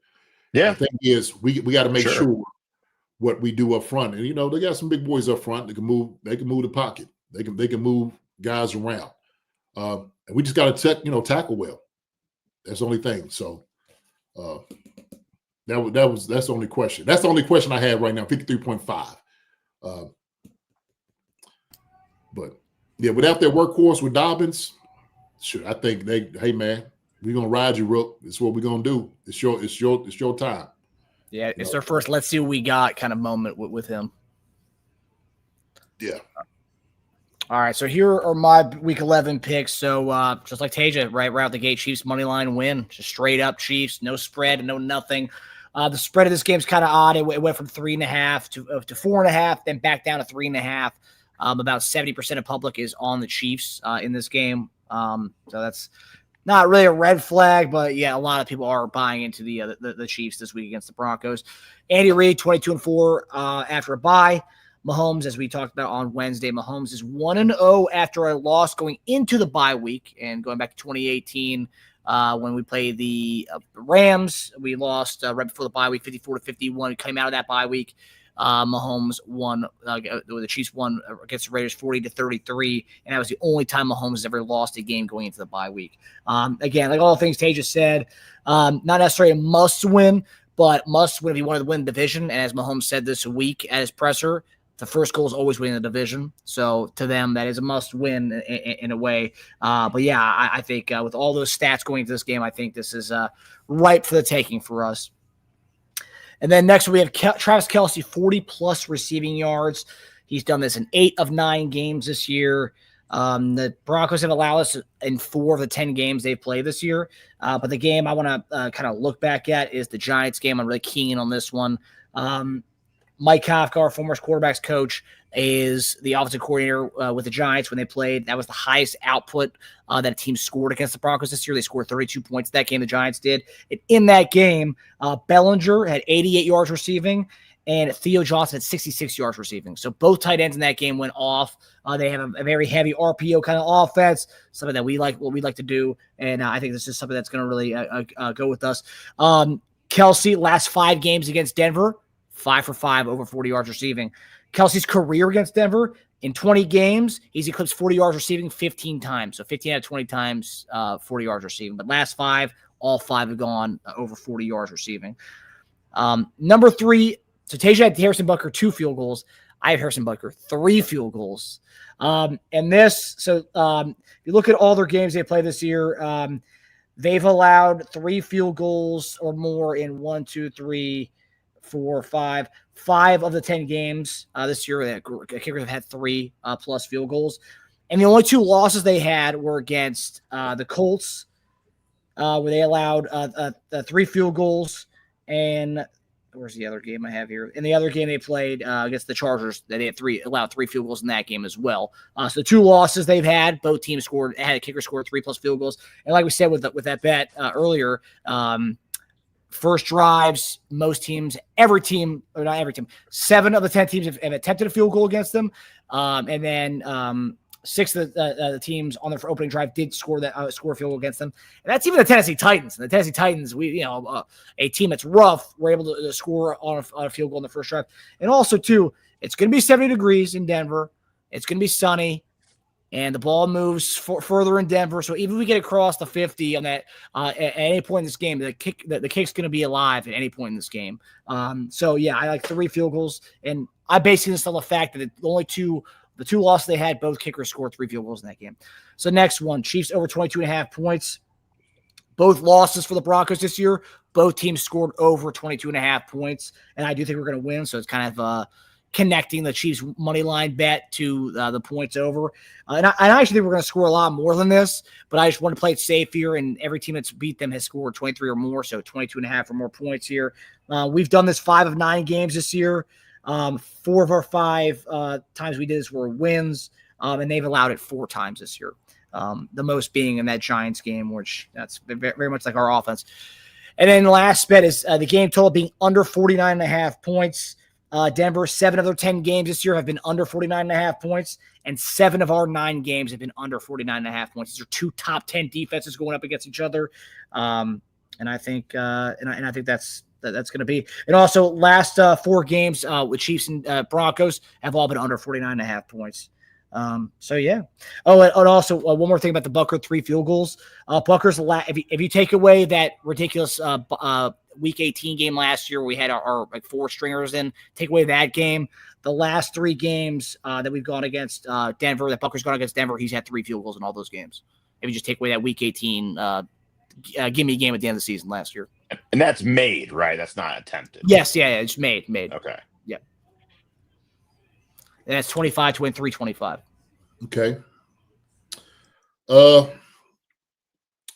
Yeah. The thing is, we got to make sure what we do up front. And, they got some big boys up front. They can move the pocket. They can move guys around. And we just got to tackle well. That's the only thing. So that's the only question. That's the only question I have right now, 53.5. But yeah, without their workhorse with Dobbins, sure, I think hey man, we're gonna ride you, Rook. It's what we're gonna do. It's your time. Yeah, it's their first let's see what we got kind of moment with him. Yeah. All right, so here are my Week 11 picks. So just like Teja, right out the gate, Chiefs money line win, just straight up Chiefs, no spread, no nothing. The spread of this game is kind of odd. It went from 3.5 to 4.5, then back down to 3.5. About 70% of public is on the Chiefs in this game. So that's not really a red flag, but yeah, a lot of people are buying into the Chiefs this week against the Broncos. Andy Reid, 22-4 after a bye. Mahomes, as we talked about on Wednesday, Mahomes is 1-0 after a loss going into the bye week, and going back to 2018 when we played the Rams, we lost right before the bye week, 54-51. We came out of that bye week. Mahomes won. The Chiefs won against the Raiders 40-33, and that was the only time Mahomes has ever lost a game going into the bye week. Again, like all the things Teja said, not necessarily a must win, but must win if you wanted to win the division. And as Mahomes said this week at his presser, the first goal is always winning the division. So to them, that is a must win in a way. But yeah, I think with all those stats going into this game, I think this is ripe for the taking for us. And then next we have Travis Kelce, 40-plus receiving yards. He's done this in 8 of 9 games this year. The Broncos have allowed us in 4 of the 10 games they've played this year. But the game I want to kind of look back at is the Giants game. I'm really keen on this one. Mike Kafka, our former quarterbacks coach, is the offensive coordinator with the Giants when they played. That was the highest output that a team scored against the Broncos this year. They scored 32 points that game, the Giants did. And in that game, Bellinger had 88 yards receiving, and Theo Johnson had 66 yards receiving. So both tight ends in that game went off. They have a very heavy RPO kind of offense, something that we like, what we like to do. And I think this is something that's going to really go with us. Kelce, last 5 games against Denver, 5 for 5, over 40 yards receiving. Kelce's career against Denver, in 20 games, he's eclipsed 40 yards receiving 15 times. So 15 out of 20 times, 40 yards receiving. But last 5, all 5 have gone over 40 yards receiving. Number 3, so Teja had Harrison Butker 2 field goals. I have Harrison Butker 3 field goals. And this, so if you look at all their games they played this year, they've allowed 3 field goals or more in 1, 2, 3, 4, 5 of the 10 games this year. Kickers have had 3 plus field goals. And the only 2 losses they had were against the Colts, where they allowed 3 field goals. And where's the other game I have here? In the other game they played against the Chargers, they had allowed 3 field goals in that game as well. So the 2 losses they've had, both teams had a kicker scored 3 plus field goals. And like we said with that bet earlier, first drives, most teams, every team, or not every team, 7 of the 10 teams have attempted a field goal against them. And then 6 of the teams on their opening drive did score a field goal against them. And that's even the Tennessee Titans. And the Tennessee Titans, a team that's rough, were able to score on a field goal in the first drive. And also, too, it's going to be 70 degrees in Denver. It's going to be sunny. And the ball moves further in Denver. So even if we get across the 50 on that at any point in this game, the kick's going to be alive at any point in this game. So yeah, I like 3 field goals, and I basically this on the fact that the 2 losses they had, both kickers scored 3 field goals in that game. So next one, Chiefs over 22.5 points. both losses for the Broncos this year, both teams scored over 22.5 points, and I do think we're going to win. So it's kind of connecting the Chiefs money line bet to the points over. And I actually think we're going to score a lot more than this, but I just want to play it safe here. And every team that's beat them has scored 23 or more, so 22.5 or more points here. We've done this 5 of 9 games this year. 4 of our 5 times we did this were wins, and they've allowed it 4 times this year. The most being in that Giants game, which that's very much like our offense. And then the last bet is the game total being under 49.5 points. Denver, 7 of their 10 games this year have been under 49.5 points, and 7 of our 9 games have been under 49.5 points. These are 2 top 10 defenses going up against each other. And I think I think that's going to be. And also last 4 games with Chiefs and Broncos have all been under 49.5 points. So yeah. Oh, and also one more thing about the Bucker 3 field goals. Bucker's if you take away that ridiculous Week 18 game last year, where we had our like 4 stringers in. Take away that game. The last 3 games that we've gone against Denver, that Bucker's gone against Denver, he's had 3 field goals in all those games. If you just take away that Week 18 gimme game at the end of the season last year. And that's made, right? That's not attempted. Yes, yeah, it's made. Okay. Yeah. And that's 25 to win 325. Okay.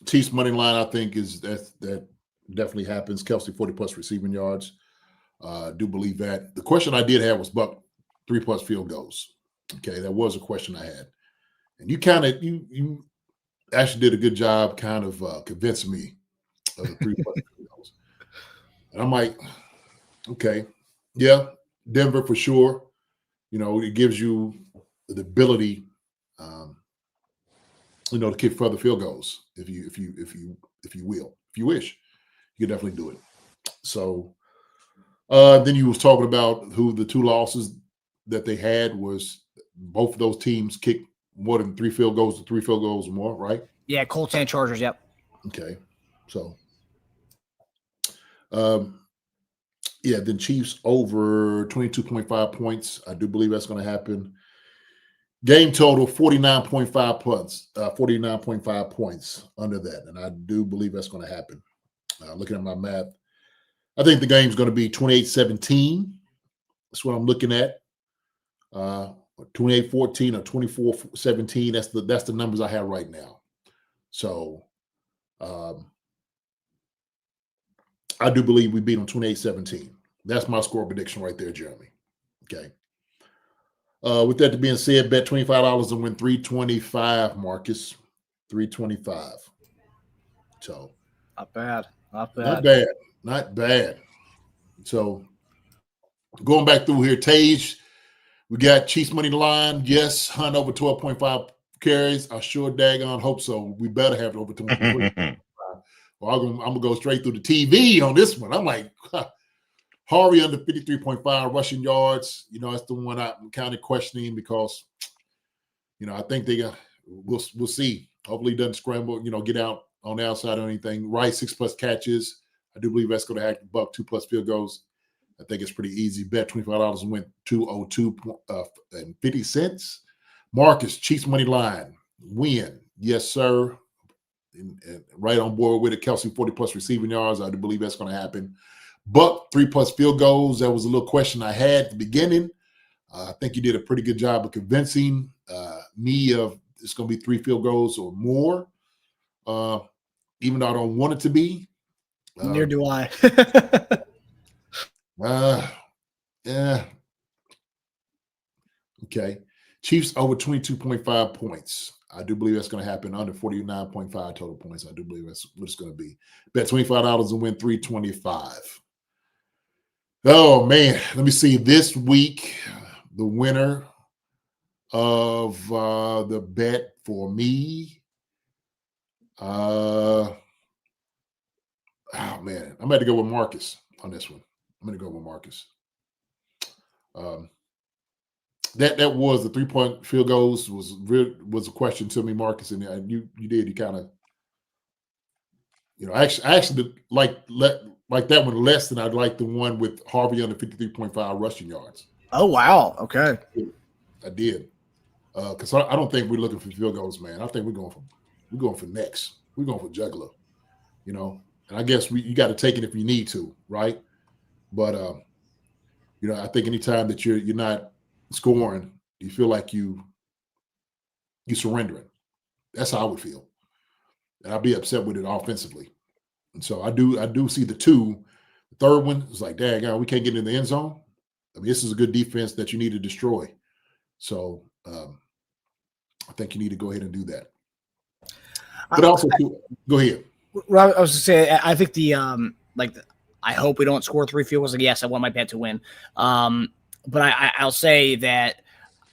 Chiefs money line, I think, is that definitely happens. Kelsey 40+ receiving yards. I do believe that. The question I did have was Buck 3+ field goals. Okay, that was a question I had, and you actually did a good job, kind of convincing me of the 3+ field goals. And I'm like, okay, yeah, Denver for sure. You know, it gives you the ability, to kick further field goals if you wish. You can definitely do it. So then you was talking about who the 2 losses that they had was both of those teams kicked more than 3 field goals to 3 field goals or more, right? Yeah, Colts and Chargers, yep. Okay. So then Chiefs over 22.5 points. I do believe that's going to happen. Game total 49.5 points, 49.5 points under that. And I do believe that's going to happen. Looking at my math, I think the game's going to be 28-17. That's what I'm looking at. 28-14 or 24-17. That's the numbers I have right now. So I do believe we beat them 28-17. That's my score prediction right there, Jeremy. Okay. With that being said, bet $25 and win 325, Marcus. 325. So Not bad. Not bad. So going back through here, Teja, we got Chiefs money line. Yes, Hunt over 12.5 carries. I sure daggone hope so. We better have it over 12.5. Well, I'm gonna go straight through the TV on this one. I'm like, Harvey under 53.5 rushing yards. That's the one I'm kind of questioning because, I think we'll see. Hopefully he doesn't scramble, get out on the outside or anything. Rice 6+ catches. I do believe that's going to have Buck 2+ field goals. I think it's pretty easy. Bet $25 and win 202 and 50 cents. Marcus, Chiefs money line. Win. Yes, sir. And right on board with it. Kelsey 40+ receiving yards. I do believe that's going to happen. Buck 3+ field goals. That was a little question I had at the beginning. I think you did a pretty good job of convincing me of it's going to be 3 field goals or more. Even though I don't want it to be. Neither do I. Yeah. Okay. Chiefs over 22.5 points. I do believe that's going to happen. Under 49.5 total points. I do believe that's what it's going to be. Bet $25 and win 325. Oh, man. Let me see. This week, the winner of the bet for me. Oh, man. I'm going to go with Marcus on this one. I'm going to go with Marcus. That was the 3-point field goals was a question to me, Marcus, and you kind of, I actually like that one less than I'd like the one with Harvey under 53.5 rushing yards. Oh wow, okay. I did, because I don't think we're looking for field goals, man. I think we're going for next. We're going for juggler. you know. And I guess you got to take it if you need to, right? But you know, I think anytime that you're not scoring, you feel like you surrendering. That's how I would feel, and I'd be upset with it offensively. And so I do see the two. The third one is like, dang, we can't get in the end zone. I mean, this is a good defense that you need to destroy. So I think you need to go ahead and do that. But also, go ahead. I was to say, I think I hope we don't score 3 field goals. Like, yes, I want my bet to win. But I'll say that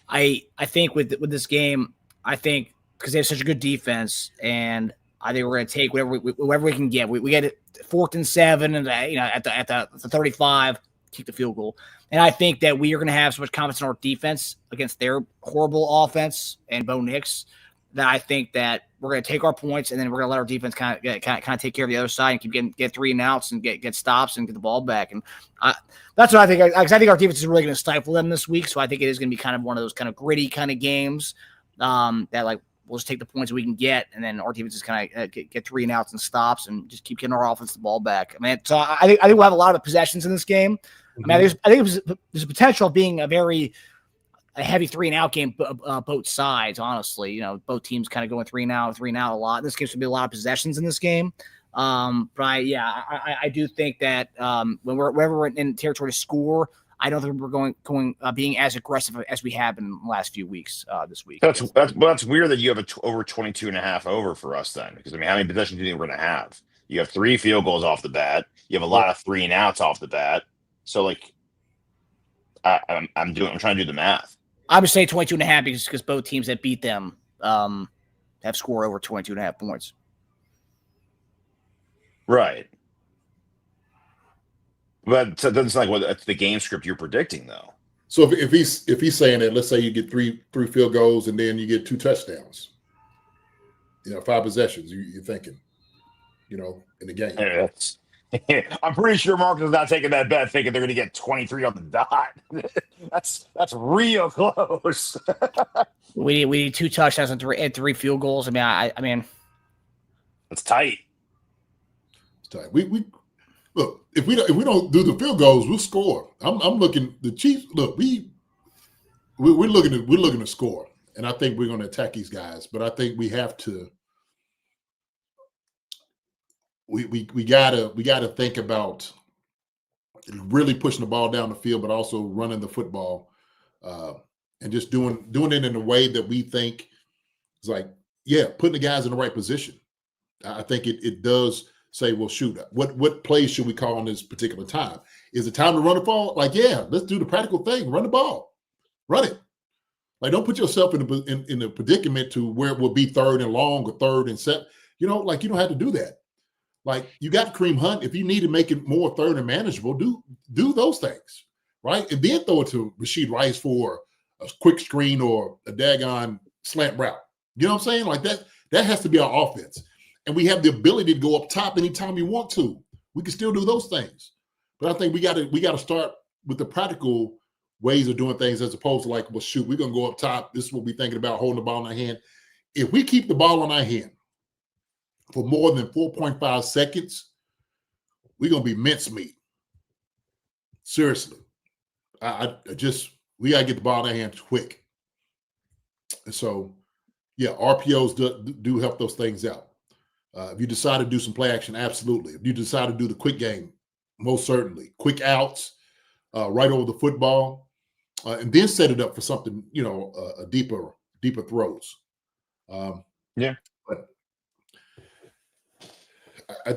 I think with this game, I think because they have such a good defense, and I think we're going to take whatever we can get. We get it 4th and 7, and at the 35, kick the field goal. And I think that we are going to have so much confidence in our defense against their horrible offense and Bo Nix that I think that we're going to take our points, and then we're going to let our defense kind of take care of the other side and keep get 3 and outs and get stops and get the ball back. And that's what I think. I think our defense is really going to stifle them this week. So I think it is going to be kind of one of those kind of gritty kind of games that like we'll just take the points we can get, and then our defense is kind of get 3 and outs and stops and just keep getting our offense the ball back. I mean, so I think we'll have a lot of possessions in this game. Mm-hmm. I mean, I think there's a potential of being a heavy 3 and out game, both sides, honestly. You know, both teams kind of going 3 and out a lot. This game should be a lot of possessions in this game. But I do think that whenever we're in territory to score, I don't think we're being as aggressive as we have in the last few weeks this week. That's weird that you have over 22.5 over for us then, because I mean, how many possessions do you think we're going to have? You have 3 field goals off the bat. You have a lot of 3 and outs off the bat. So like, I'm trying to do the math. I would say 22.5 because both teams that beat them have scored over 22.5 points. Right. But so that's like that's the game script you're predicting, though. So if he's saying that, let's say you get three field goals and then you get 2 touchdowns, 5 possessions, you're thinking, in the game. I'm pretty sure Marcus is not taking that bet, thinking they're going to get 23 on the dot. That's real close. we need 2 touchdowns and 3 field goals. I mean, it's tight. It's tight. We look, if we don't do the field goals, we'll score. I'm looking the Chiefs. Look, we're looking to score, and I think we're going to attack these guys. But I think we have to. We gotta think about really pushing the ball down the field, but also running the football, and just doing it in a way that we think is like, putting the guys in the right position. I think it does say, well, shoot, what plays should we call on this particular time? Is it time to run the ball? Like, let's do the practical thing, run the ball, run it. Like, don't put yourself in a predicament to where it will be 3rd and long or 3rd and 7. You don't have to do that. Like, you got Kareem Hunt. If you need to make it more 3rd and manageable, do those things, right? And then throw it to Rashid Rice for a quick screen or a daggone slant route. You know what I'm saying? Like that has to be our offense. And we have the ability to go up top anytime we want to. We can still do those things. But I think we got to start with the practical ways of doing things as opposed to like, well, shoot, we're going to go up top. This is what we're thinking about, holding the ball in our hand. If we keep the ball in our hand for more than 4.5 seconds, we're going to be mincemeat. Seriously. We got to get the ball in our hands quick. And so, RPOs do help those things out. If you decide to do some play action, absolutely. If you decide to do the quick game, most certainly. Quick outs, right over the football, and then set it up for something, a deeper throws. But I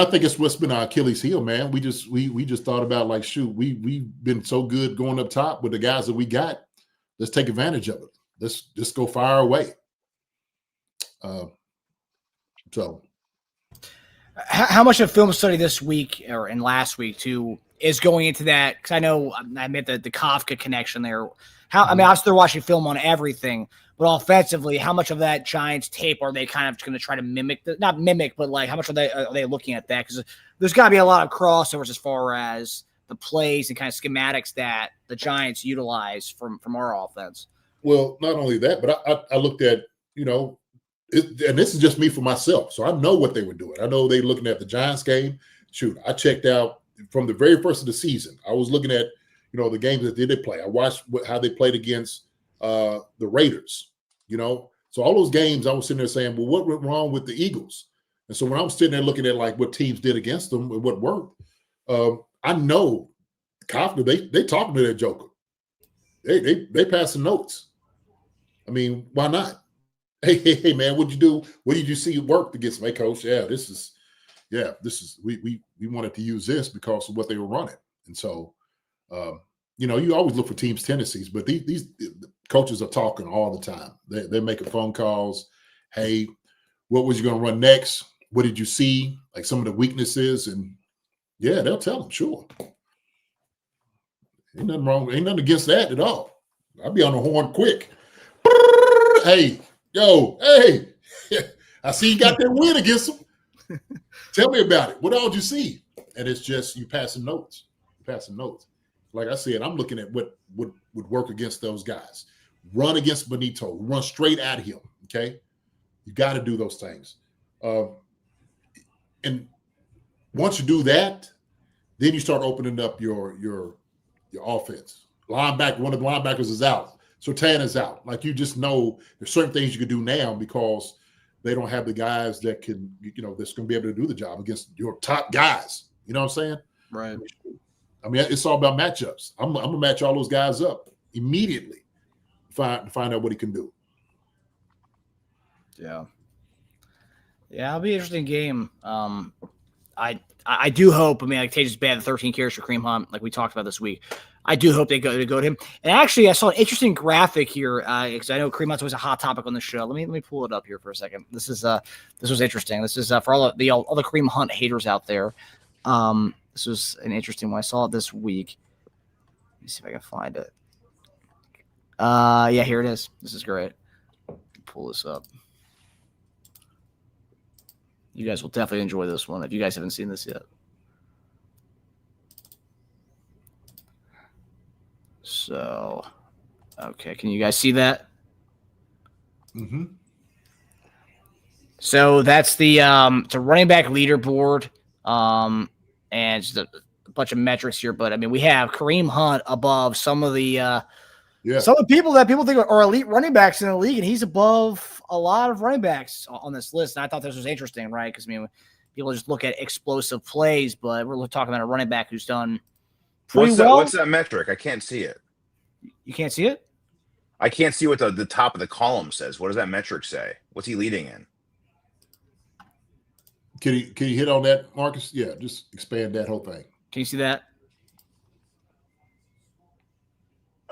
think it's what's been our Achilles heel, man. We just thought about like, shoot, we've been so good going up top with the guys that we got. Let's take advantage of it. Let's just go fire away. So, how much of film study this week and last week too is going into that? Because I know I meant the Kafka connection there. Obviously they're watching film on everything, but offensively, how much of that Giants tape are they kind of going to try to mimic? Not mimic, but like how much are they looking at that? Because there's got to be a lot of crossovers as far as the plays and kind of schematics that the Giants utilize from our offense. Well, not only that, but I looked at and this is just me for myself. So I know what they were doing. I know they were looking at the Giants game. Shoot, I checked out from the very first of the season. I was looking at, the games that they did play. I watched how they played against the Raiders, So all those games, I was sitting there saying, well, what went wrong with the Eagles? And so when I was sitting there looking at like what teams did against them and what worked, I know confident they talking to their joker. They passing notes. I mean, why not? Hey, man, what'd you do? What did you see work against me, coach? This is we wanted to use this because of what they were running. And so you always look for teams' tendencies, but these coaches are talking all the time. They're making phone calls. Hey, what was you going to run next? What did you see? Like some of the weaknesses, and they'll tell them. Sure, ain't nothing wrong. Ain't nothing against that at all. I'll be on the horn quick. Hey, I see you got that win against them. Tell me about it. What all did you see? And it's just you passing notes. Like I said, I'm looking at what would work against those guys. Run against Benito. Run straight at him. Okay, you got to do those things. And once you do that, then you start opening up your offense. Linebacker, one of the linebackers is out. Surtain is out. Like you just know there's certain things you can do now because they don't have the guys that can, that's going to be able to do the job against your top guys. You know what I'm saying? Right. I mean, it's all about matchups. I'm going to match all those guys up immediately to find out what he can do. Yeah. Yeah, it'll be an interesting game. I do hope, like Teja's bad, the 13 carries for Kareem Hunt, like we talked about this week. I do hope they go to him. And actually, I saw an interesting graphic here because I know Kareem Hunt's always a hot topic on the show. Let me pull it up here for a second. This was interesting. This is for all the Kareem Hunt haters out there. This was an interesting one. I saw it this week. Let me see if I can find it. Yeah, here it is. This is great. Pull this up. You guys will definitely enjoy this one if you guys haven't seen this yet. So, okay, can you guys see that? Mm-hmm. So that's the it's a running back leaderboard, and just a bunch of metrics here. But I mean, we have Kareem Hunt above some of the some of the people that people think are elite running backs in the league, and he's above a lot of running backs on this list. And I thought this was interesting, right? Because I mean, people just look at explosive plays, but we're talking about a running back who's done pretty well. What's that metric? I can't see it. You can't see it? I can't see what the top of the column says. What does that metric say? What's he leading in? Can you hit on that, Marcus? Yeah, just expand that whole thing. Can you see that?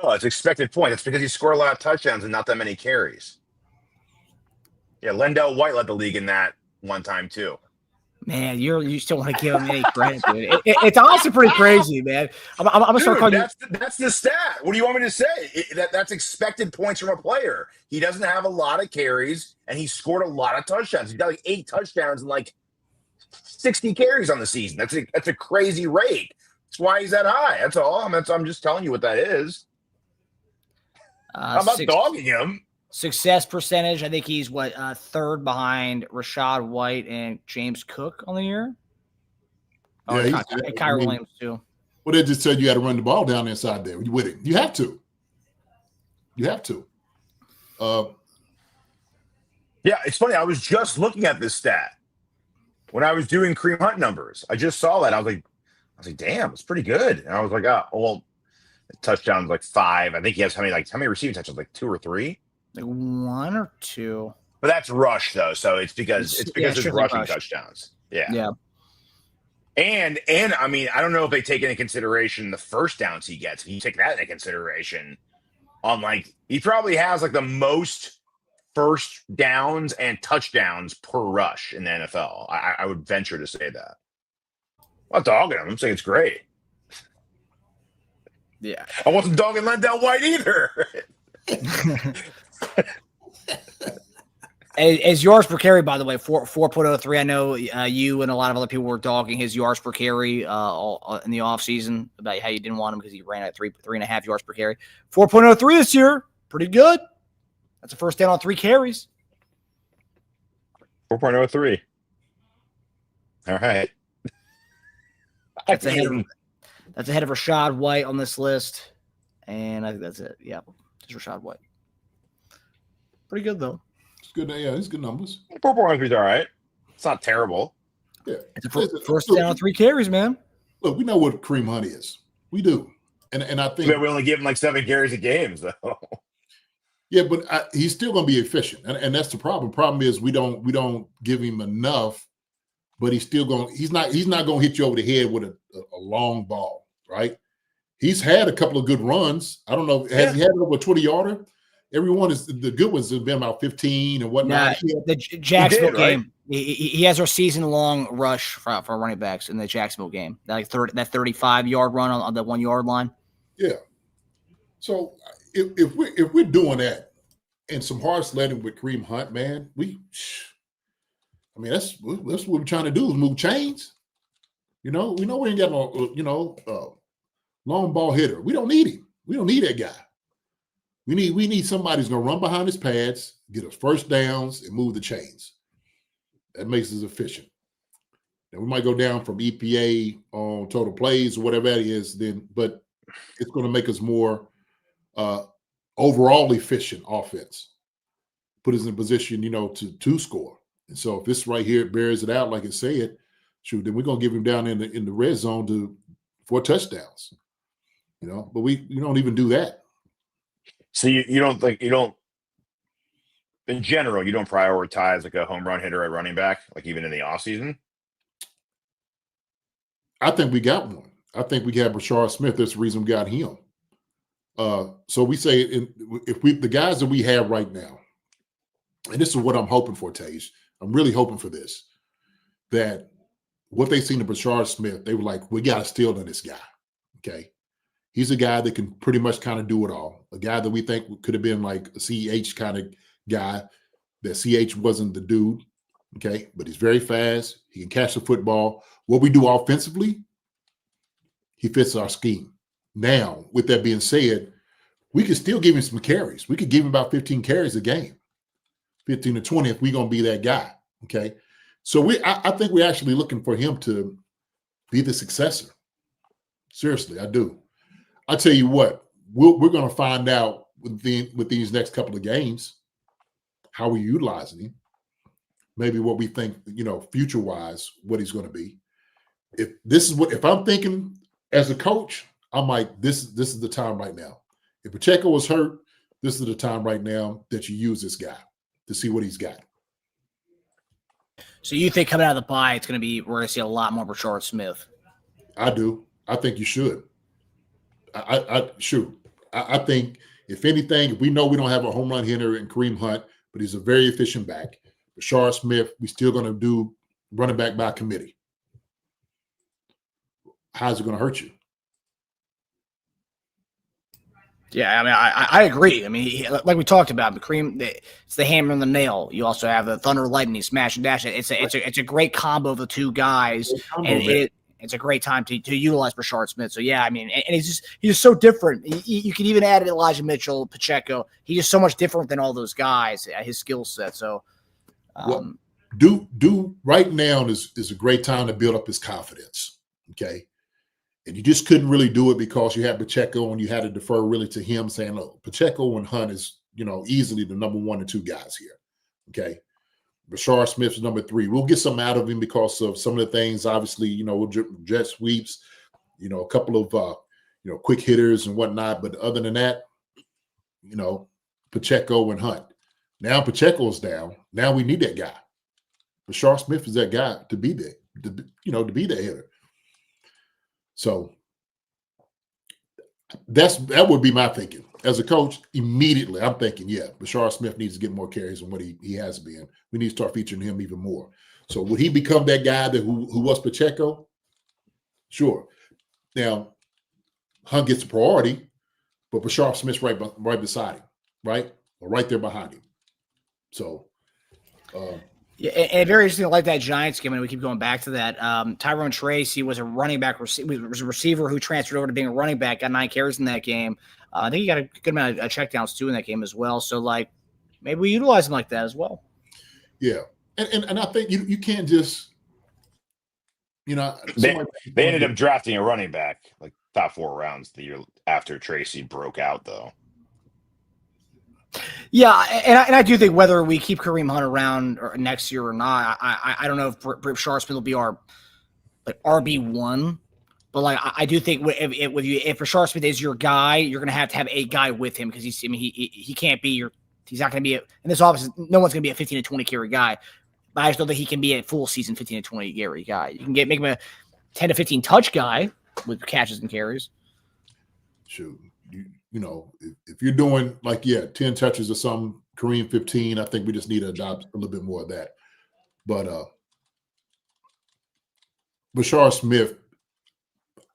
Oh, it's expected point. That's because he scored a lot of touchdowns and not that many carries. Yeah, Lendell White led the league in that one time too. Man, you still want to give him any credit, dude. It's honestly pretty crazy, man. I'm gonna start calling that's the stat. What do you want me to say? That's expected points from a player. He doesn't have a lot of carries, and he scored a lot of touchdowns. He's got like 8 touchdowns and like 60 carries on the season. That's a crazy rate. That's why he's that high. That's all. I'm just telling you what that is. I'm not dogging him. Success percentage, I think he's third behind Rashad White and James Cook on the year. Oh, yeah, and Kyrie Williams too. Well, they just said you had to run the ball down inside there with it. You have to. Yeah, it's funny. I was just looking at this stat when I was doing Kareem Hunt numbers. I just saw that. I was like, damn, it's pretty good. And I was like, touchdowns like 5. I think he has how many receiving touchdowns? Like 2 or 3. Like 1 or 2. But that's rush though, so it's because it's rushing touchdowns. Yeah. Yeah. And I mean, I don't know if they take into consideration the first downs he gets. If you take that into consideration, he probably has like the most first downs and touchdowns per rush in the NFL. I would venture to say that. I'm not dogging him. I'm saying it's great. Yeah. I wasn't dogging Lendell White either. As yards per carry, by the way, 4.03. I know you and a lot of other people were dogging his yards per carry in the offseason about how you didn't want him because he ran at 3.5 yards per carry. 4.03 this year. Pretty good. That's a first down on 3 carries. 4.03. All right. That's ahead of Rashad White on this list. And I think that's it. Yeah, just Rashad White. Pretty good, though. It's good. Yeah, it's good numbers. 4.13 is all right. It's not terrible. Yeah. It's a first down on 3 carries, man. Look, we know what Kareem Hunt is. We do. And I think we only give him like 7 carries a game, though. Yeah, but he's still going to be efficient, and that's the problem. Problem is we don't give him enough, but he's still going. He's not going to hit you over the head with a long ball, right? He's had a couple of good runs. I don't know. Has he had over a 20-yarder? Everyone is the good ones have been about 15 and whatnot. The Jacksonville game. Right? He has our season-long rush for running backs in the Jacksonville game. That 35-yard run on the 1-yard line. Yeah. So if we're doing that and some hard sledding with Kareem Hunt, man, that's what we're trying to do is move chains. We know we ain't got no long ball hitter. We don't need him. We don't need that guy. We need somebody who's gonna run behind his pads, get us first downs, and move the chains. That makes us efficient. Now we might go down from EPA on total plays or whatever that is, but it's going to make us more overall efficient offense. Put us in a position, to score. And so if this right here bears it out like it said, shoot, then we're going to give him down in the red zone for touchdowns. But we don't even do that. So in general, you don't prioritize like a home run hitter at running back, like even in the offseason? I think we got one. I think we got Rashard Smith. That's the reason we got him. So we say if the guys that we have right now, and this is what I'm hoping for, Teja. I'm really hoping for this, that what they seen in Rashard Smith, they were like, we got to steal in this guy. Okay. He's a guy that can pretty much kind of do it all. A guy that we think could have been like a CH kind of guy, that CH wasn't the dude. Okay. But he's very fast. He can catch the football. What we do offensively, he fits our scheme. Now, with that being said, we could still give him some carries. We could give him about 15 carries a game, 15 to 20 if we're going to be that guy. Okay. So I think we're actually looking for him to be the successor. Seriously, I do. I tell you what, we're going to find out with these next couple of games how we're utilizing him. Maybe what we think, future-wise, what he's going to be. If I'm thinking as a coach, I'm like, this is the time right now. If Pacheco was hurt, this is the time right now that you use this guy to see what he's got. So you think coming out of the bye, we're going to see a lot more Rashard Smith? I do. I think you should. I think if anything, if we know we don't have a home run hitter in Kareem Hunt, but he's a very efficient back. Rashard Smith, we're still going to do running back by committee. How's it going to hurt you? Yeah, I agree. Like we talked about, Kareem, it's the hammer and the nail. You also have the thunder, lightning, smash and dash. It's a great combo of the two guys, and it's a great time to utilize Rashard Smith. So yeah, and he's just so different. You can even add Elijah Mitchell, Pacheco. He's just so much different than all those guys. His skill set. So, do right now is a great time to build up his confidence. Okay. And you just couldn't really do it because you had Pacheco and you had to defer really to him saying, look, Pacheco and Hunt is, easily the number 1 and 2 guys here. Okay. Rashard Smith's number 3. We'll get some out of him because of some of the things, obviously, jet sweeps, a couple of, quick hitters and whatnot. But other than that, Pacheco and Hunt. Now Pacheco's down. Now we need that guy. Rashard Smith is that guy to be there, to be the hitter. So that would be my thinking. As a coach, immediately I'm thinking, yeah, Rashard Smith needs to get more carries than what he has been. We need to start featuring him even more. So would he become that guy who was Pacheco? Sure. Now, Hunt gets a priority, but Rashard Smith's right beside him, right? Or right there behind him. So yeah, and very interesting, like that Giants game, and we keep going back to that. Tyrone Tracy was a running back, was a receiver who transferred over to being a running back, got 9 carries in that game. I think he got a good amount of checkdowns too in that game as well. So, maybe we utilize him like that as well. Yeah, And I think you can't just, They ended up drafting a running back like top 4 rounds the year after Tracy broke out, though. Yeah, and I do think whether we keep Kareem Hunt around or next year or not, I don't know if Rashard Smith will be our RB1, but like I do think if Rashard Smith is your guy, you're gonna have a guy with him because he can't be he's not gonna be in this office. No one's gonna be a 15 to 20 carry guy, but I just don't think he can be a full season 15 to 20 carry guy. You can make him a 10 to 15 touch guy with catches and carries. Shoot. If you're doing 10 touches or something, Kareem 15, I think we just need to adopt a little bit more of that. But Rashard Smith,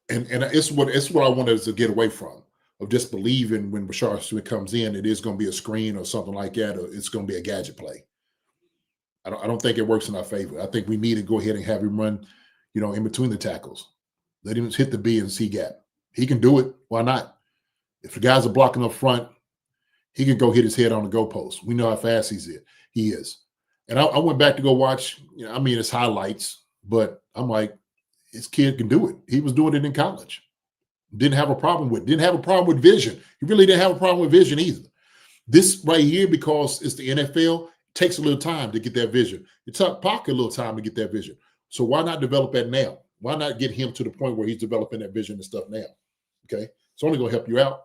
and it's what I wanted us to get away from, of just believing when Rashard Smith comes in, it is going to be a screen or something like that, or it's going to be a gadget play. I don't think it works in our favor. I think we need to go ahead and have him run, in between the tackles. Let him hit the B and C gap. He can do it. Why not? If the guys are blocking up front, he can go hit his head on the goalpost. We know how fast he is. And I went back to go watch, it's highlights, but I'm like, this kid can do it. He was doing it in college. Didn't have a problem with vision. He really didn't have a problem with vision either. This right here, because it's the NFL, takes a little time to get that vision. It took Parker a little time to get that vision. So why not develop that now? Why not get him to the point where he's developing that vision and stuff now? Okay. It's only going to help you out.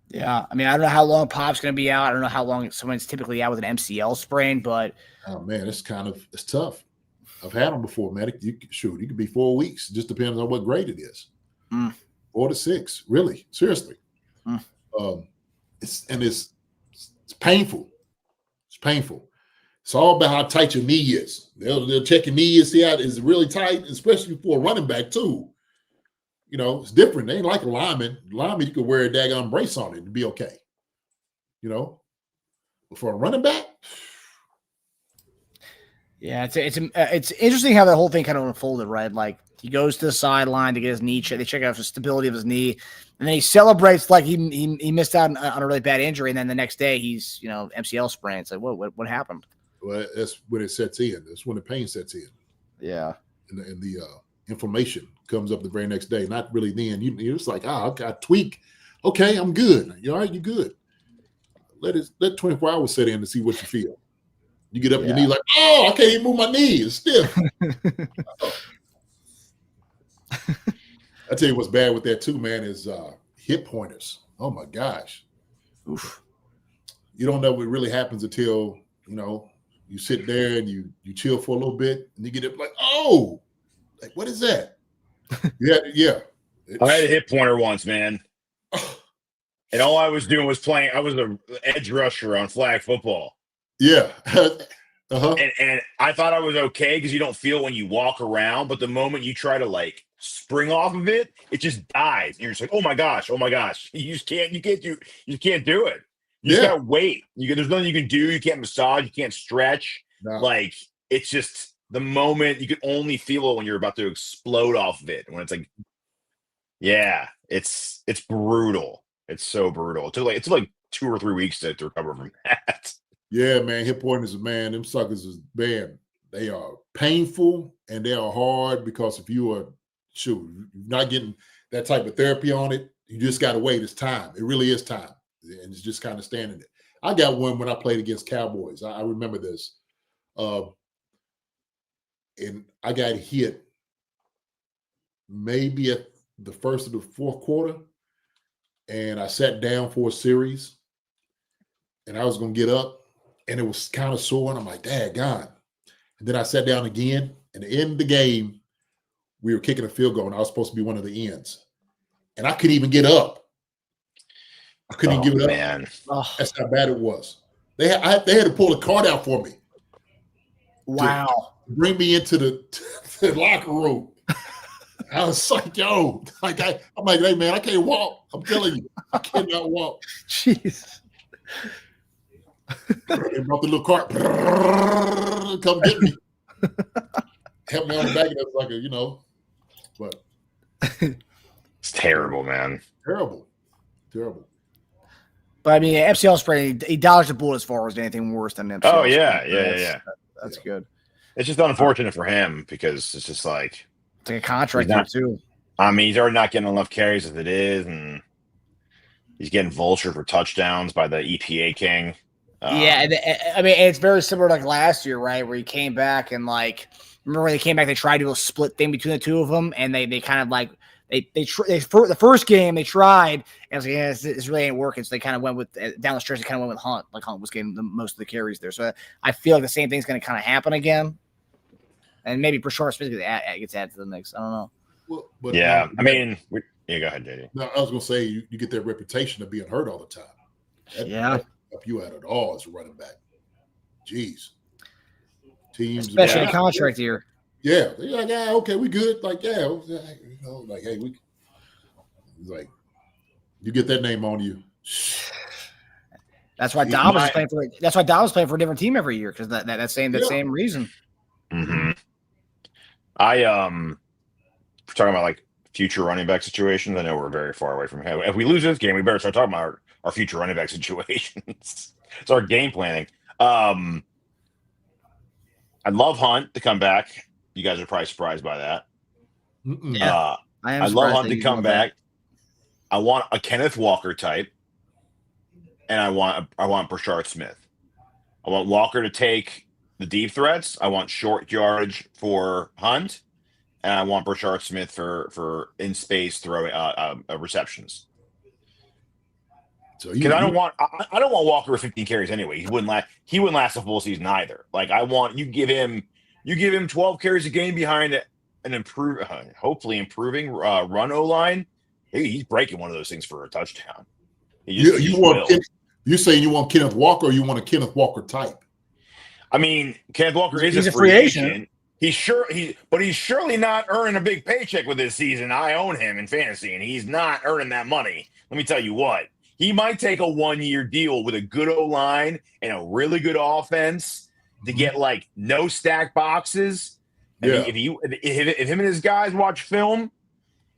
Yeah, I don't know how long Pop's going to be out. I don't know how long someone's typically out with an MCL sprain, but oh man, it's tough. I've had them before, man. It could be 4 weeks. It just depends on what grade it is. 4 to 6, really, seriously. It's painful. It's painful. It's all about how tight your knee is. They'll check your knee and see how it's really tight, especially for a running back too. It's different. They ain't like a lineman. Lineman, you could wear a daggone brace on it and be okay. But for a running back, yeah, it's interesting how that whole thing kind of unfolded, right? Like he goes to the sideline to get his knee checked. They check out the stability of his knee, and then he celebrates like he missed out on a really bad injury, and then the next day he's MCL sprain. It's like what happened? Well, that's when it sets in. That's when the pain sets in. Yeah, and the inflammation comes up the very next day. Not really then. You're just like, okay, I tweak. Okay, I'm good. You all right? You good. Let 24 hours set in to see what you feel. You get up your knee like, I can't even move my knee. It's stiff. I tell you what's bad with that too, man, is hip pointers. Oh my gosh. Oof. You don't know what really happens until, you sit there and you chill for a little bit and you get up like, like, what is that? Yeah. I had a hip pointer once, man. And all I was doing was playing. I was an edge rusher on flag football. Yeah. And I thought I was okay because you don't feel when you walk around. But the moment you try to spring off of it, it just dies. And you're just like, oh my gosh. You just can't do it. You just gotta wait. There's nothing you can do. You can't massage. You can't stretch. No. It's just the moment you can only feel it when you're about to explode off of it. When it's like, yeah, it's brutal. It's so brutal. It took like 2 or 3 weeks to recover from that. Yeah, man. Hip pointers, man. Them suckers is man. They are painful and they are hard because if you are you're not getting that type of therapy on it, you just gotta wait. It's time. It really is time. And it's just kind of standing there. I got one when I played against Cowboys. I remember this. And I got hit maybe at the first of the fourth quarter. And I sat down for a series. And I was going to get up. And it was kind of sore. And I'm like, daggone. And then I sat down again. And at the end of the game, we were kicking a field goal. And I was supposed to be one of the ends. And I couldn't even get up. I couldn't even give it up. Man. That's how bad it was. They had to pull a card out for me. Wow. To bring me into the locker room. I was like, yo, I'm like, hey man, I can't walk. I'm telling you, I cannot walk. Jeez. They brought the little cart. Come get me. Help me on the back of that but it's terrible, man. Terrible. But I mean, MCL sprain, he dodged the bullet as far as anything worse than MCL. Oh yeah, sprain. yeah. That's good. It's just unfortunate for him because it's just like it's like a contract not, here too. I mean, he's already not getting enough carries as it is, and he's getting vultured for touchdowns by the EPA king. Yeah, I mean, it's very similar to like last year, right? Where he came back and like, remember when they came back, they tried to do a split thing between the two of them, and they kind of like the first game they tried, and I was like, yeah, this really ain't working. So they kind of went with down the stretch. They kind of went with Hunt. Like Hunt was getting most of the carries there. So I feel like the same thing's going to kind of happen again, and maybe Brashard Smith gets added to the mix. I don't know. Well, but yeah, I mean, go ahead, JD. No, I was going to say you get that reputation of being hurt all the time. That help you out at all as a running back. Jeez. Teams, especially a contract year. Yeah, they're like, yeah, okay, we good. Like, yeah, like, hey, like, you get that name on you. That's why Dom was playing for. That's why Dom was playing for a different team every year because that same reason. Mm-hmm. We're talking about like future running back situations. I know we're very far away from him. If we lose this game, we better start talking about our future running back situations. It's our game planning. I'd love Hunt to come back. You guys are probably surprised by that. Yeah, I'd love Hunt to come back. I want a Kenneth Walker type, and I want Brashard Smith. I want Walker to take the deep threats. I want short yardage for Hunt, and I want Brashard Smith for in space throwing receptions. So because I don't want Walker with 15 carries anyway. He wouldn't last a full season either. Like I want you give him 12 carries a game behind an hopefully improving run O line. He's breaking one of those things for a touchdown. You're saying you want Kenneth Walker, or you want a Kenneth Walker type? I mean, Kenneth Walker is a free agent. He's surely not earning a big paycheck with this season. I own him in fantasy, and he's not earning that money. Let me tell you what. He might take a 1-year deal with a good O-line and a really good offense to get like no stack boxes. Yeah. If him and his guys watch film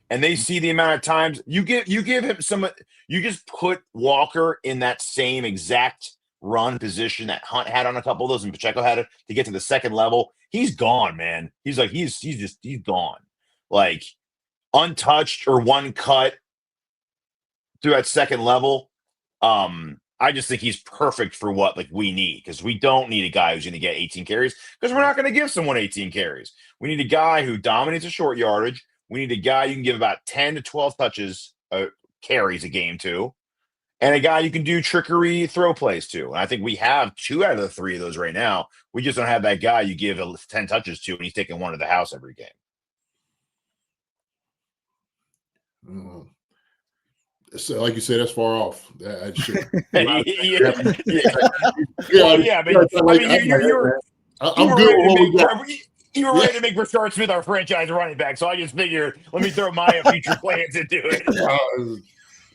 and they see the amount of times you give him you just put Walker in that same exact run position that Hunt had on a couple of those and Pacheco had to get to the second level. He's gone, man. He's gone. Like untouched or one cut through that second level. I just think he's perfect for what we need, because we don't need a guy who's going to get 18 carries, because we're not going to give someone 18 carries. We need a guy who dominates a short yardage. We need a guy you can give about 10 to 12 touches, carries a game to, and a guy you can do trickery throw plays to. And I think we have 2 out of the 3 of those right now. We just don't have that guy you give 10 touches to, and he's taking one to the house every game. Mm-hmm. So, like you said, that's far off. I'm good. You were ready to make Brashard Smith our franchise running back, so I just figured let me throw my future plans into it.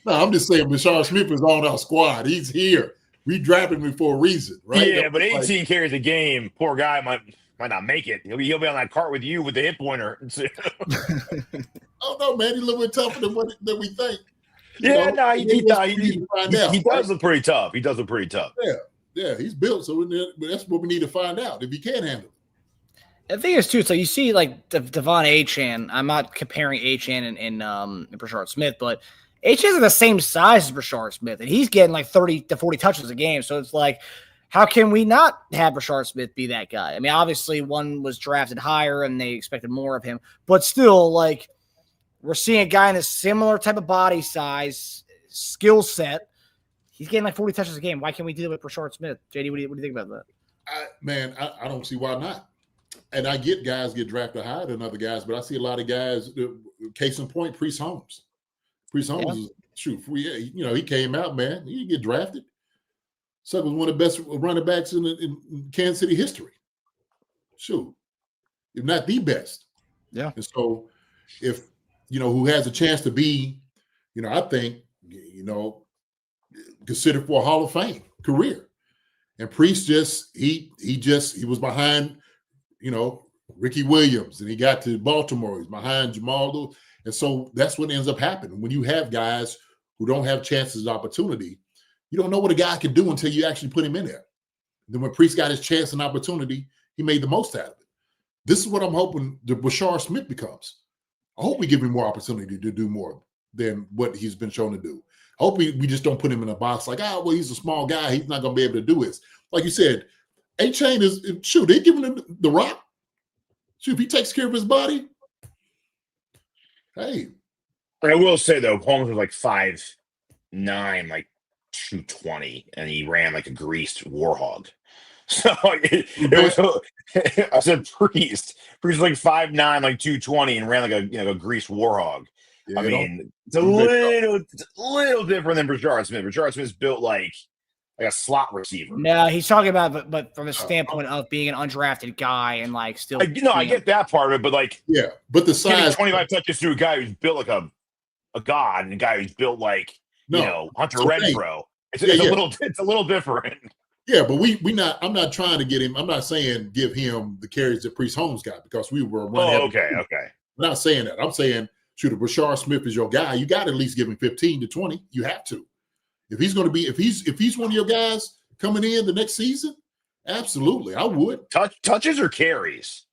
No, I'm just saying Brashard Smith is on our squad. He's here. We drafted him for a reason, right? Yeah, but 18 carries a game, poor guy might not make it. He'll be on that cart with you with the hit pointer. Oh no, man, he's a little bit tougher than we think. He does look pretty tough. He does look pretty tough. Yeah, he's built. So that's what we need to find out if he can handle it. The thing is, too, it's like you see, like Devon Achane. I'm not comparing Achane and Brashard Smith, but Achane's the same size as Brashard Smith, and he's getting like 30 to 40 touches a game. So it's like, how can we not have Brashard Smith be that guy? I mean, obviously, one was drafted higher, and they expected more of him, but still, like, we're seeing a guy in a similar type of body size, skill set. He's getting like 40 touches a game. Why can't we do it with Brashard Smith? JD, what do you think about that? I don't see why not. And I get guys get drafted higher than other guys, but I see a lot of guys. Case in point, Priest Holmes. Priest Holmes he came out, man. He didn't get drafted. Sucker was one of the best running backs in Kansas City history. Shoot, if not the best. Yeah. And so, if who has a chance to be, I think, considered for a Hall of Fame career. And Priest he was behind, Ricky Williams, and he got to Baltimore. He's behind Jamal. And so that's what ends up happening when you have guys who don't have chances of opportunity. You don't know what a guy can do until you actually put him in there. Then when Priest got his chance and opportunity, he made the most out of it. This is what I'm hoping the Brashard Smith becomes. I hope we give him more opportunity to do more than what he's been shown to do. I hope we just don't put him in a box like, well, he's a small guy. He's not going to be able to do this. Like you said, A-Chain is, shoot, they're giving him the rock. Shoot, if he takes care of his body, hey. I will say, though, Holmes was like 5'9", like 220, and he ran like a greased warhog. So it was, I said Priest. Priest was like 5'9", like 220, and ran like a greased warhog. Yeah, I mean, it's a little different than Brashard Smith. Brashard Smith's built like a slot receiver. No, he's talking about, but from the standpoint of being an undrafted guy and like still. I get that part of it, but like, yeah, but the size, 25 touches through a guy who's built like a god, and a guy who's built like Hunter Renfro. It's a little different. Yeah, but I'm not trying to get him. I'm not saying give him the carries that Priest Holmes got because we were running. Okay. I'm not saying that. I'm saying, shoot, if Brashard Smith is your guy, you got to at least give him 15 to 20. You have to. If he's going to be, if he's one of your guys coming in the next season, absolutely, I would. Touches or carries?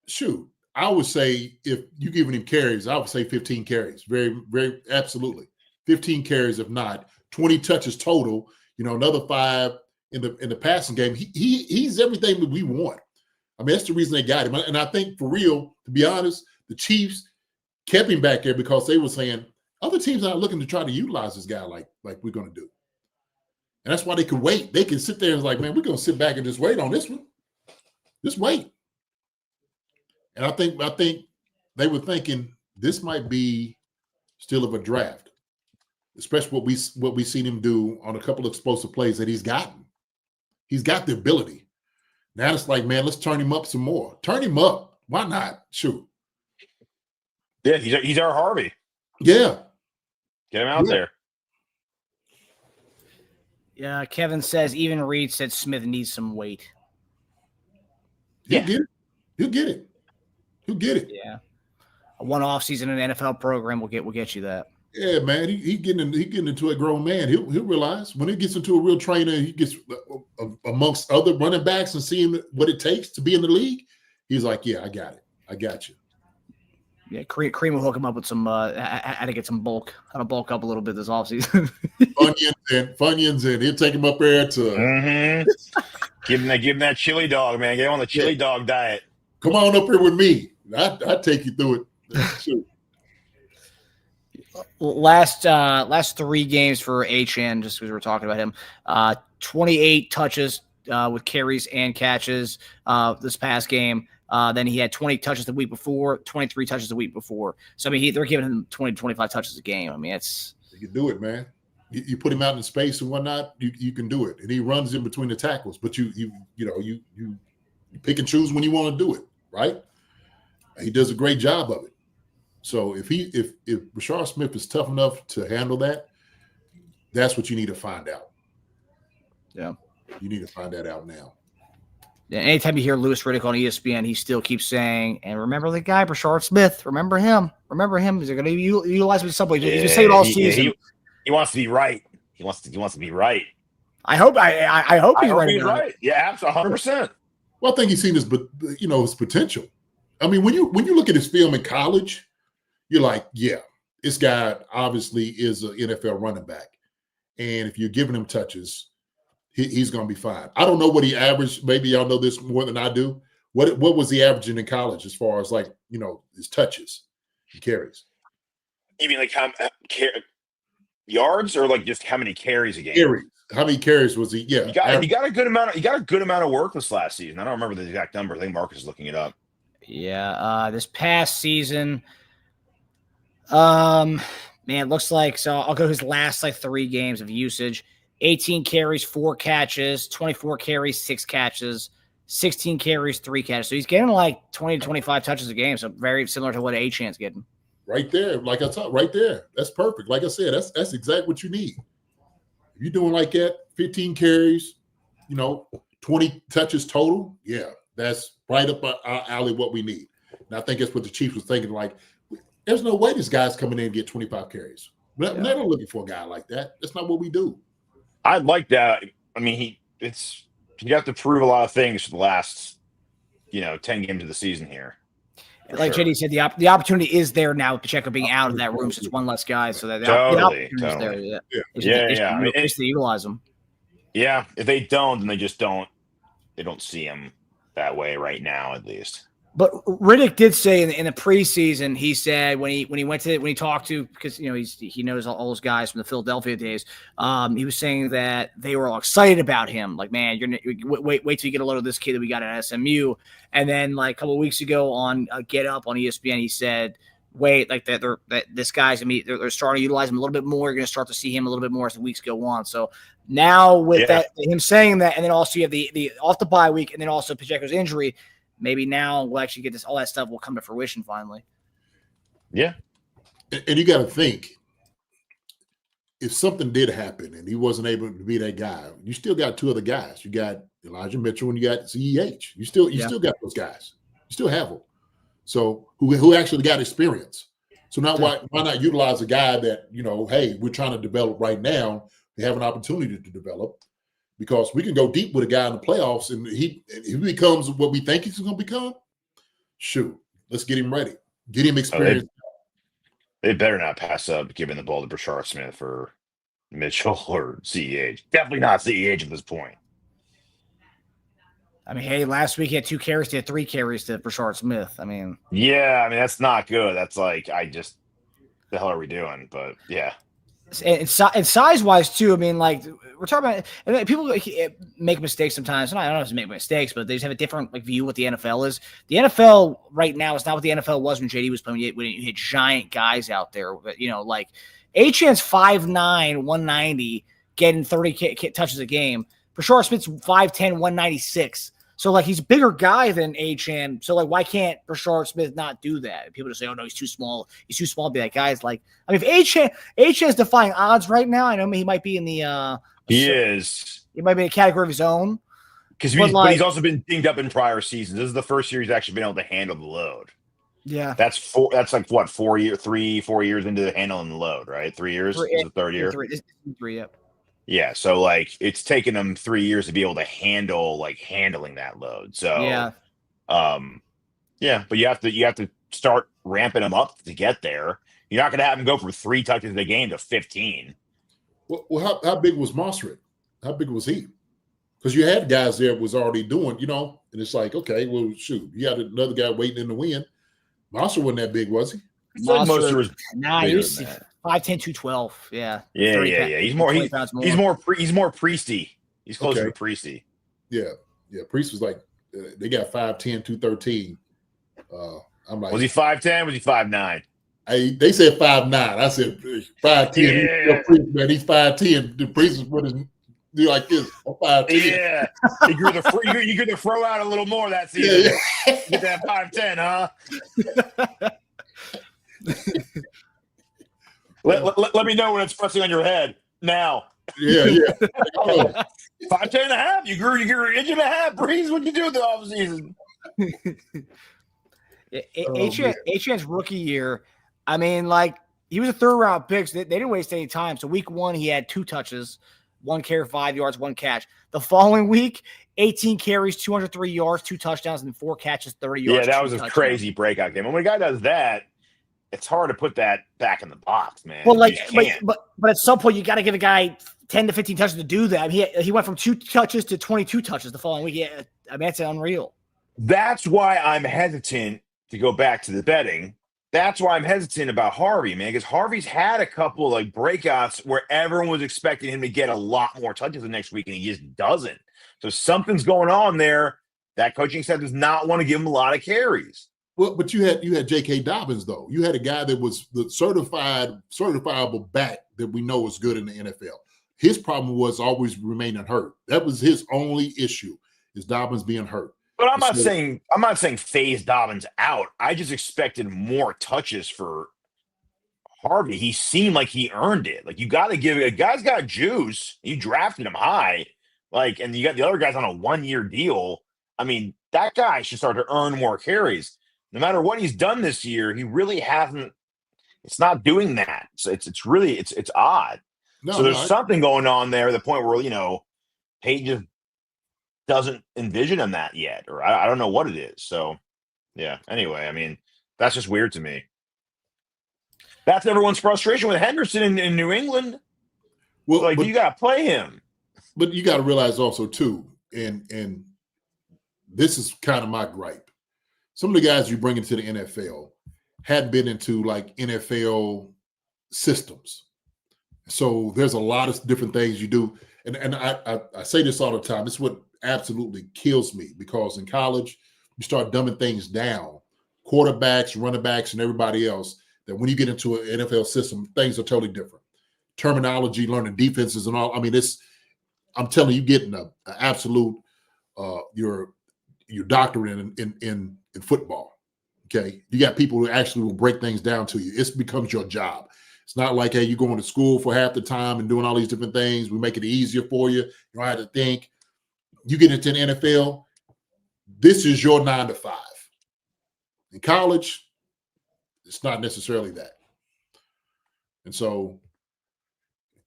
Shoot, I would say if you're giving him carries, I would say 15 carries. Very, very, absolutely. 15 carries, if not 20 touches total. Another 5 in the passing game. He's everything that we want. I mean, that's the reason they got him. And I think for real, to be honest, the Chiefs kept him back there because they were saying other teams are not looking to try to utilize this guy like we're going to do. And that's why they could wait. They can sit there and like, man, we're going to sit back and just wait on this one. Just wait. And I think they were thinking this might be still of a draft. Especially what we seen him do on a couple of explosive plays that he's gotten. He's got the ability. Now it's like, man, let's turn him up some more. Turn him up. Why not? Shoot. Yeah, he's our Harvey. Yeah. Get him out there. Yeah, Kevin says even Reed said Smith needs some weight. He'll get it. He'll get it. Yeah. A one-off season in an NFL program will get you that. Yeah, man, he getting into a grown man. He'll realize when he gets into a real trainer, he gets amongst other running backs and seeing what it takes to be in the league. He's like, yeah, I got it. I got you. Yeah, Cream will hook him up with some how to get some bulk, how to bulk up a little bit this offseason. Funyuns and he'll take him up there to give him that chili dog, man. Get him on the chili dog diet. Come on up here with me. I take you through it. Shoot. Last 3 games for HN, just because we're talking about him. 28 touches with carries and catches this past game. Then he had 20 touches the week before, 23 touches the week before. So, I mean, they're giving him 20 to 25 touches a game. I mean, you can do it, man. You put him out in space and whatnot, you can do it. And he runs in between the tackles, but you pick and choose when you want to do it, right? He does a great job of it. So if Brashard Smith is tough enough to handle that, that's what you need to find out. Yeah. You need to find that out now. Yeah, anytime you hear Louis Riddick on ESPN, he still keeps saying, and remember the guy, Brashard Smith. Remember him. He's going to utilize him in some way. He's been saying it all season. He wants to be right. He wants to be right. I hope he's right. Yeah, absolutely, 100%. Well, I think he's seen his potential. I mean, when you look at his film in college, you're like, yeah, this guy obviously is an NFL running back. And if you're giving him touches, he's going to be fine. I don't know what he averaged. Maybe y'all know this more than I do. What was he averaging in college as far as his touches and carries? You mean like how yards or like just how many carries a game? Carries. How many carries was he? Yeah, he got a good amount of work this last season. I don't remember the exact number. I think Marcus is looking it up. Yeah, this past season. Man, it looks like, so I'll go his last 3 games of usage. 18 carries, 4 catches, 24 carries, 6 catches, 16 carries, 3 catches. So he's getting 20 to 25 touches a game. So very similar to what A-Chan's getting. Right there. Like I thought, right there. That's perfect. Like I said, that's exactly what you need. If you're doing like that, 15 carries, 20 touches total. Yeah, that's right up our alley, what we need. And I think that's what the Chiefs was thinking, there's no way this guy's coming in and get 25 carries. We're never looking for a guy like that. That's not what we do. I'd like that. I mean, you have to prove a lot of things for the last 10 games of the season here. Like JD said, the opportunity is there now with Pacheco being out of that room, so it's one less guy. So that the opportunity is there. Yeah. I mean, to utilize them. Yeah, if they don't, then they just don't. They don't see him that way right now, at least. But Riddick did say in the preseason, he said when he talked to, because he knows all those guys from the Philadelphia days, he was saying that they were all excited about him. Like, man, wait till you get a load of this kid that we got at SMU. And then like a couple of weeks ago on Get Up on ESPN, he said, wait, like that this guy's they're starting to utilize him a little bit more. You're going to start to see him a little bit more as the weeks go on. So now with that, him saying that, and then also you have the off the bye week, and then also Pacheco's injury. Maybe now we'll actually get all that stuff will come to fruition finally. Yeah. And you got to think, if something did happen and he wasn't able to be that guy, you still got two other guys. You got Elijah Mitchell and you got CEH. You still got those guys. You still have them. So who actually got experience. So now why not utilize a guy that, hey, we're trying to develop right now. We have an opportunity to develop. Because we can go deep with a guy in the playoffs, and he becomes what we think he's going to become. Shoot, let's get him ready. Get him experience. They better not pass up giving the ball to Brashard Smith or Mitchell or CEH. Definitely not CEH at this point. I mean, hey, last week he had 2 carries. He had 3 carries to Brashard Smith. I mean, that's not good. That's like, the hell are we doing? But yeah. And size-wise, too, I mean, like, we're talking about – and people make mistakes sometimes. And I don't know if they make mistakes, but they just have a different view of what the NFL is. The NFL right now is not what the NFL was when JD was playing. When you had giant guys out there. But, like, Achan's 5'9", 190, getting 30 touches a game. Brashard Smith's 5'10", 196. So, like, he's a bigger guy than Achan. So, like, why can't Brashard Smith not do that? People just say, oh, no, he's too small. He's too small to be that guy. It's like, I mean, if Achan's defying odds right now, I know he might be in the he is. He might be in a category of his own. But he's also been dinged up in prior seasons. This is the first year he's actually been able to handle the load. Yeah. That's like what, 4 years into handling the load, right? 3 years? This is the third year? Three, yep. Yeah, so like it's taken them 3 years to be able to handling that load. So but you have to start ramping them up to get there. You're not going to have him go from 3 touches a game to 15. Well, how big was Mostert? How big was he? Because you had guys there was already doing, and it's like, okay, well, shoot, you had another guy waiting in the wind. Mostert wasn't that big, was he? Mostert was he was 5'10", 212. Yeah. Yeah. He's more Priesty. He's closer to Priesty. Yeah. Priest was like, they got 5'10", 213. I'm like, was he 5'10"? Was he 5'9"? They said 5'9". I said 5'10". Yeah. Man, he's 5'10". The Priest was do like this. I'm 5'10". Yeah. You grew the throw out a little more that season. Yeah. Get that 5'10", huh? Let me know when it's pressing on your head now. Yeah. 5'10" and a half. You grew an inch and a half. Breeze, what'd you do in the offseason? Achan's rookie year, I mean, like, he was a 3rd-round pick. So they didn't waste any time. So week 1, he had 2 touches, 1 carry, 5 yards, 1 catch. The following week, 18 carries, 203 yards, 2 touchdowns, and 4 catches, 30 yards. Yeah, that was a crazy breakout game. And when a guy does that, it's hard to put that back in the box, man. Well, but at some point you got to give a guy 10 to 15 touches to do that. He went from 2 touches to 22 touches the following week. Yeah, I mean, that's unreal. That's why I'm hesitant to go back to the betting. That's why I'm hesitant about Harvey, man, because Harvey's had a couple like breakouts where everyone was expecting him to get a lot more touches the next week, and he just doesn't. So something's going on there. That coaching staff does not want to give him a lot of carries. Well, but you had J.K. Dobbins, though. You had a guy that was the certifiable back that we know is good in the NFL. His problem was always remaining hurt. That was his only issue, is Dobbins being hurt. But I'm not saying phase Dobbins out. I just expected more touches for Harvey. He seemed like he earned it. Like, you got to give it. A guy's got juice. You drafted him high. Like, and you got the other guys on a 1-year deal. I mean, that guy should start to earn more carries. No matter what he's done this year, he really hasn't It's not doing that. So it's really it's odd. No, so there's no, something going on there. The point where Page just doesn't envision him that yet, or I don't know what it is. So yeah. Anyway, I mean, that's just weird to me. That's everyone's frustration with Henderson in New England. well, Like, but, you got to play him. but you got to realize also too, and this is kind of my gripe. Some of the guys you bring into the NFL hadn't been into like NFL systems. So there's a lot of different things you do. And I say this all the time. It's what absolutely kills me, because in college, you start dumbing things down, quarterbacks, running backs, and everybody else, that when you get into an NFL system, things are totally different. Terminology, learning defenses and all. I mean, I'm telling you, getting an absolute your doctorate in football. Okay. You got people who actually will break things down to you. It becomes your job. It's not like, hey, you're going to school for half the time and doing all these different things. We make it easier for you. You don't have to think. You get into the NFL, this is your 9 to 5. In college, it's not necessarily that. And so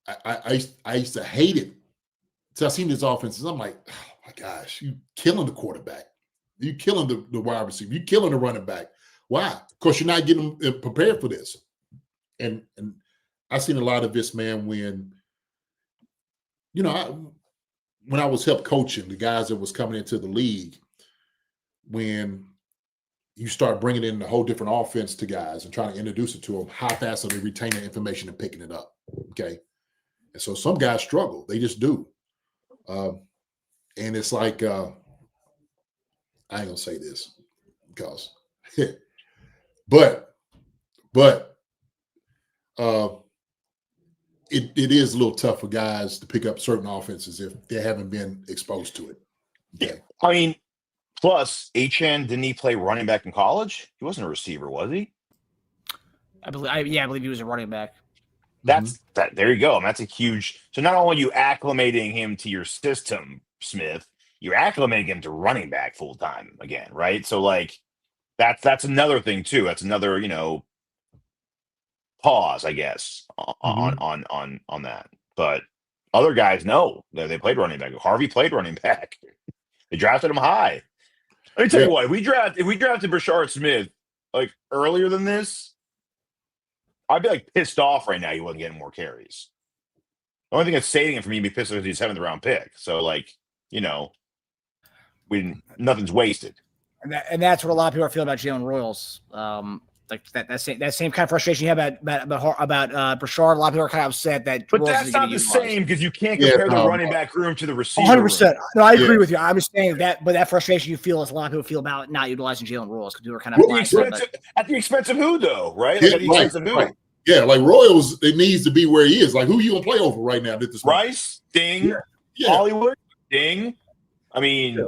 I used to hate it. So I seen these offenses. I'm like, oh my gosh, you killing the quarterback. You killing the wide receiver. You killing the running back. Why? Because you're not getting them prepared for this. And I've seen a lot of this, man, when, when I was help coaching the guys that was coming into the league, when you start bringing in a whole different offense to guys and trying to introduce it to them, how fast are they retaining information and picking it up? Okay. And so some guys struggle. They just do. And it's like, I ain't gonna say this because, but it is a little tough for guys to pick up certain offenses if they haven't been exposed to it. Okay. I mean, plus Achane, didn't he play running back in college? He wasn't a receiver, was he? I believe he was a running back. That's that. There you go. And that's a huge. So not only are you acclimating him to your system, Smith, you're acclimating him to running back full time again, right? So like, that's another thing too. That's another pause, I guess, on that. But other guys, no, they played running back. Harvey played running back. They drafted him high. Let me tell you what. If we drafted Brashard Smith like earlier than this, I'd be like pissed off right now. He wasn't getting more carries. The only thing that's saving him from me to be pissed off is he's 7th round pick. So like, nothing's wasted. And that's what a lot of people are feeling about Jalen Royals. Like that same kind of frustration you have about Brashard. A lot of people are kind of upset that. But Royals that's isn't not getting the utilized. same, because you can't compare the running back room to the receiver. 100%. No, I agree with you. I'm just saying that, but that frustration you feel is a lot of people feel about not utilizing Jalen Royals because we were kind of at the expense of who, though, right? Like, at the expense of who? Right. Yeah, like Royals, it needs to be where he is. Like, who you gonna play over right now? Rice, ding. Yeah. Hollywood, ding. I mean,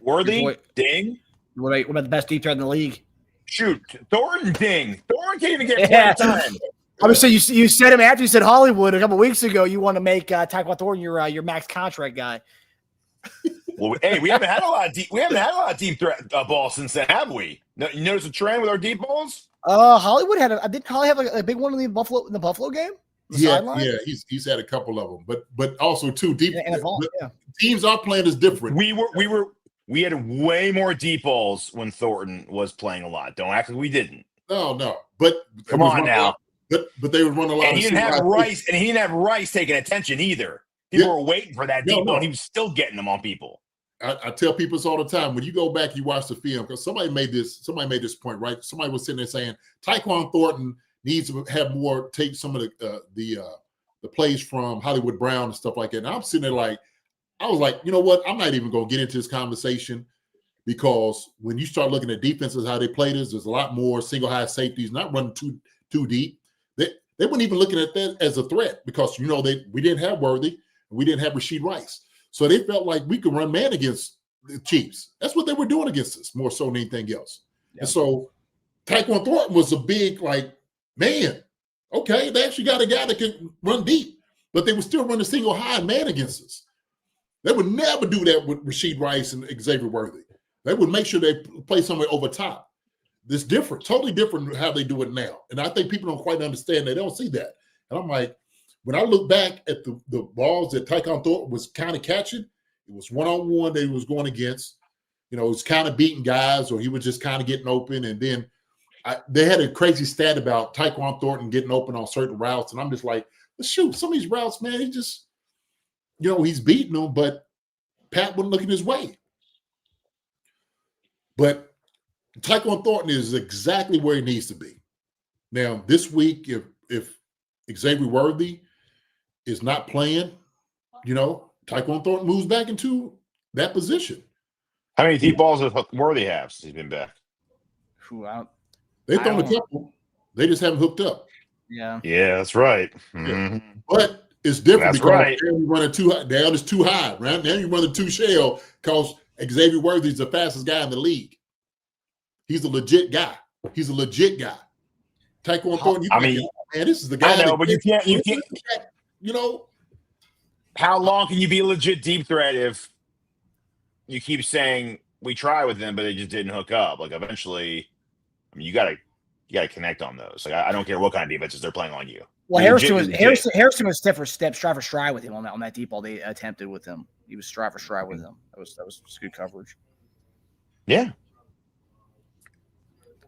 Worthy, ding. What about the best deep threat in the league? Shoot, Thornton, ding. Thornton can't even get playing time. I would say you said him after you said Hollywood a couple weeks ago. You want to make Tyquan Thornton your max contract guy. Well, hey, we haven't had a lot of deep threat ball since then, have we? No, you notice a trend with our deep balls? Hollywood didn't Holly have a big one in the Buffalo game? Yeah, he's had a couple of them, but also too deep. Teams are playing is different. We had way more deep balls when Thornton was playing a lot. Don't act like we didn't. No, but come on now. But they would run a lot. And he didn't have Rice, and he didn't have Rice taking attention either. People were waiting for that deep ball, and he was still getting them on people. I tell people this all the time. When you go back, you watch the film, because somebody made this point, right? Somebody was sitting there saying Tyquan Thornton needs to have more, take some of the plays from Hollywood Brown and stuff like that. And I'm sitting there like, I was like, you know what? I'm not even going to get into this conversation, because when you start looking at defenses, how they play this, there's a lot more single high safeties, not running too deep. They weren't even looking at that as a threat, because we didn't have Worthy, and we didn't have Rashid Rice. So they felt like we could run man against the Chiefs. That's what they were doing against us, more so than anything else. Yeah. And so Tyquan Thornton was a big, like, man, okay, they actually got a guy that can run deep, but they were still running single high man against us. They would never do that with Rashid Rice and Xavier Worthy. They would make sure they play somewhere over top. This different, totally different how they do it now. And I think people don't quite understand that. They don't see that. And I'm like, when I look back at the balls that Tyquan Thornton was kind of catching, it was one-on-one that he was going against. It was kind of beating guys, or he was just kind of getting open. And then they had a crazy stat about Tyquan Thornton getting open on certain routes. And I'm just like, well, shoot, some of these routes, man, he just, he's beating them, but Pat wasn't looking his way. But Tyquan Thornton is exactly where he needs to be. Now, this week, if Xavier Worthy is not playing, Tyquan Thornton moves back into that position. How many deep balls does Worthy have since he's been back? They've thrown a couple. They just haven't hooked up. Yeah. Yeah, that's right. Yeah. But it's different That's because right. now you run it too high. Down is too high. Right now you run the 2 shell because Xavier Worthy is the fastest guy in the league. He's a legit guy. Tyquan Thornton, man, this is the guy. I know, but you can't. How long can you be a legit deep threat if you keep saying we try with them, but they just didn't hook up? Like eventually, you gotta connect on those. Like I don't care what kind of defenses they're playing on you. Well, Harrison was stride for stride with him on that deep ball they attempted with him. He was stride for stride with him. That was good coverage. Yeah.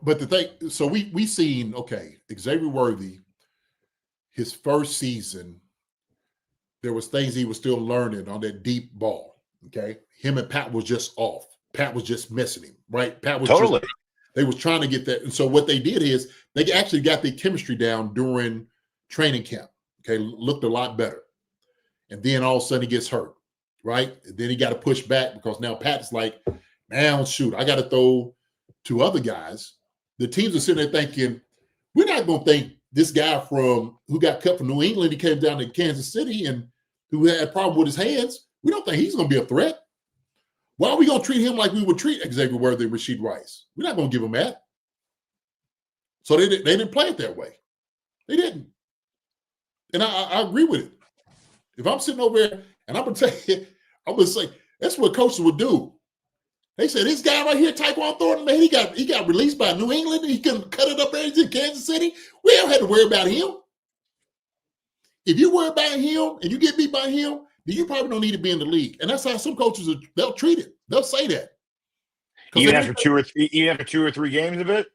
But the thing, so we seen, Xavier Worthy, his first season, there was things he was still learning on that deep ball. Okay. Him and Pat was just off. Pat was just missing him, right? Pat was totally. They was trying to get that. And so what they did is they actually got the chemistry down during training camp. Okay. Looked a lot better. And then all of a sudden he gets hurt, right? And then he got to push back because now Pat's like, man, shoot, I got to throw 2 other guys. The teams are sitting there thinking, we're not going to think this guy who got cut from New England, he came down to Kansas City and who had a problem with his hands, we don't think he's going to be a threat. Why are we going to treat him like we would treat Xavier Worthy and Rashid Rice? We're not going to give him that. So they didn't play it that way. They didn't. And I agree with it. If I'm sitting over there and I'm going to say, that's what coaches would do. They said, this guy right here, Tyquan Thornton, man, he got released by New England and he couldn't cut it up there in Kansas City. We don't have to worry about him. If you worry about him and you get beat by him, then you probably don't need to be in the league. And that's how some coaches they'll treat it. They'll say that. Even after 2 or 3 games of it?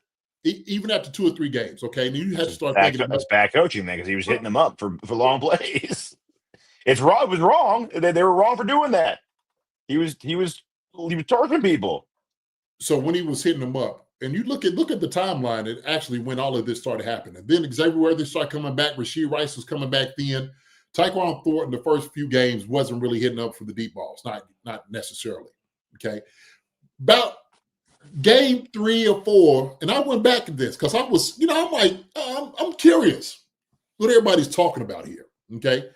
Even after 2 or 3 games, okay? And you have to start thinking about that's bad coaching, man, because he was hitting them up for long plays. It's wrong. It was wrong. They were wrong for doing that. He was targeting people. So when he was hitting them up, and you look at the timeline, it actually when all of this started happening. Then Xavier Worthy started coming back. Rashid Rice was coming back then. Tyquan Thornton, the first few games, wasn't really hitting up for the deep balls, not necessarily. Okay. About game 3 or 4, and I went back at this because I was, I'm like, I'm curious what everybody's talking about here. Okay.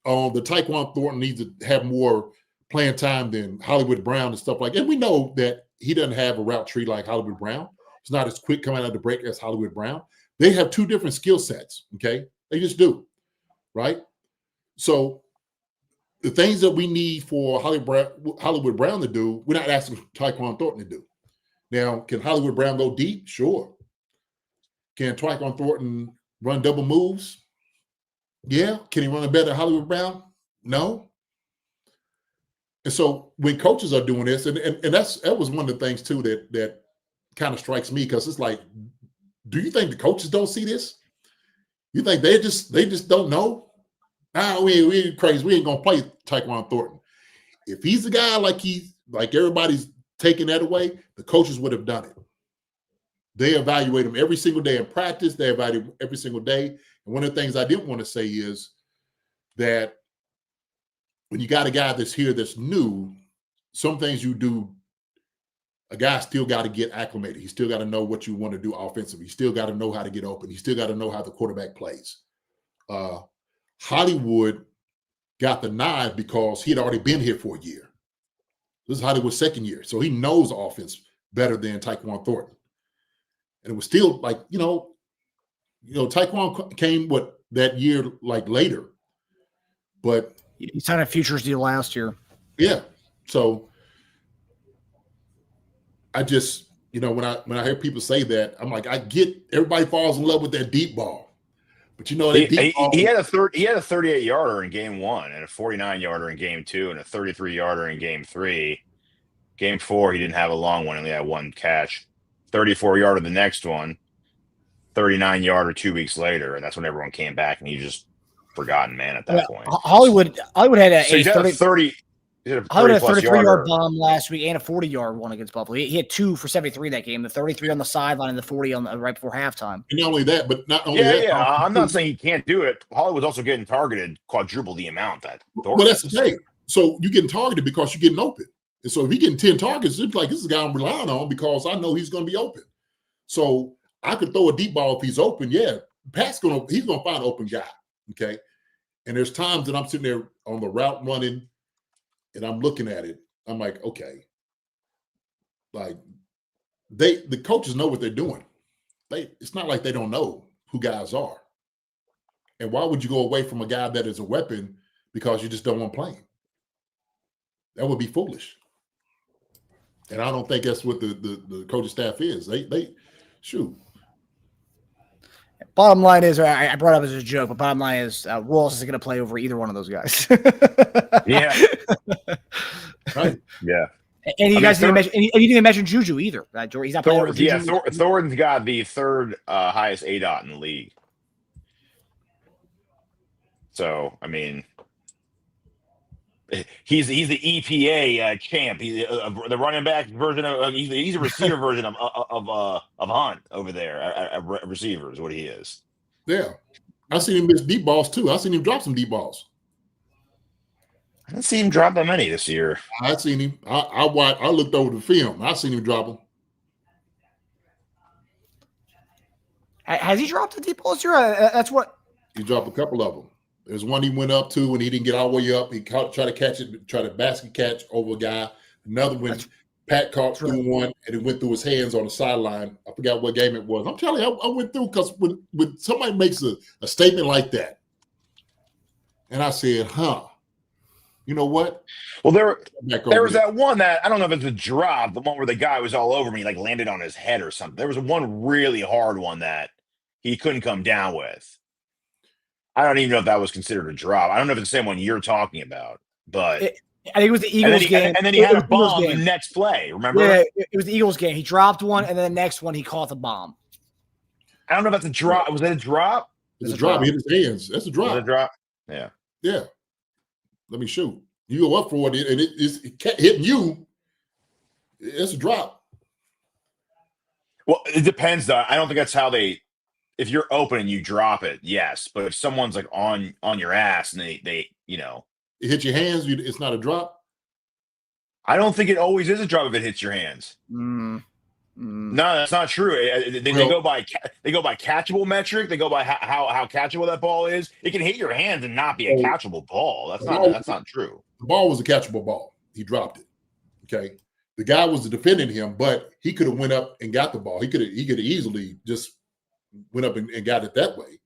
The Tyquan Thornton needs to have more playing time than Hollywood Brown and stuff like that. And we know that he doesn't have a route tree like Hollywood Brown. He's not as quick coming out of the break as Hollywood Brown. They have 2 different skill sets. Okay. They just do. Right. So the things that we need for Hollywood Brown to do, we're not asking Tyquan Thornton to do. Now, can Hollywood Brown go deep? Sure. Can Tyquan Thornton run double moves? Yeah. Can he run it better than Hollywood Brown? No. And so when coaches are doing this, and that was one of the things too that kind of strikes me, because it's like, do you think the coaches don't see this? You think they just don't know? We crazy. We ain't gonna play Tyquan Thornton. If he's a guy like everybody's taking that away, the coaches would have done it. They evaluate him every single day in practice. They evaluate him every single day. And one of the things I didn't want to say is that when you got a guy that's here that's new, some things you do, a guy still got to get acclimated. He still got to know what you want to do offensively. He still got to know how to get open. He still got to know how the quarterback plays. Hollywood got the nod because he had already been here for a year. This is Hollywood's second year. So he knows offense better than Tyquan Thornton. And it was still like, Tyquan came that year later. But he signed a futures deal last year. Yeah. So I just, when I hear people say that, I'm like, I get everybody falls in love with that deep ball, but that deep ball. He had a 38-yarder in game 1 and a 49-yarder in game 2 and a 33-yarder in game 3. Game 4, he didn't have a long one, only had one catch. 34-yarder the next one, 39-yarder 2 weeks later, and that's when everyone came back, and he just forgotten man at that point. Hollywood had a, So he's had a 30. Hollywood had a 33-yard bomb last week and a 40-yard one against Buffalo. He had 2 for 73 that game, the 33 on the sideline and the 40 on the right before halftime. And not only that, but not only that. Yeah. I'm not saying he can't do it. Hollywood's also getting targeted quadruple the amount that. Well, that's the thing. So you're getting targeted because you're getting open. And so if he's getting 10 targets, it's like, this is a guy I'm relying on because I know he's going to be open. So I could throw a deep ball if he's open. Yeah, he's going to find an open guy. Okay. And there's times that I'm sitting there on the route running and I'm looking at it. I'm like, okay. Like the coaches know what they're doing. It's not like they don't know who guys are. And why would you go away from a guy that is a weapon because you just don't want to play him? That would be foolish. And I don't think that's what the coaching staff is. They shoot. Bottom line is, I brought it up as a joke, but bottom line is, Royals isn't going to play over either one of those guys. Yeah. Right. Yeah. And you guys didn't mention Juju either. He's not playing over Juju. Yeah, Thornton's got the third highest ADOT in the league. So, I mean, he's the EPA champ. He's the running back version of. He's a receiver version of Hunt over there. A receiver is what he is. Yeah, I seen him miss deep balls too. I seen him drop some deep balls. I didn't see him drop that many this year. I seen him. I looked over the film. I seen him drop them. Has he dropped the deep balls here? That's what he dropped a couple of them. There's one he went up to and he didn't get all the way up. He tried to catch it, tried to basket catch over a guy. Another one, Pat caught through one and it went through his hands on the sideline. I forgot what game it was. I'm telling you, I went through because when somebody makes a statement like that, and I said, you know what? Well, there was that one that I don't know if it's a drop, the one where the guy was all over me, like landed on his head or something. There was one really hard one that he couldn't come down with. I don't even know if that was considered a drop. I don't know if it's the same one you're talking about, but I think it was the Eagles game. And then he had a bomb the next play. Remember? Yeah, it was the Eagles game. He dropped one, and then the next one he caught the bomb. I don't know if that's a drop. Was that a drop? It's a drop. He hit his hands. That's a drop. Was it a drop? Yeah. Yeah. Let me shoot. You go up for it, and it's hitting you. It's a drop. Well, it depends, though. I don't think that's how they. If you're open and you drop it, yes. But if someone's like on your ass and they it hits your hands, it's not a drop. I don't think it always is a drop if it hits your hands. No, that's not true. They go by catchable metric. They go by how catchable that ball is. It can hit your hands and not be a catchable ball. That's not true. The ball was a catchable ball. He dropped it. Okay. The guy was defending him, but he could have went up and got the ball. He could have easily just went up and got it that way,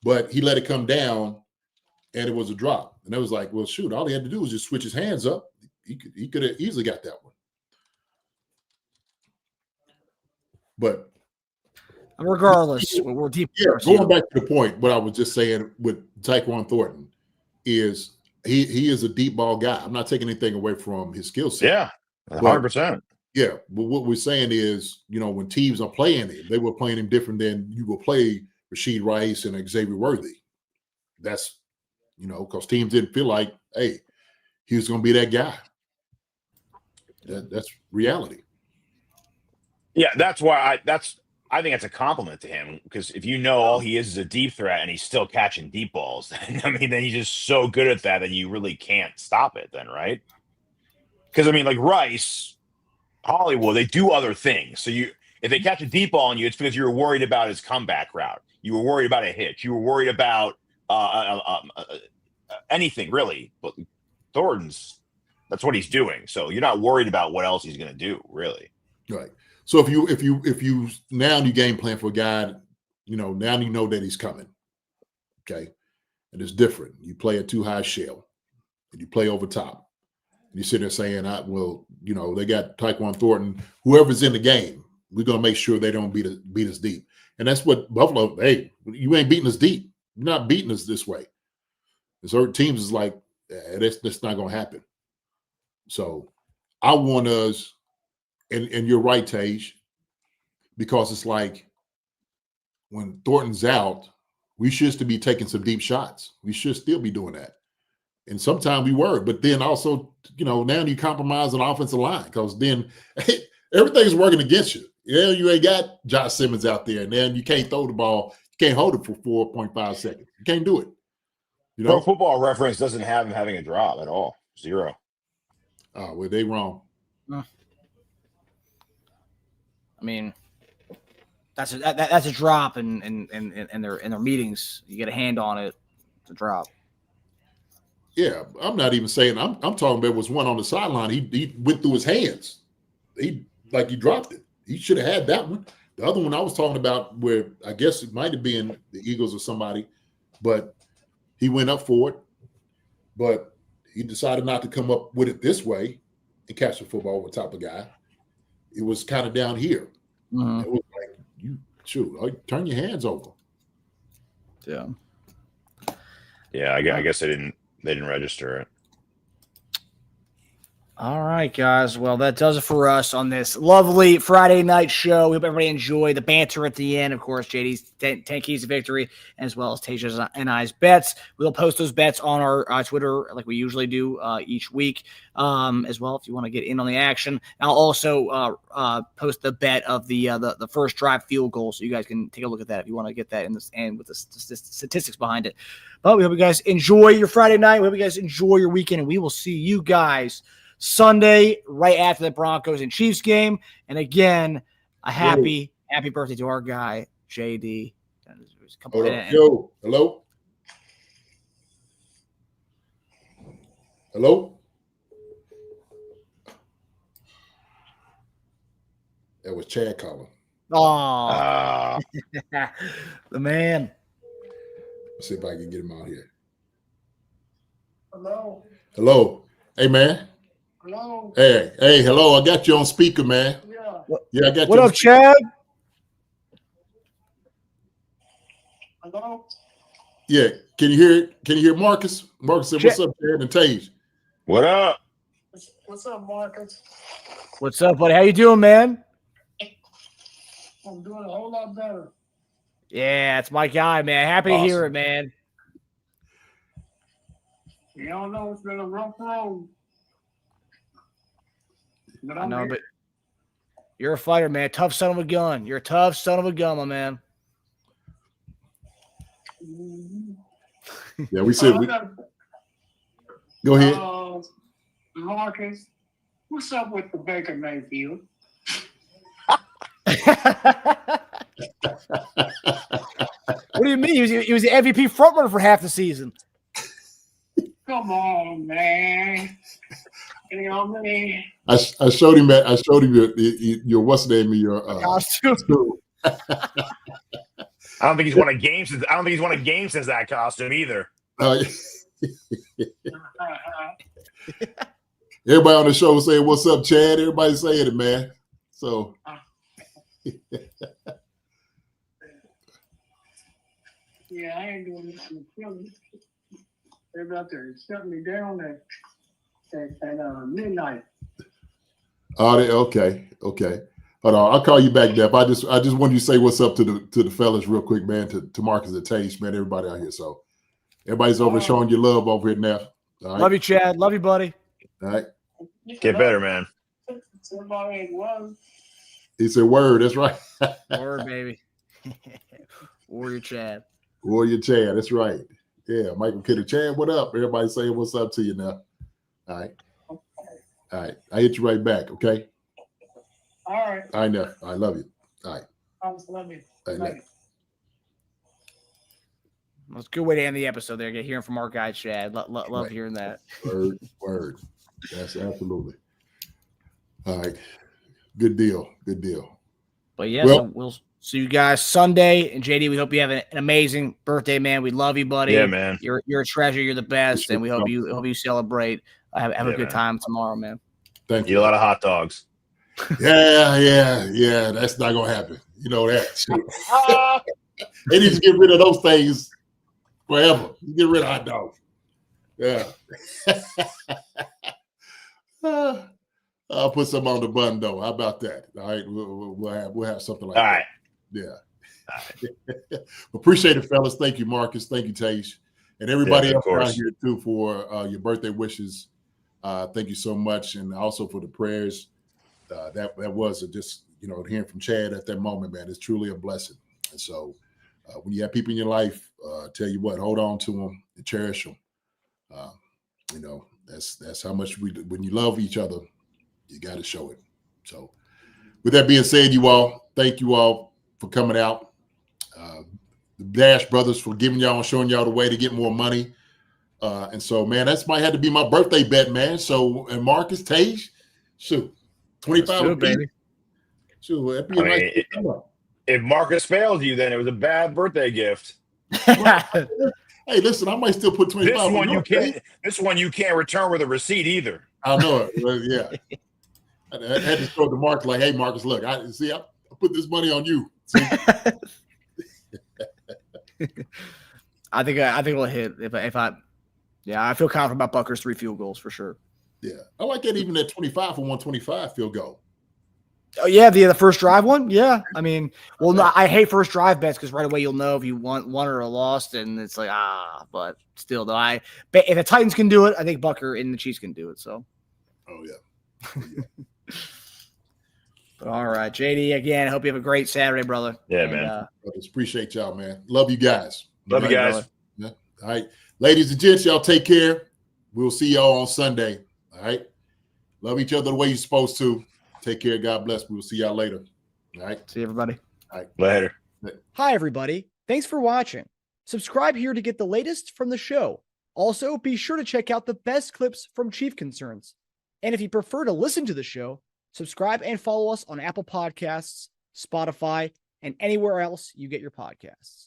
but he let it come down and it was a drop. And it was like, well, shoot, all he had to do was just switch his hands up. He could have easily got that one. But regardless, we're deep. Yeah, going back to the point, what I was just saying with Tyquan Thornton is he is a deep ball guy. I'm not taking anything away from his skill set. Yeah, 100%. Yeah, but what we're saying is, when teams are playing him, they were playing him different than you will play Rashid Rice and Xavier Worthy. That's, because teams didn't feel like, hey, he was going to be that guy. That's reality. Yeah, that's why I think that's a compliment to him, because if all he is a deep threat and he's still catching deep balls, then he's just so good at that you really can't stop it then, right? Because, like Rice, Hollywood, they do other things. So if they catch a deep ball on you, it's because you were worried about his comeback route. You were worried about a hitch. You were worried about anything really. But Thornton's, that's what he's doing. So you're not worried about what else he's going to do, really. Right. So if you now you game plan for a guy, now you know that he's coming. Okay, and it's different. You play a too high shell, and you play over top. You sit there saying, they got Tyquan Thornton, whoever's in the game, we're gonna make sure they don't beat us deep. And that's what Buffalo. Hey, you ain't beating us deep. You're not beating us this way. Certain teams is like that's not gonna happen. So I want us, and you're right, Tej, because it's like when Thornton's out, we should still be taking some deep shots. We should still be doing that. And sometimes we were, but then also, now you compromise on offensive line because then everything's working against you. Yeah, you ain't got Josh Simmons out there, and then you can't throw the ball. You can't hold it for 4.5 seconds. You can't do it. Pro Football Reference doesn't have him having a drop at all. 0. Oh, well, they wrong. I mean, that's a drop in their meetings. You get a hand on it, it's a drop. Yeah, I'm not even saying I'm talking about was one on the sideline. He went through his hands. He dropped it. He should have had that one. The other one I was talking about, where I guess it might have been the Eagles or somebody, but he went up for it. But he decided not to come up with it this way and catch the football over top of the guy. It was kind of down here. Mm-hmm. It was like, turn your hands over. Yeah. Yeah, I guess they didn't register it. All right, guys. Well, that does it for us on this lovely Friday night show. We hope everybody enjoyed the banter at the end. Of course, JD's 10 keys to victory, as well as Teja's and I's bets. We'll post those bets on our Twitter like we usually do each week as well if you want to get in on the action. I'll also post the bet of the first drive field goal, so you guys can take a look at that if you want to get that in this and with the statistics behind it. But we hope you guys enjoy your Friday night. We hope you guys enjoy your weekend, and we will see you guys Sunday, right after the Broncos and Chiefs game. And again, a happy birthday to our guy, JD. Yo, hello? Hello? That was Chad calling. Oh, the man. Let's see if I can get him out here. Hello. Hello. Hey, man. Hello. Hey, hello. I got you on speaker, man. Yeah, I got you. What up, Chad? Hello. Yeah, can you hear it? Can you hear Marcus? Marcus said, "What's up, Chad and Tage?" What up? What's up, Marcus? What's up, buddy? How you doing, man? I'm doing a whole lot better. Yeah, it's my guy, man. Happy to hear it, man. You don't know, it's been a rough road. But I know, but you're a fighter, man. Tough son of a gun. You're a tough son of a gun, my man. Mm-hmm. Yeah, we said Go ahead. Marcus, what's up with the Baker Mayfield? What do you mean? He was the MVP frontrunner for half the season. Come on, man. You know what I mean? I showed him your what's the name of your costume. I don't think he's won a game since that costume either. Everybody on the show saying, "What's up, Chad?" Everybody saying it, man. So yeah, I ain't doing this in the they're about to shut me down at midnight. okay. Hold on, I'll call you back, Def. I just wanted you to say what's up to the fellas real quick, man. To Marcus and Tage, man. Everybody out here. So everybody's over showing you love over here, Neff. All right? Love you, Chad. Love you, buddy. All right. Get better, man. Somebody ain't won. He said, "Word." That's right. Word, baby. Warrior Chad. Warrior Chad. That's right. Yeah, Michael Kidder. Chad, what up? Everybody saying what's up to you now. All right. All right. I hit you right back, okay? All right. I know. I love you. All right. I love you. I love you. That's a good way to end the episode there. Get hearing from our guy, Chad. Love hearing that. Word. That's absolutely. All right. Good deal. But yeah, so we'll see you guys Sunday. And JD, we hope you have an amazing birthday, man. We love you, buddy. Yeah, man. You're a treasure. You're the best, and we hope you celebrate. Have a good time tomorrow, man. Thank Eat you. a lot of hot dogs. Yeah. That's not gonna happen. You know that. They need to get rid of those things forever. Get rid of hot dogs. Yeah. I'll put some on the bun though. How about that? All right, we'll have something like All that. right. Yeah. Appreciate it, fellas. Thank you, Marcus. Thank you, Teja. And everybody Yeah, of else around course. here too for your birthday wishes. Thank you so much, and also for the prayers. That was just hearing from Chad at that moment, man. It's truly a blessing. And so when you have people in your life, tell you what, hold on to them and cherish them. That's how much when you love each other, you got to show it. So with that being said, you all, thank you all for coming out. The Dash Brothers for giving y'all and showing y'all the way to get more money. And so, man, that's might have to be my birthday bet, man. So, and Marcus, Teja, shoot, 25 baby. Shoot, that'd be a nice if Marcus failed you, then it was a bad birthday gift. Hey, listen, I might still put 25. This one you can't return with a receipt either. I know it. Well, yeah. I had to show the Marcus like, hey, Marcus, look, I put this money on you. I think it'll hit if I feel confident about Butker's 3 field goals for sure. Yeah, I like that even at 25 for 125 field goal. Oh yeah, the first drive one. Yeah, I mean, well, no, I hate first drive bets because right away you'll know if you won or lost, and it's like but still, though, but if the Titans can do it, I think Butker and the Chiefs can do it. So, oh yeah. But all right, JD, again, I hope you have a great Saturday, brother. Yeah, and, man. Brothers, appreciate y'all, man. Love you guys. Love you guys. Yeah. All right, ladies and gents, y'all take care. We'll see y'all on Sunday. All right. Love each other the way you're supposed to. Take care. God bless. We will see y'all later. All right. See everybody. All right. Later. Hi, everybody. Thanks for watching. Subscribe here to get the latest from the show. Also, be sure to check out the best clips from Chief Concerns. And if you prefer to listen to the show, subscribe and follow us on Apple Podcasts, Spotify, and anywhere else you get your podcasts.